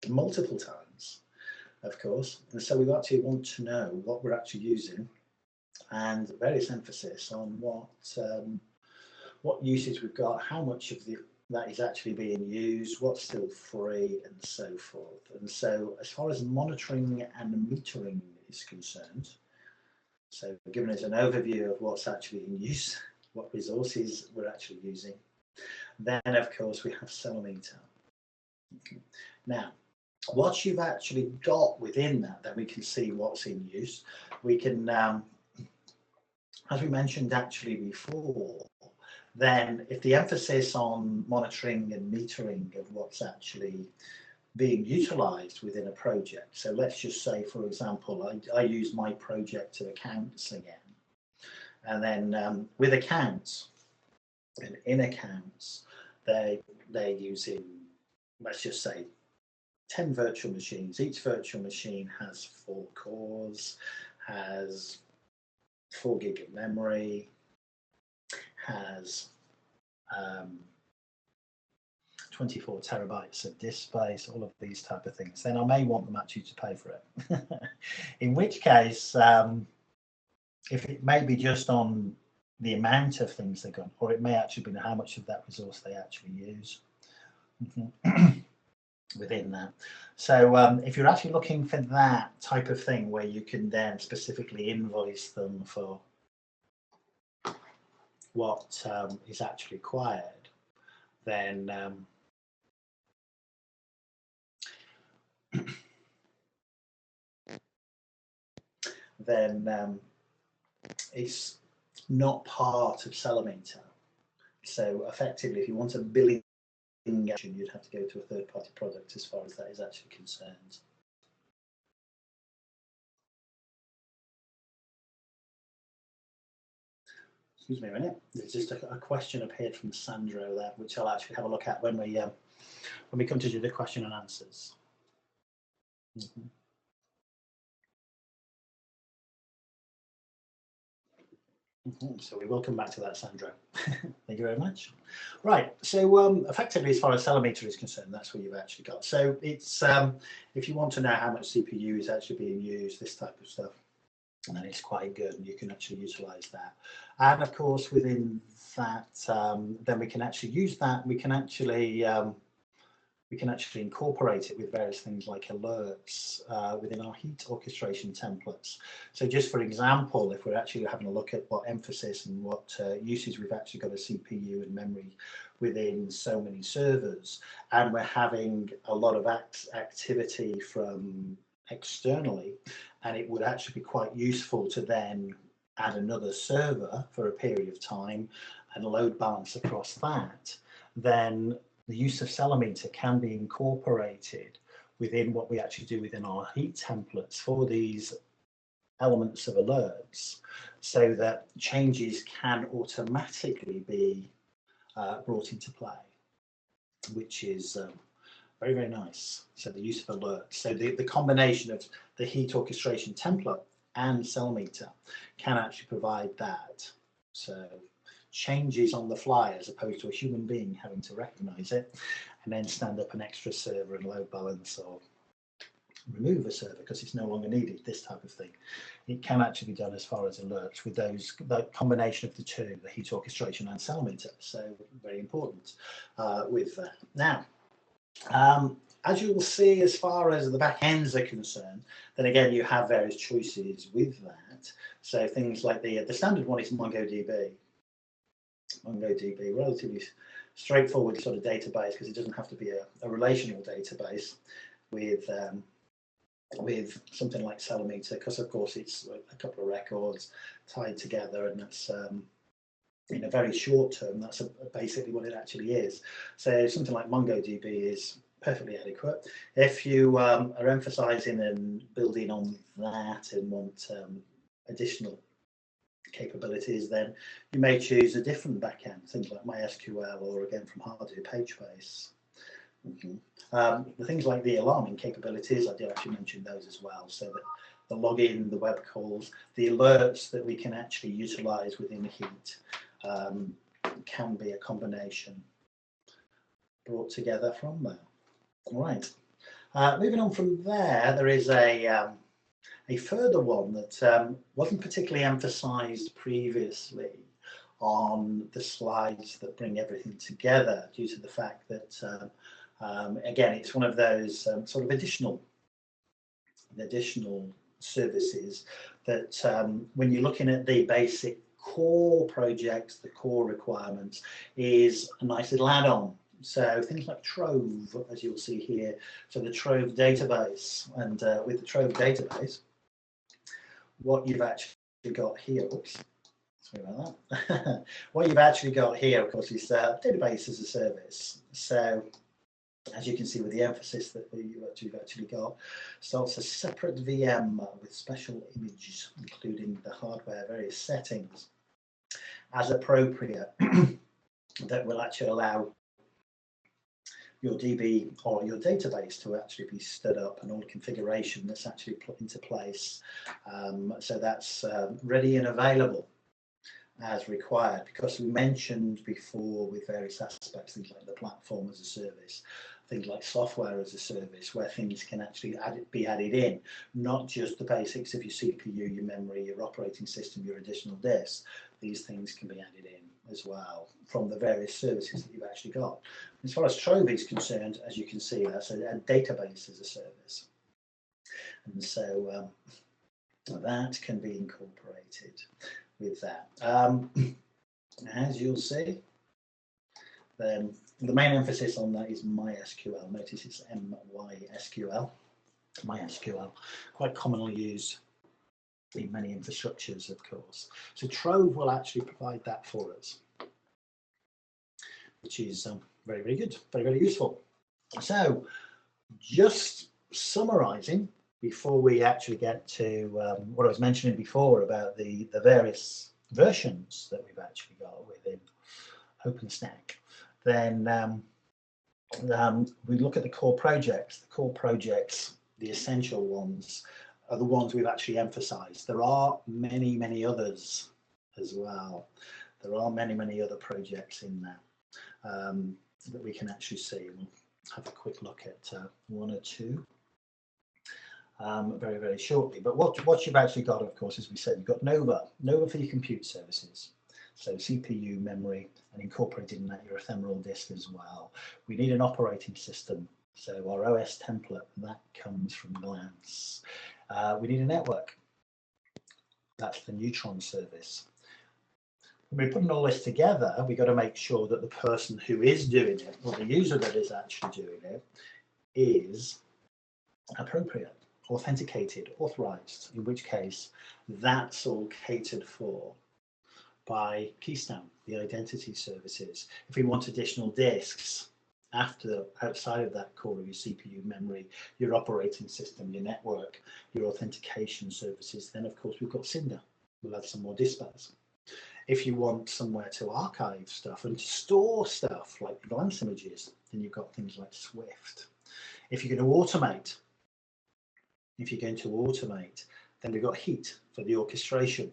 multiple times, of course. And so we actually want to know what we're actually using, and various emphasis on what usage we've got, how much of that is actually being used, what's still free, and so forth. And so as far as monitoring and metering is concerned, so giving us an overview of what's actually in use, what resources we're actually using, then of course we have Ceilometer. Okay. Now, what you've actually got within that, then we can see what's in use. We can, as we mentioned actually before, then if the emphasis on monitoring and metering of what's actually being utilized within a project. So let's just say, for example, I use my project to accounts again. And then with accounts and in accounts, they're using, let's just say, 10 virtual machines. Each virtual machine has 4 cores, has 4 gig of memory, has 24 terabytes of disk space, all of these type of things. Then I may want them actually to pay for it. In which case, if it may be just on the amount of things they've got, or it may actually be how much of that resource they actually use within that. So if you're actually looking for that type of thing where you can then specifically invoice them for what is actually required, then it's not part of Ceilometer. So effectively, if you want a billing action, you'd have to go to a third-party product as far as that is actually concerned. Excuse me a minute. There's just a question appeared from Sandro there, which I'll actually have a look at when we come to do the question and answers. So we will come back to that, Sandro. Thank you very much. Right, so effectively, as far as Ceilometer is concerned, that's what you've actually got. So it's if you want to know how much CPU is actually being used, this type of stuff, and then it's quite good, and you can actually utilize that. And of course, within that, then we can actually use that. We can actually incorporate it with various things like alerts within our heat orchestration templates. So just for example, if we're actually having a look at what emphasis and what uses we've actually got a CPU and memory within so many servers, and we're having a lot of activity from externally, and it would actually be quite useful to then add another server for a period of time and load balance across that, then the use of Ceilometer can be incorporated within what we actually do within our heat templates for these elements of alerts, so that changes can automatically be brought into play, which is very, very nice. So the use of alerts. So the combination of the heat orchestration template and Ceilometer can actually provide that. So changes on the fly as opposed to a human being having to recognize it and then stand up an extra server and load balance or remove a server because it's no longer needed, this type of thing. It can actually be done as far as alerts with that combination of the two, the heat orchestration and Ceilometer. So very important with that. Now, as you will see, as far as the back ends are concerned, then again, you have various choices with that. So things like the standard one is MongoDB. MongoDB, relatively straightforward sort of database because it doesn't have to be a relational database with something like Ceilometer, because of course it's a couple of records tied together, and that's in a very short term, that's basically what it actually is. So something like MongoDB is perfectly adequate. If you are emphasizing and building on that and want additional capabilities, then you may choose a different backend, things like MySQL or again from Hadoop HBase. The things like the alarming capabilities, I did actually mention those as well, so that the login, the web calls, the alerts that we can actually utilize within Heat can be a combination brought together from there. All right, moving on from there, there is a further one that wasn't particularly emphasized previously on the slides that bring everything together, due to the fact that again, it's one of those sort of additional services that when you're looking at the basic core projects, the core requirements, is a nice little add-on. So things like Trove, as you'll see here, so the Trove database, and with the Trove database, what you've actually got here, oops, sorry about that. What you've actually got here, of course, is database as a service. So as you can see with the emphasis that you've actually got, starts a separate VM with special images, including the hardware, various settings as appropriate, that will actually allow your DB or your database to actually be stood up and all the configuration that's actually put into place. So that's ready and available as required, because we mentioned before with various aspects, things like the platform as a service, things like software as a service, where things can actually be added in, not just the basics of your CPU, your memory, your operating system, your additional disks. These things can be added in as well from the various services that you've actually got. As far as Trove is concerned, as you can see, that's a database as a service. And so that can be incorporated with that. As you'll see, then the main emphasis on that is MySQL. Notice it's MySQL. MySQL, quite commonly used in many infrastructures, of course. So Trove will actually provide that for us, which is very, very good, very, very useful. So just summarizing, before we actually get to what I was mentioning before about the various versions that we've actually got within OpenStack, then we look at the core projects. The core projects, the essential ones, are the ones we've actually emphasized. There are many, many others as well. There are many, many other projects in there that we can actually see. We'll have a quick look at one or two very, very shortly. But what you've actually got, of course, as we said, you've got Nova for your compute services. So CPU, memory, and incorporated in that your ephemeral disk as well. We need an operating system. So our OS template, that comes from Glance. We need a network. That's the Neutron service. When we're putting all this together, we've got to make sure that the person who is doing it, or the user that is actually doing it, is appropriate, authenticated, authorized, in which case that's all catered for by Keystone, the identity services. If we want additional disks outside of that core of your CPU, memory, your operating system, your network, your authentication services, then of course we've got Cinder. We'll have some more disk space. If you want somewhere to archive stuff and to store stuff like Glance images, then you've got things like Swift. If you're going to automate, then we've got Heat for the orchestration.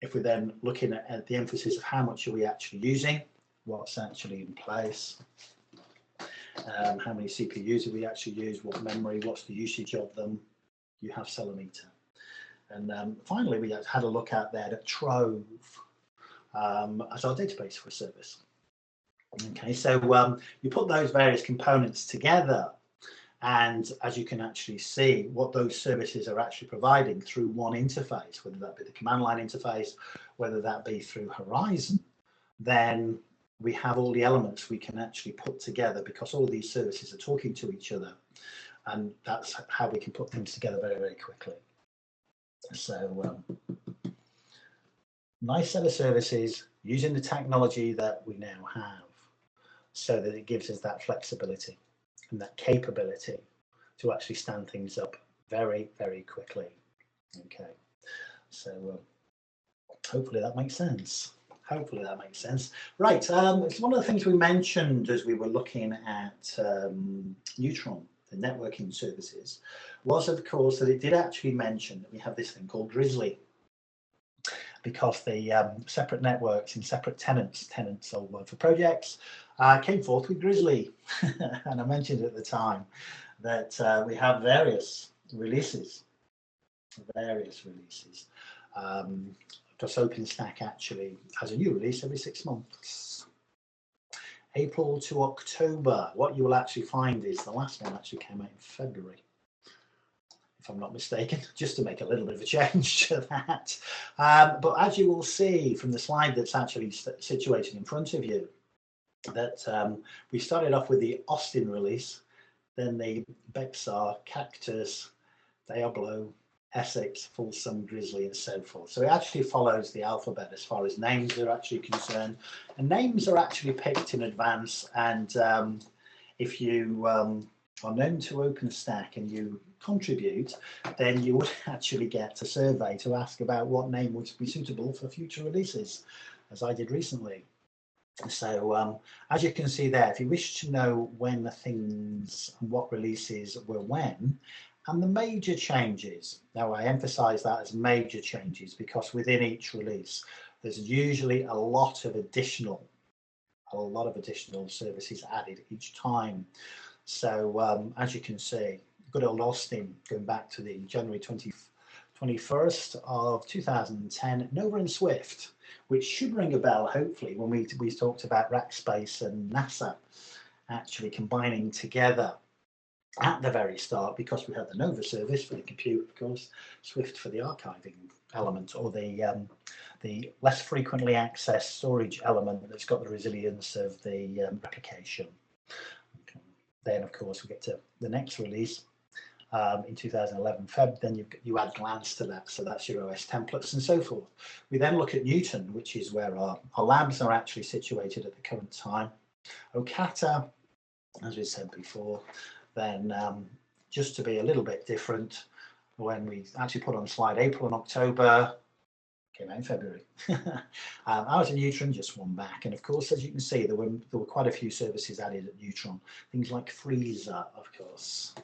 If we're then looking at the emphasis of how much are we actually using, what's actually in place, how many CPUs have we actually used, what memory, what's the usage of them, you have Ceilometer. And finally, we had a look at there at Trove as our database for a service. Okay, so you put those various components together, and as you can actually see what those services are actually providing through one interface, whether that be the command line interface, whether that be through Horizon, then we have all the elements we can actually put together, because all of these services are talking to each other, and that's how we can put things together very, very quickly. So nice set of services using the technology that we now have, so that it gives us that flexibility and that capability to actually stand things up very, very quickly. Okay, so hopefully that makes sense. Hopefully that makes sense. Right, it's one of the things we mentioned as we were looking at Neutron, the networking services, was of course that it did actually mention that we have this thing called Grizzly, because the separate networks in separate tenants or word for projects, came forth with Grizzly. And I mentioned at the time that we have various releases. Because OpenStack actually has a new release every 6 months. April to October. What you will actually find is the last one actually came out in February, if I'm not mistaken, just to make a little bit of a change to that. But as you will see from the slide that's actually situated in front of you, that we started off with the Austin release, then the Bexar, Cactus, Diablo, Essex, Folsom, Grizzly, and so forth. So it actually follows the alphabet as far as names are actually concerned. And names are actually picked in advance. And if you are known to OpenStack and you contribute, then you would actually get a survey to ask about what name would be suitable for future releases, as I did recently. So as you can see there, if you wish to know when the things and what releases were when, and the major changes, now I emphasize that as major changes because within each release there's usually a lot of additional services added each time. So as you can see, good old Austin, going back to the January 21st of 2010, Nova and Swift, which should ring a bell hopefully when we talked about Rackspace and NASA actually combining together at the very start, because we had the Nova service for the compute, of course, Swift for the archiving element, or the less frequently accessed storage element that's got the resilience of the replication. Okay. Then, of course, we get to the next release in 2011 Feb. Then you add Glance to that, so that's your OS templates and so forth. We then look at Newton, which is where our labs are actually situated at the current time. Okata, as we said before. Then just to be a little bit different, when we actually put on slide April and October, came out in February. Ours and Neutron just one back, and of course, as you can see, there were quite a few services added at Neutron. Things like Freezer, of course,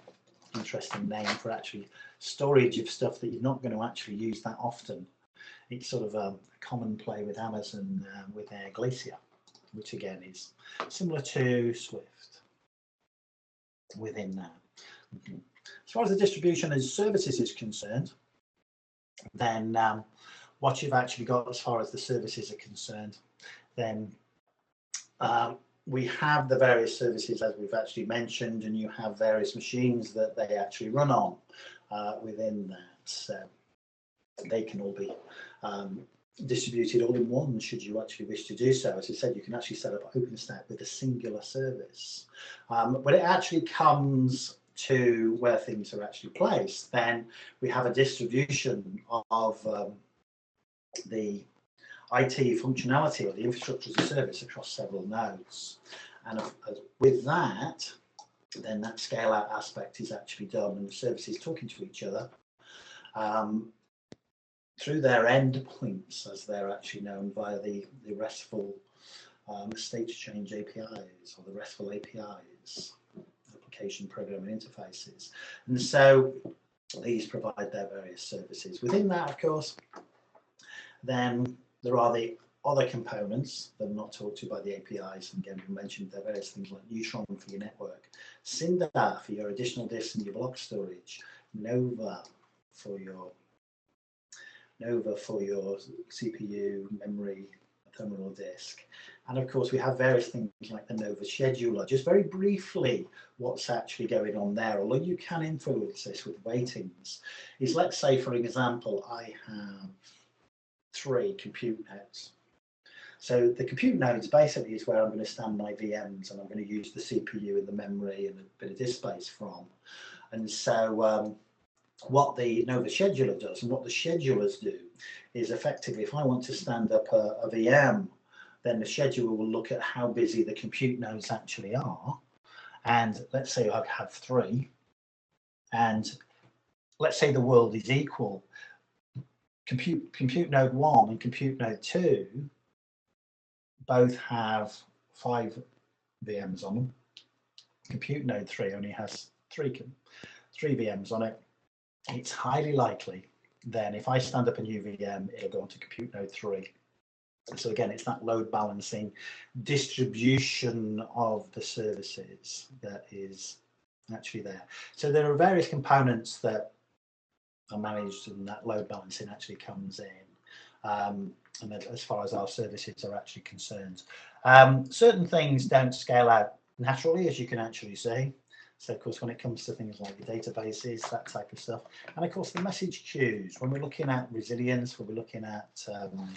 interesting name for actually storage of stuff that you're not going to actually use that often. It's sort of a common play with Amazon with their Glacier, which again is similar to Swift. Within that. As far as the distribution as services is concerned, then what you've actually got as far as the services are concerned, then we have the various services as we've actually mentioned, and you have various machines that they actually run on within that. So they can all be distributed all in one should you actually wish to do so. As I said, you can actually set up OpenStack with a singular service. When it actually comes to where things are actually placed, then we have a distribution of the IT functionality or the infrastructure as a service across several nodes. And with that, then that scale out aspect is actually done, and the services talking to each other through their endpoints, as they're actually known, via the RESTful state change APIs, or the RESTful APIs, application programming interfaces. And so these provide their various services. Within that, of course, then there are the other components that are not talked to by the APIs. And again, we mentioned there are various things like Neutron for your network, Cinder for your additional disks and your block storage, Nova for your CPU, memory, terminal disk. And of course, we have various things like the Nova scheduler. Just very briefly, what's actually going on there, although you can influence this with weightings, is, let's say, for example, I have 3 compute nodes. So the compute nodes basically is where I'm going to stand my VMs, and I'm going to use the CPU and the memory and a bit of disk space from. And so what the Nova scheduler does, and what the schedulers do, is effectively, if I want to stand up a VM, then the scheduler will look at how busy the compute nodes actually are. And let's say I have 3, and let's say the world is equal. Compute node 1 and compute node 2 both have 5 VMs on them. Compute node 3 only has 3 VMs on it. It's highly likely then if I stand up a new VM, it'll go onto compute node 3. So again, it's that load balancing distribution of the services that is actually there. So there are various components that are managed, and that load balancing actually comes in. And as far as our services are actually concerned, certain things don't scale out naturally, as you can actually see. So of course, when it comes to things like the databases, that type of stuff, and of course the message queues, when we're looking at resilience, when we're looking at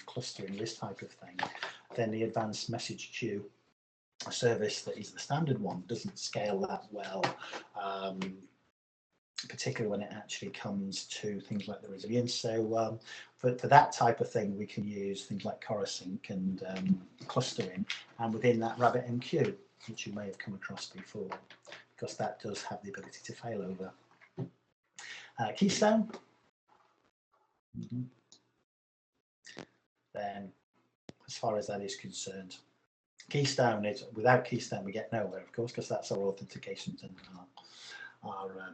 clustering, this type of thing, then the advanced message queue service that is the standard one doesn't scale that well, particularly when it actually comes to things like the resilience. So for that type of thing, we can use things like Corosync and clustering, and within that RabbitMQ, which you may have come across before, because that does have the ability to fail over. Keystone. Then, as far as that is concerned, Keystone is, without Keystone we get nowhere, of course, because that's our authentications and our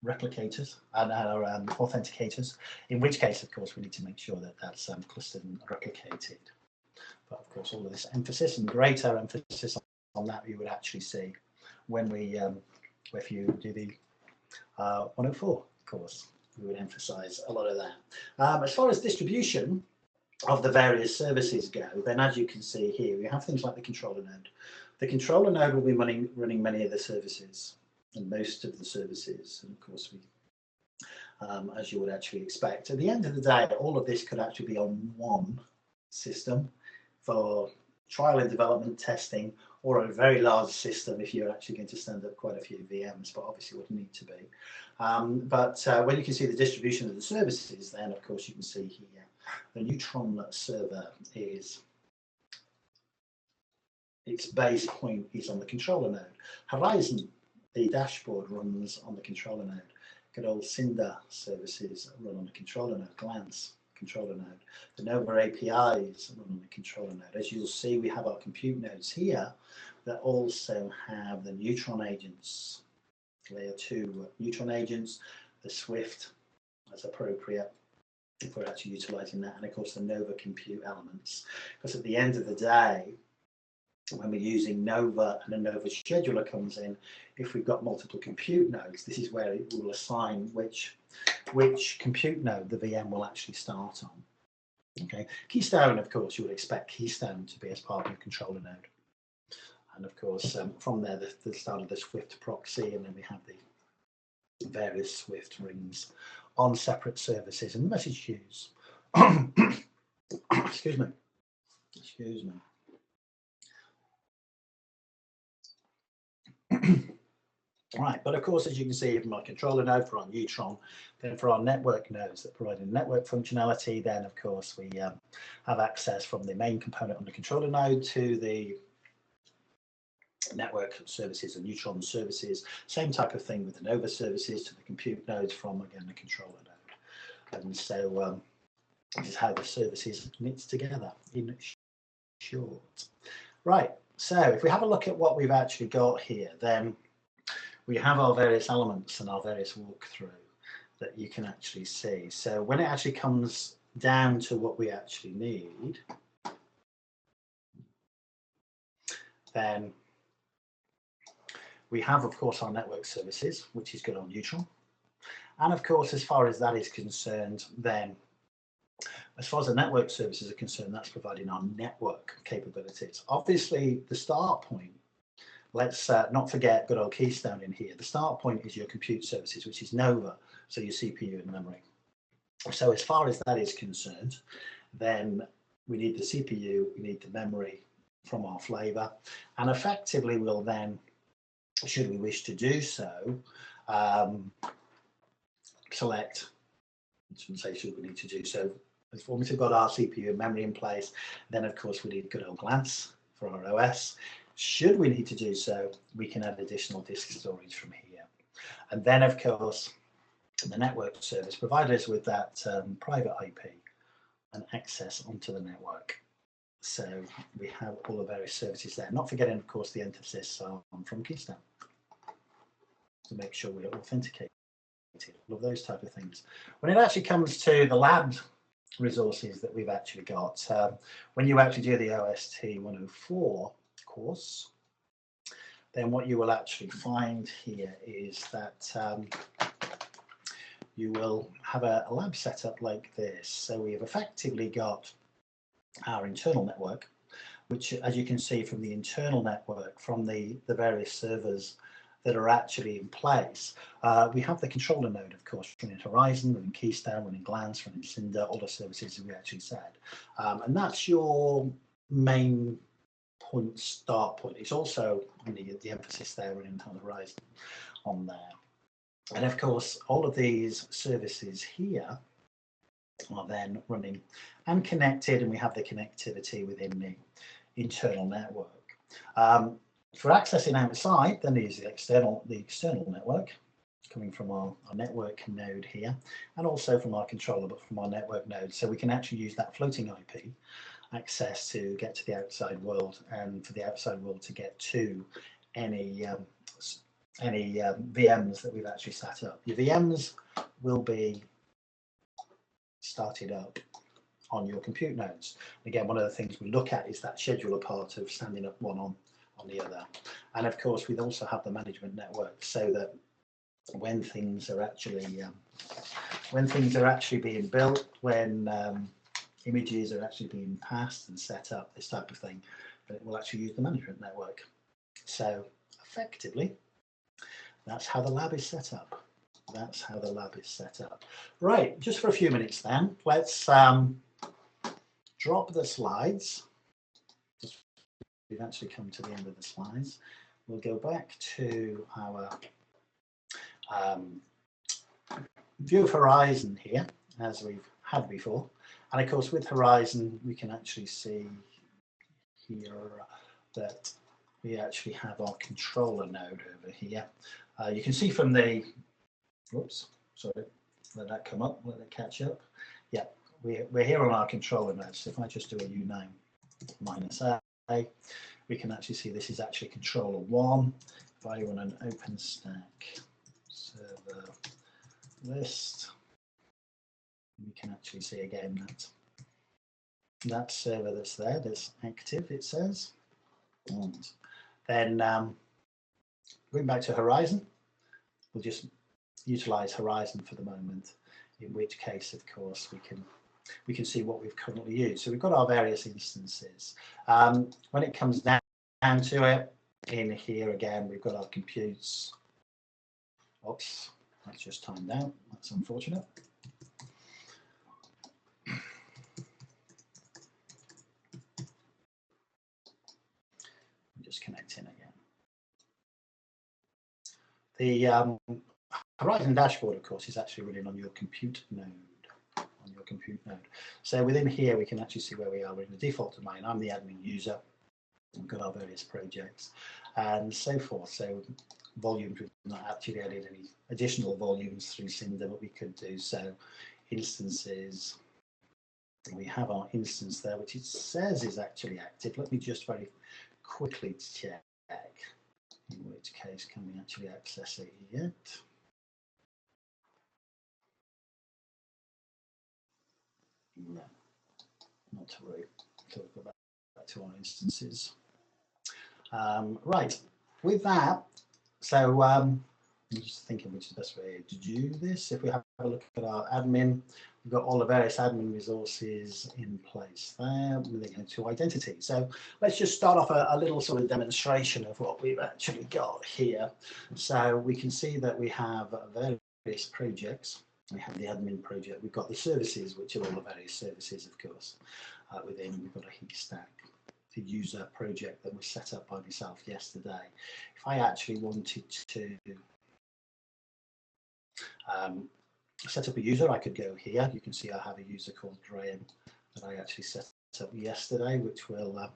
replicators and our authenticators, in which case, of course, we need to make sure that that's clustered and replicated. But of course, all of this emphasis and greater emphasis on that you would actually see when we, if you do the 104 course, we would emphasize a lot of that. As far as distribution of the various services go, then as you can see here, we have things like the controller node. The controller node will be running many of the services and most of the services, and of course we, as you would actually expect. At the end of the day, all of this could actually be on one system for trial and development testing, or a very large system if you're actually going to stand up quite a few VMs, but obviously would need to be. But when you can see the distribution of the services, then of course you can see here the Neutron server is, its base point is on the controller node. Horizon, the dashboard, runs on the controller node. Good old Cinder services run on the controller node. Glance, controller node. The Nova APIs run on the controller node. As you'll see, we have our compute nodes here that also have the Neutron agents, layer 2 Neutron agents, the Swift as appropriate if we're actually utilizing that, and of course the Nova compute elements. Because at the end of the day, when we're using Nova and a Nova scheduler comes in, if we've got multiple compute nodes, this is where it will assign which compute node the VM will actually start on. Okay, Keystone, of course, you would expect Keystone to be as part of your controller node. And of course, from there, the start of the Swift proxy, and then we have the various Swift rings on separate services and the message queues. Excuse me. Excuse me. Right, but of course, as you can see from our controller node for our Neutron, then for our network nodes that provide network functionality, then of course we have access from the main component on the controller node to the network services and Neutron services. Same type of thing with the Nova services to the compute nodes from, again, the controller node. And so this is how the services knits together in short. Right, so if we have a look at what we've actually got here, then we have our various elements and our various walkthrough that you can actually see. So when it actually comes down to what we actually need, then we have, of course, our network services, which is good on Neutron. And of course, as far as that is concerned, then as far as the network services are concerned, that's providing our network capabilities. Obviously, the start point, let's not forget good old Keystone in here. The start point is your compute services, which is Nova, so your CPU and memory. So as far as that is concerned, then we need the CPU, we need the memory from our flavor, and effectively we'll then, should we wish to do so, select, I shouldn't say should we need to do so, as long as we've got our CPU and memory in place, then of course we need good old Glance for our OS. Should we need to do so, we can add additional disk storage from here. And then of course, the network service provided us with that private IP and access onto the network. So we have all the various services there. Not forgetting, of course, the emphasis on from Keystone to make sure we're authenticated, all of those type of things. When it actually comes to the lab resources that we've actually got, when you actually do the OST-100 course, then what you will actually find here is that you will have a lab setup like this. So we have effectively got our internal network, which, as you can see from the internal network, from the various servers that are actually in place, we have the controller node, of course, running Horizon, running Keystone, running Glance, running Cinder, all the services that we actually said. And that's your main point, start point. It's also the emphasis there running on the Horizon on there. And of course, all of these services here are then running and connected, and we have the connectivity within the internal network. For accessing outside, then there's the external network coming from our network node here, and also from our controller, but from our network node. So we can actually use that floating IP access to get to the outside world, and for the outside world to get to any VMs that we've actually set up. Your VMs will be started up on your compute nodes. Again, one of the things we look at is that scheduler part of standing up one on the other. And of course, we also have the management network, so that when things are actually being built, when images are actually being passed and set up, this type of thing, then it will actually use the management network. So effectively, that's how the lab is set up. That's how the lab is set up. Right, just for a few minutes then, let's drop the slides. We've actually come to the end of the slides. We'll go back to our view of Horizon here, as we've had before. And of course, with Horizon, we can actually see here that we actually have our controller node over here. You can see from the, whoops, sorry, let that come up, let it catch up. Yeah, we're here on our controller node. So if I just do a uname -a, we can actually see this is actually controller 1. If I run an OpenStack server list, we can actually see again that server that's there, that's active, it says. And then going back to Horizon, we'll just utilize Horizon for the moment, in which case, of course, we can see what we've currently used. So we've got our various instances. When it comes down to it, in here again, we've got our computes. Oops, that's just timed out. That's unfortunate. Just connect in again. The Horizon dashboard, of course, is actually running on your compute node. So within here, we can actually see where we are. We're in the default domain. I'm the admin user. We've got our various projects and so forth. So volumes, we've not actually added any additional volumes through Cinder, but we could do so. Instances, we have our instance there, which it says is actually active. Let me just very quickly check, in which case can we actually access it yet. No, not to worry. So we'll go back to our instances. Right, with that, so I'm just thinking which is the best way to do this. If we have a look at our admin, we've got all the various admin resources in place there. Moving into identity. So let's just start off a little sort of demonstration of what we've actually got here. So we can see that we have various projects. We have the admin project. We've got the services, which are all the various services, of course. Within, we've got a Keystone, the user project that was set up by myself yesterday. If I actually wanted to set up a user, I could go here. You can see I have a user called Graham that I actually set up yesterday, which will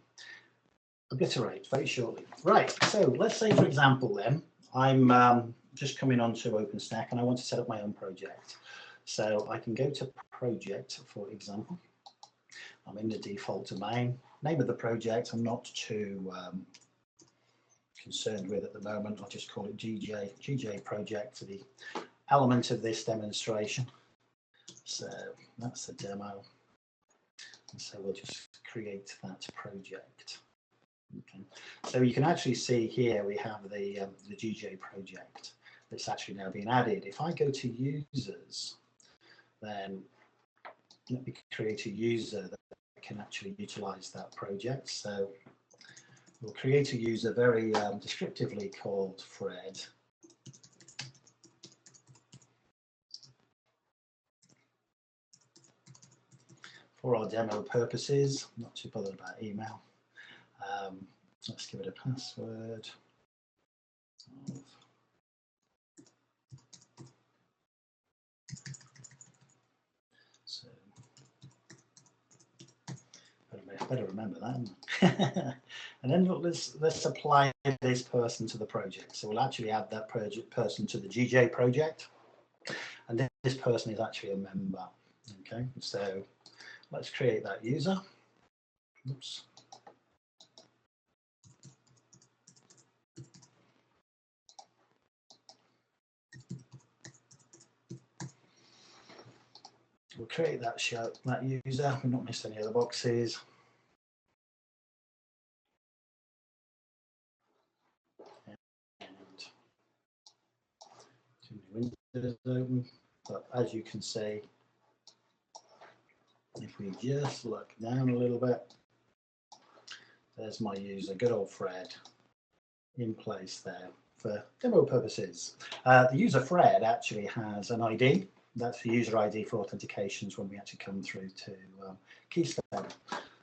obliterate very shortly. Right, so let's say, for example, then, I'm just coming onto OpenStack and I want to set up my own project. So I can go to project, for example. I'm in the default domain. Name of the project I'm not too concerned with at the moment. I'll just call it GJ project for the element of this demonstration. So that's the demo. And so we'll just create that project. Okay. So you can actually see here we have the GJ project that's actually now being added. If I go to users, then let me create a user that can actually utilize that project. So we'll create a user very descriptively called Fred. For our demo purposes, I'm not too bothered about email. Let's give it a password. So better remember that. And then let's apply this person to the project. So we'll actually add that person to the GJ project, and this person is actually a member. Okay, so let's create that user. Oops. We'll create that user. We've not missed any other boxes. And too many windows open. But as you can see, if we just look down a little bit, there's my user, good old Fred, in place there for demo purposes. The user Fred actually has an ID. That's the user ID for authentications when we actually come through to Keystone.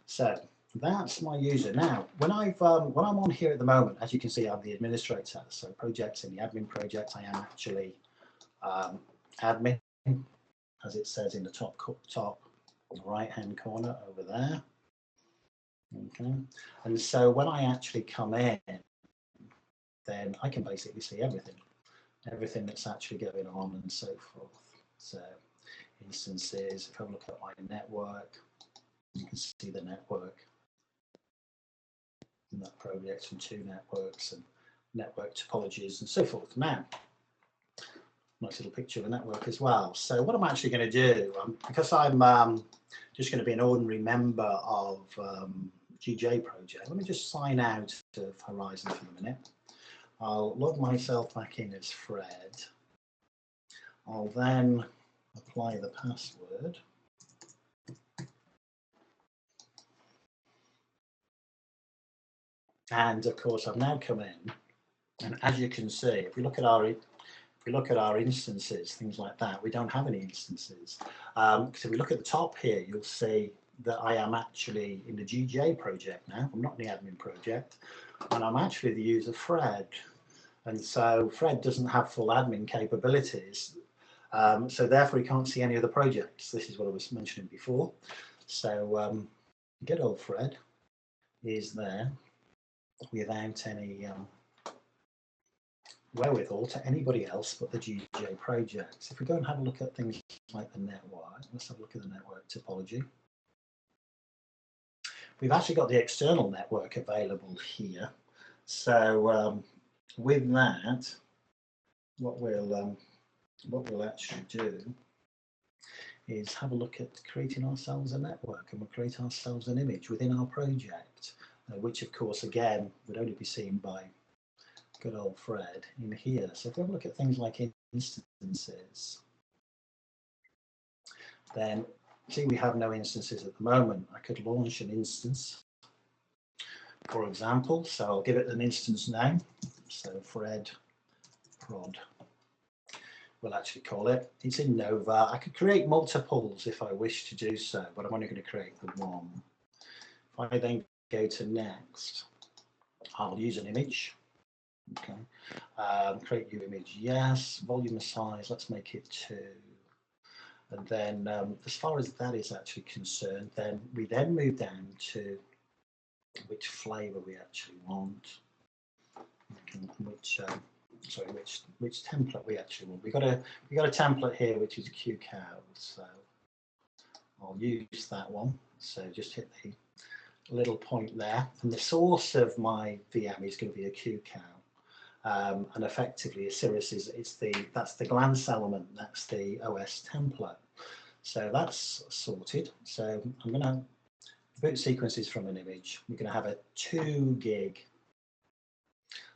So that's my user. Now, when I'm on here at the moment, as you can see, I'm the administrator. So projects in the admin project, I am actually admin, as it says in the top right-hand corner over there. Okay, and so when I actually come in, then I can basically see everything that's actually going on and so forth. So instances, if I look at my network, you can see the network and that project from 2 networks and network topologies and so forth. Now, nice little picture of a network as well. So what I'm actually going to do, because I'm just going to be an ordinary member of GJ project, let me just sign out of Horizon for the minute. I'll log myself back in as Fred. I'll then apply the password. And of course, I've now come in, and as you can see, if we look at our instances, things like that, we don't have any instances. Because if we look at the top here, you'll see that I am actually in the GJ project now. I'm not in the admin project, and I'm actually the user Fred. And so Fred doesn't have full admin capabilities. So therefore, he can't see any of the projects. This is what I was mentioning before. So good old Fred is there without any wherewithal to anybody else but the GJ projects. If we go and have a look at things like the network, let's have a look at the network topology. We've actually got the external network available here. So with that, what we'll actually do is have a look at creating ourselves a network, and we'll create ourselves an image within our project, which of course again would only be seen by good old Fred in here. So if we have a look at things like instances, then see we have no instances at the moment. I could launch an instance, for example, so I'll give it an instance name. So Fred prod, we'll actually call it. It's in Nova. I could create multiples if I wish to do so, but I'm only going to create the one. If I then go to next, I'll use an image. Okay, create new image, yes. Volume size, let's make it 2. And then as far as that is actually concerned, then we then move down to which flavor we actually want, which template we actually want. We got a template here which is QCOW, so I'll use that one. So just hit the little point there, and the source of my VM is going to be a QCOW, and effectively a Cirrus that's the glance element, that's the OS template. So that's sorted. So I'm going to boot sequences from an image. We're going to have a 2 gig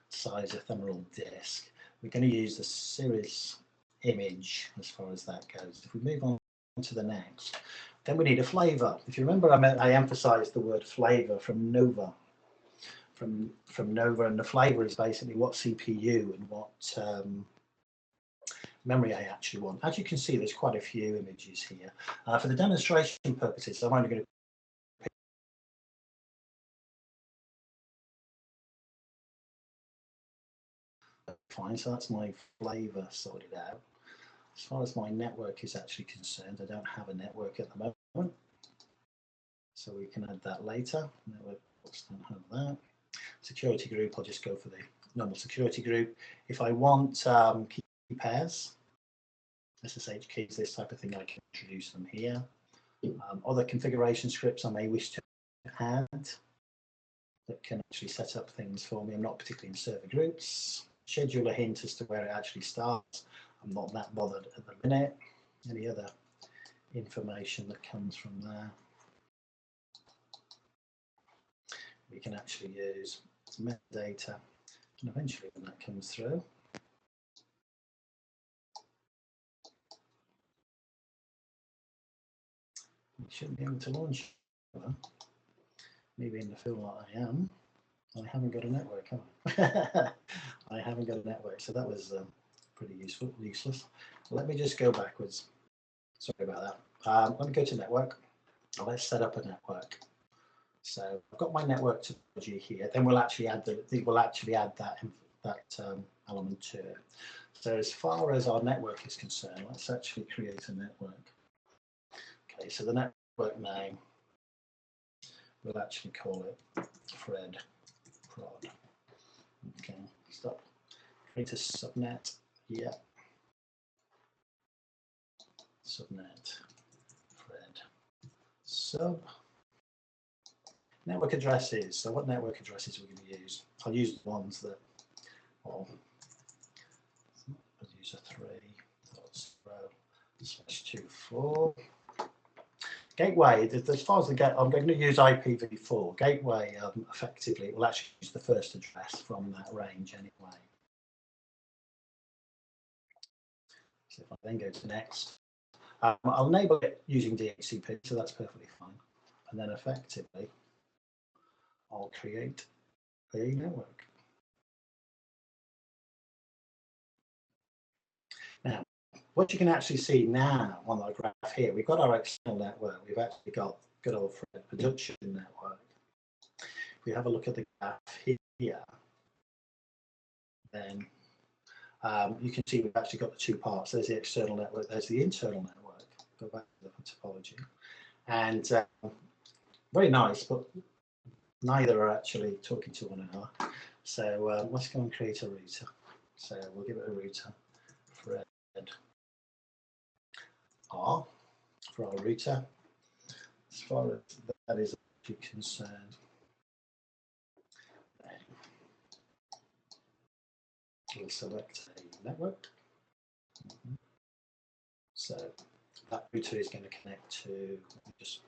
size ephemeral disk. We're going to use the Cirrus image as far as that goes. If we move on to the next, then we need a flavor. If you remember, I emphasized the word flavor from Nova. From Nova, and the flavor is basically what CPU and what memory I actually want. As you can see, there's quite a few images here. For the demonstration purposes, I'm only going to fine, so that's my flavor sorted out. As far as my network is actually concerned, I don't have a network at the moment, so we can add that later. Network, don't have that. Security group, I'll just go for the normal security group. If I want key pairs, SSH keys, this type of thing, I can introduce them here. Other configuration scripts I may wish to add that can actually set up things for me. I'm not particularly in server groups. Schedule a hint as to where it actually starts. I'm not that bothered at the minute. Any other information that comes from there? We can actually use metadata, and eventually when that comes through, we shouldn't be able to launch. Maybe in the feel like I am. I haven't got a network, have I? I haven't got a network, so that was pretty useless. Let me just go backwards. Sorry about that. Let me go to network. Now let's set up a network. So I've got my network topology here. Then we'll actually add that element to it. So as far as our network is concerned, let's actually create a network. Okay, so the network name, we'll actually call it Fred Prod. Okay, stop. Create a subnet. Yeah. Subnet Fred sub. Network addresses. So what network addresses are we going to use? I'll use the ones that, well, I'll use a 3.0/24. Gateway, as far as the gate, I'm going to use IPv4. Gateway, effectively, it will actually use the first address from that range anyway. So if I then go to next, I'll enable it using DHCP, so that's perfectly fine. And then effectively, I'll create a network. Now, what you can actually see now on our graph here, we've got our external network. We've actually got good old Fred production network. If we have a look at the graph here, then you can see we've actually got the two parts. There's the external network, there's the internal network. Go back to the topology. And very nice, but neither are actually talking to one another. So let's go and create a router. So we'll give it a router, Fred R for our router. As far as that is concerned, we'll select a network. So that router is going to connect to, let me just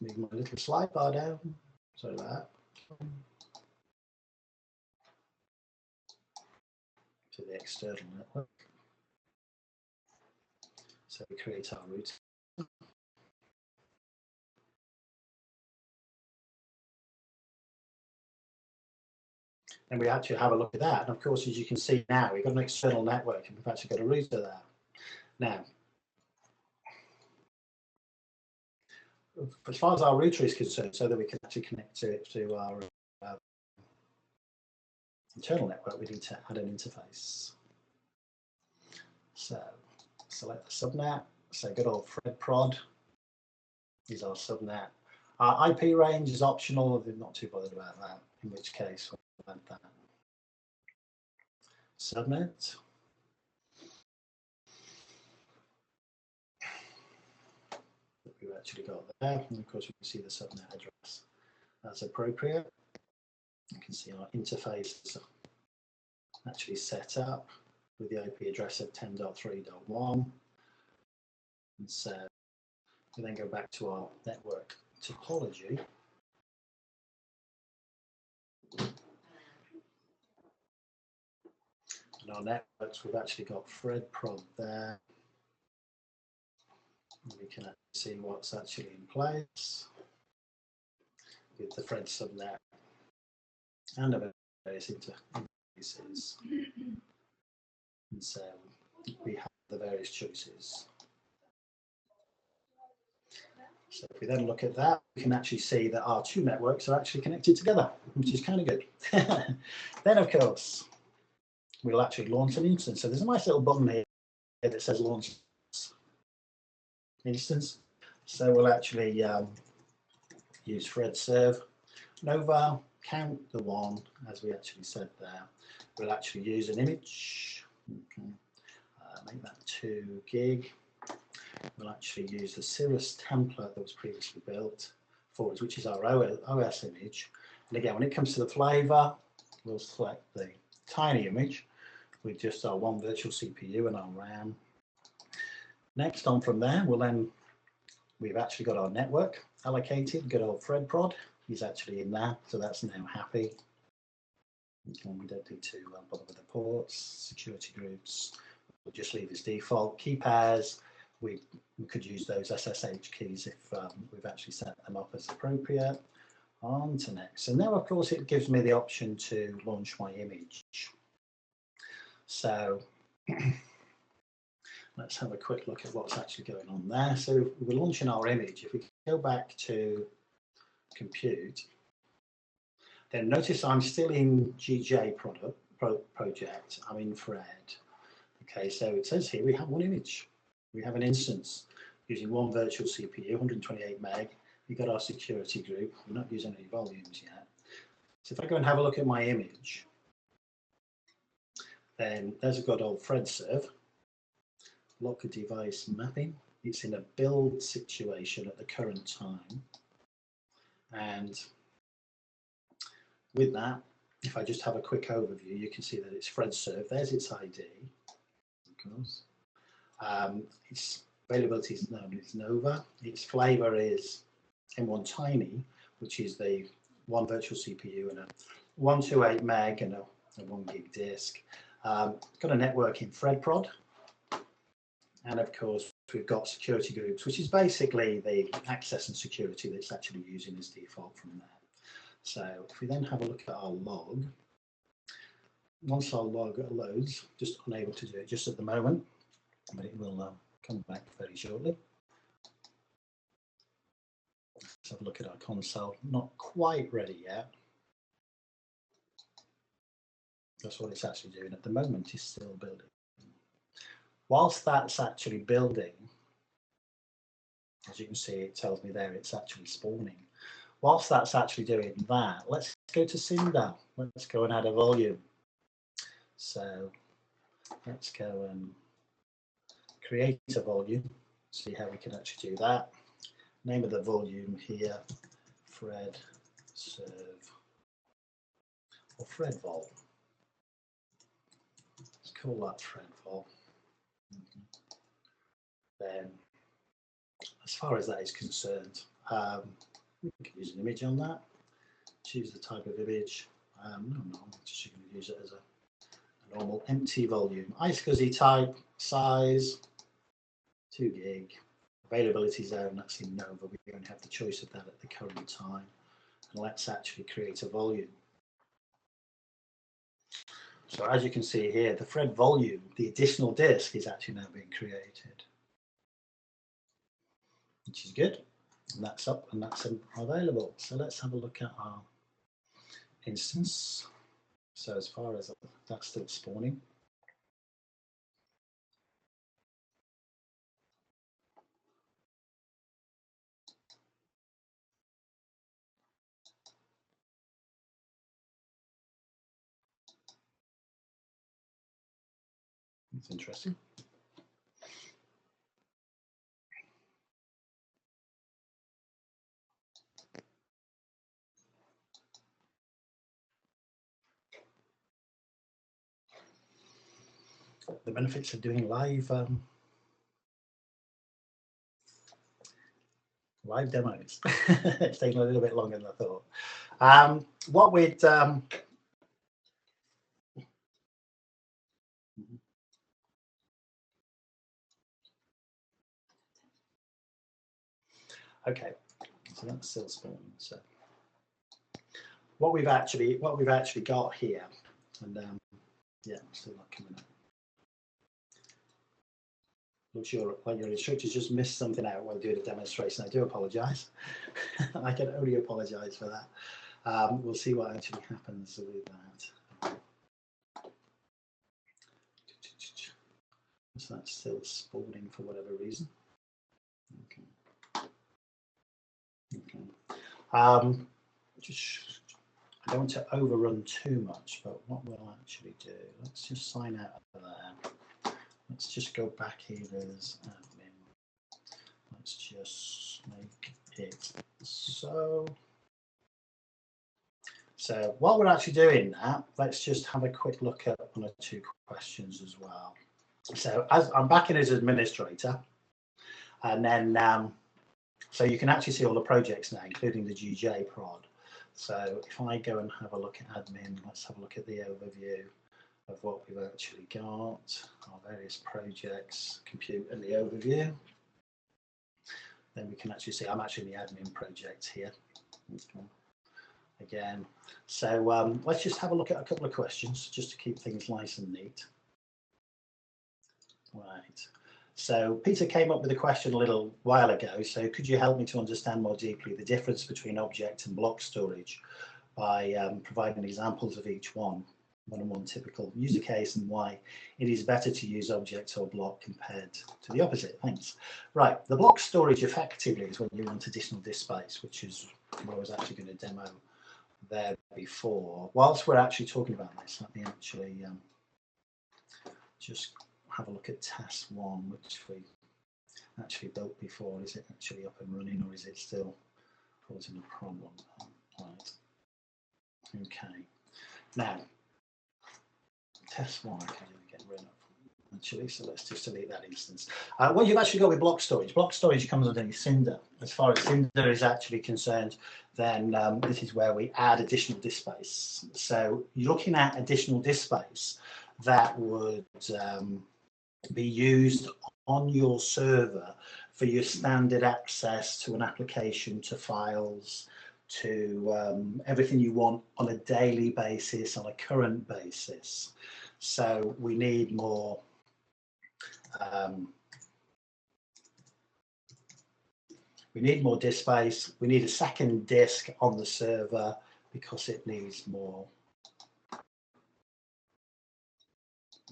move my little slide bar down. Sorry about that. To the external network. So we create our router. And we actually have a look at that. And of course, as you can see now, we've got an external network and we've actually got a router there. Now, as far as our router is concerned, so that we can actually connect to our internal network, we need to add an interface. So select the subnet. So good old Fred Prod is our subnet. Our IP range is optional. They're not too bothered about that, in which case we'll add that. Subnet. That we've actually got there. And of course, we can see the subnet address as appropriate. You can see our interface is actually set up with the IP address of 10.3.1. And so we then go back to our network topology. And our networks, we've actually got Fred Prod there. And we can see what's actually in place with the Fred subnet and the various interfaces. And so we have the various choices. So if we then look at that, we can actually see that our two networks are actually connected together, which is kind of good. Then, of course, we'll actually launch an instance. So there's a nice little button here that says launch instance. So we'll actually use Fred serve Nova, count the one, as we actually said there. We'll actually use an image. Okay. Make that 2 gig. We'll actually use the Cirrus template that was previously built for us, which is our OS image. And again, when it comes to the flavor, we'll select the tiny image with just our one virtual CPU and our RAM. Next on from there, we've actually got our network allocated. Good old Fred prod, he's actually in there, so that's now happy. And we don't need to bother with the ports, security groups. We'll just leave as default. Key pairs, we could use those SSH keys if we've actually set them up as appropriate. On to next. And now, of course, it gives me the option to launch my image. So let's have a quick look at what's actually going on there. So we're launching our image. If we go back to compute, then notice I'm still in GJ project. I'm in Fred. Okay, so it says here we have one image. We have an instance using one virtual CPU, 128 meg. We've got our security group. We're not using any volumes yet. So if I go and have a look at my image, then there's a good old Fred serve. Lock a device mapping. It's in a build situation at the current time. And with that, if I just have a quick overview, you can see that it's Fred serve. There's its ID, of course. Its availability is known as Nova. Its flavor is M1 Tiny, which is the one virtual CPU and a 128 meg and a 1 gig disk. Got a network in Fred prod. And of course, we've got security groups, which is basically the access and security that's actually using as default from there. So if we then have a look at our log, once our log loads, just unable to do it just at the moment, but it will come back very shortly. Let's have a look at our console. Not quite ready yet. That's what it's actually doing at the moment. It's still building. Whilst that's actually building, as you can see, it tells me there it's actually spawning. Whilst that's actually doing that, let's go to Cinder. Let's go and add a volume. So let's go and create a volume, see how we can actually do that. Name of the volume here, Fred serve or Fred vol. Let's call that Fred vol. Then, as far as that is concerned, we can use an image on that. Choose the type of image. No, I'm just going to use it as a normal empty volume. iSCSI type, size, 2 gig. Availability zone, that's in Nova. We only have the choice of that at the current time. And let's actually create a volume. So as you can see here, the Fred volume, the additional disk, is actually now being created, which is good. And that's up and that's available. So let's have a look at our instance. So as far as that's still spawning. It's interesting. The benefits of doing live demos. It's taking a little bit longer than I thought. What we'd okay, so that's still spawning. So what we've actually got here, and yeah, still not coming up. Looks like your instructors just missed something out while doing a demonstration. I do apologise. I can only apologise for that. We'll see what actually happens with that. So that's still spawning for whatever reason. Okay. Okay. I don't want to overrun too much, but what we'll actually do, let's just sign out of there. Let's just go back here as admin. Let's just make it so. So while we're actually doing that, let's just have a quick look at one or two questions as well. So as I'm back in as administrator, and then so you can actually see all the projects now, including the GJ prod. So if I go and have a look at admin, let's have a look at the overview of what we've actually got, our various projects, compute, and the overview. Then we can actually see I'm actually in the admin project here. Again, so let's just have a look at a couple of questions just to keep things nice and neat. Right. So Peter came up with a question a little while ago. So could you help me to understand more deeply the difference between object and block storage by providing examples of each one and one typical user case, and why it is better to use object or block compared to the opposite? Thanks. Right. The block storage effectively is when you want additional disk space, which is what I was actually going to demo there before. Whilst we're actually talking about this, let me actually just have a look at test one, which we actually built before. Is it actually up and running, or is it still causing a problem? Right. Okay. Now, test one, I can get rid of actually, so let's just delete that instance. What you've actually got with block storage comes underneath Cinder. As far as Cinder is actually concerned, then this is where we add additional disk space. So you're looking at additional disk space that would be used on your server for your standard access to an application, to files, to everything you want on a daily basis, on a current basis. So we need more disk space. We need a second disk on the server because it needs more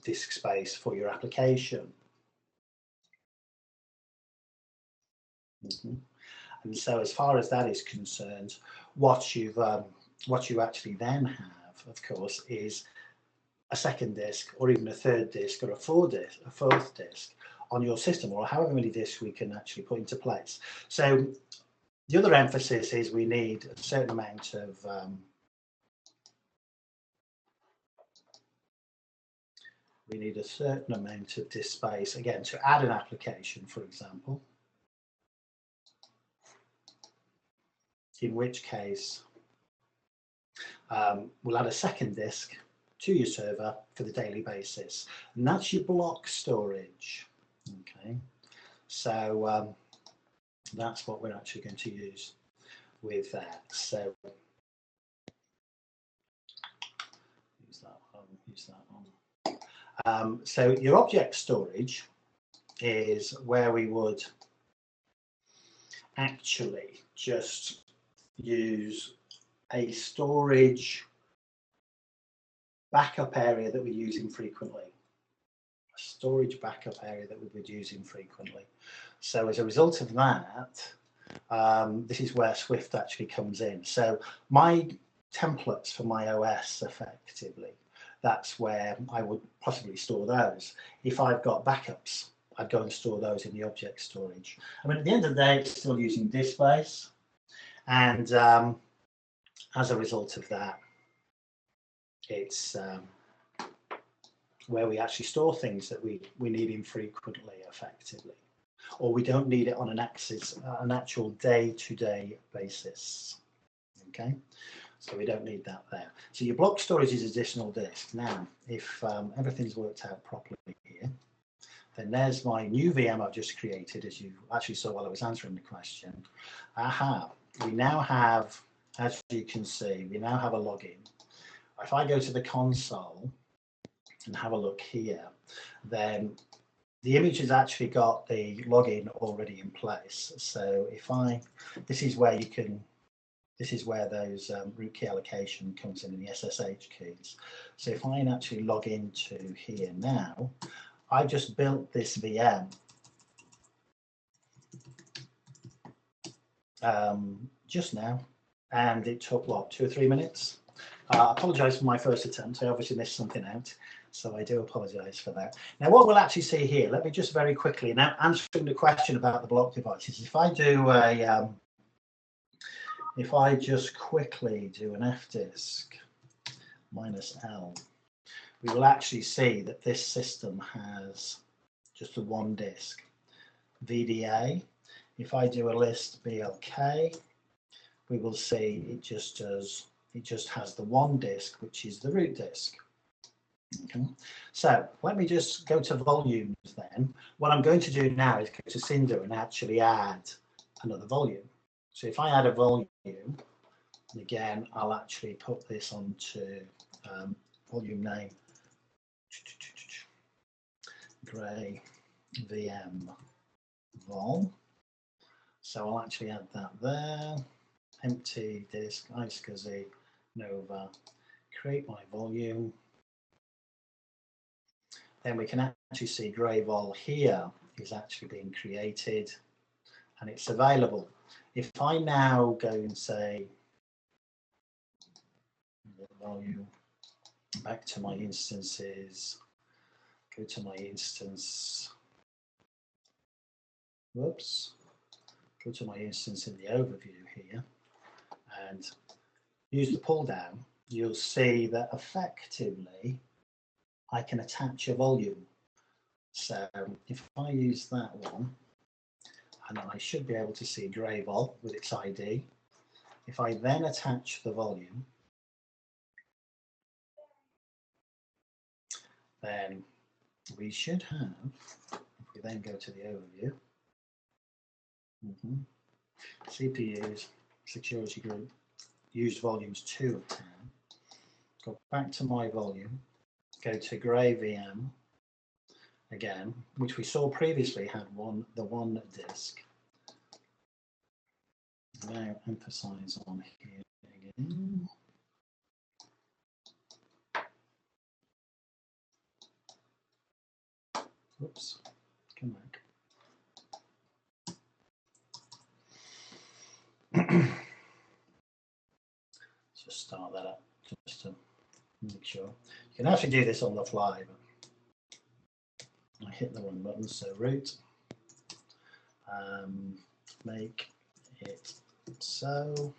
disk space for your application. And so as far as that is concerned, what you actually then have, of course, is a second disk, or even a third disk, or a fourth disk on your system, or however many disks we can actually put into place. So the other emphasis is we need a certain amount of disk space, again, to add an application, for example, in which case we'll add a second disk to your server for the daily basis, and that's your block storage. Okay, so that's what we're actually going to use with that. So use that one. So your object storage is where we would actually just use a storage backup area that we're using frequently. A storage backup area that we would use frequently. So as a result of that, this is where Swift actually comes in. So my templates for my OS, effectively, that's where I would possibly store those. If I've got backups, I'd go and store those in the object storage. I mean, at the end of the day, it's still using disk space, and as a result of that, it's where we actually store things that we need infrequently, effectively, or we don't need it on an actual day-to-day basis. Okay, so we don't need that there. So your block storage is additional disk. Now, if everything's worked out properly here, then there's my new VM I've just created, as you actually saw while I was answering the question. We now have, as you can see, we now have a login. If I go to the console and have a look here, then the image has actually got the login already in place. So this is where those root key allocation comes in the SSH keys. So if I actually log into here now, I just built this VM just now, and it took what, 2 or 3 minutes. I apologise for my first attempt. I obviously missed something out, so I do apologise for that. Now, what we'll actually see here, let me just very quickly, now answering the question about the block devices, if I do if I just quickly do an fdisk -L, we will actually see that this system has just the one disk. VDA, if I do a list BLK, we will see it just has the one disk, which is the root disk. Okay. So let me just go to volumes then. What I'm going to do now is go to Cinder and actually add another volume. So if I add a volume, and again, I'll actually put this onto volume name, grey VM vol. So I'll actually add that there. Empty disk, iSCSI, Nova, create my volume. Then we can actually see grey vol here is actually being created and it's available. If I now go and say volume, back to my instances, go to my instance, whoops, go to my instance in the overview here and use the pull down, you'll see that effectively I can attach a volume. So if I use that one, and I should be able to see grey vol with its ID. If I then attach the volume, then we should have, if we then go to the overview, CPUs, security group, used volumes 2 of 10, go back to my volume, go to grey VM again, which we saw previously had the one disk. Now emphasize on here again. Whoops, come back. Just start that up just to make sure. You can actually do this on the fly, but I hit the wrong button, so root, make it so.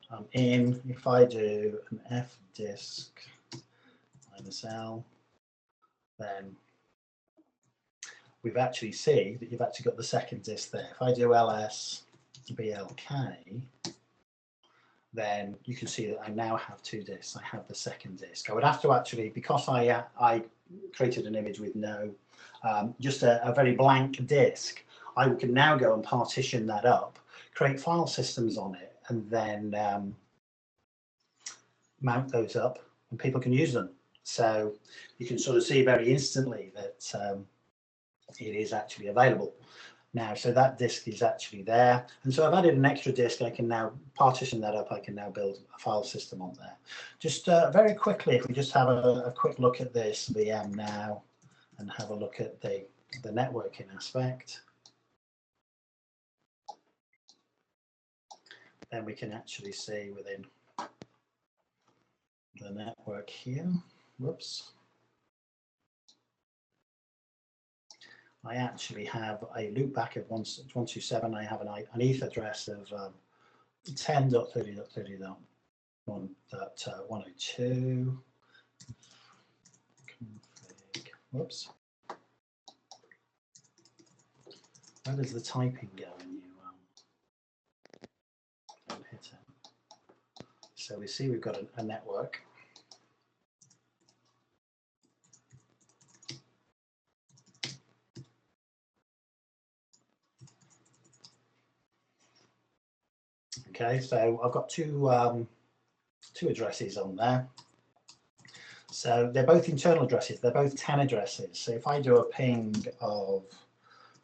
I'm in, if I do an fdisk -L, then we've actually see that you've actually got the second disk there. If I do ls blk, then you can see that I now have 2 disks. I have the second disk. I would have to actually, because I created an image with no, just a very blank disk, I can now go and partition that up, create file systems on it, and then mount those up, and people can use them. So you can sort of see very instantly that it is actually available now. So that disk is actually there. And so I've added an extra disk. I can now partition that up. I can now build a file system on there. Just very quickly, if we just have a quick look at this VM now and have a look at the networking aspect, then we can actually see within the network here, whoops, I actually have a loopback of 127. I have an ETH address of 10.30.30.102. Config. Whoops. Where does the typing go when you don't hit it? So we see we've got a network. Okay, so I've got two addresses on there. So they're both internal addresses. They're both 10 addresses. So if I do a ping of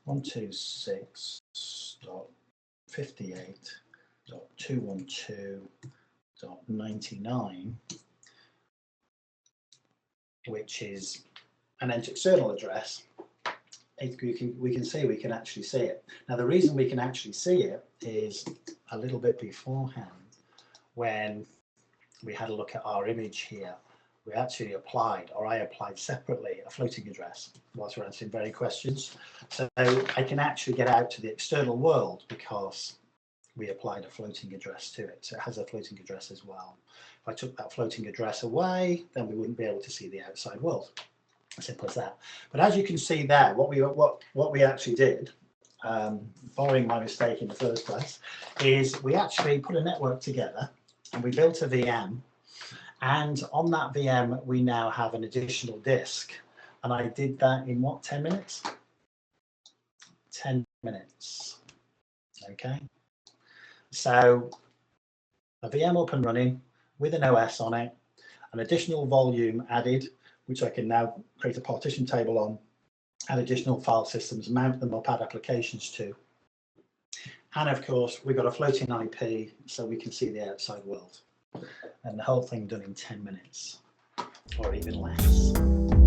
126.58.212.99, which is an external address, we can see, we can actually see it. Now the reason we can actually see it is a little bit beforehand, when we had a look at our image here, we actually applied, or I applied separately, a floating address whilst we're answering various questions. So I can actually get out to the external world because we applied a floating address to it. So it has a floating address as well. If I took that floating address away, then we wouldn't be able to see the outside world. Simple as that. But as you can see there, what we actually did, following my mistake in the first place, is we actually put a network together and we built a VM. And on that VM, we now have an additional disk. And I did that in what, 10 minutes? 10 minutes. Okay. So a VM up and running with an OS on it, an additional volume added, which I can now create a partition table on, add additional file systems, mount them up, add applications to. And of course, we've got a floating IP so we can see the outside world. And the whole thing done in 10 minutes or even less.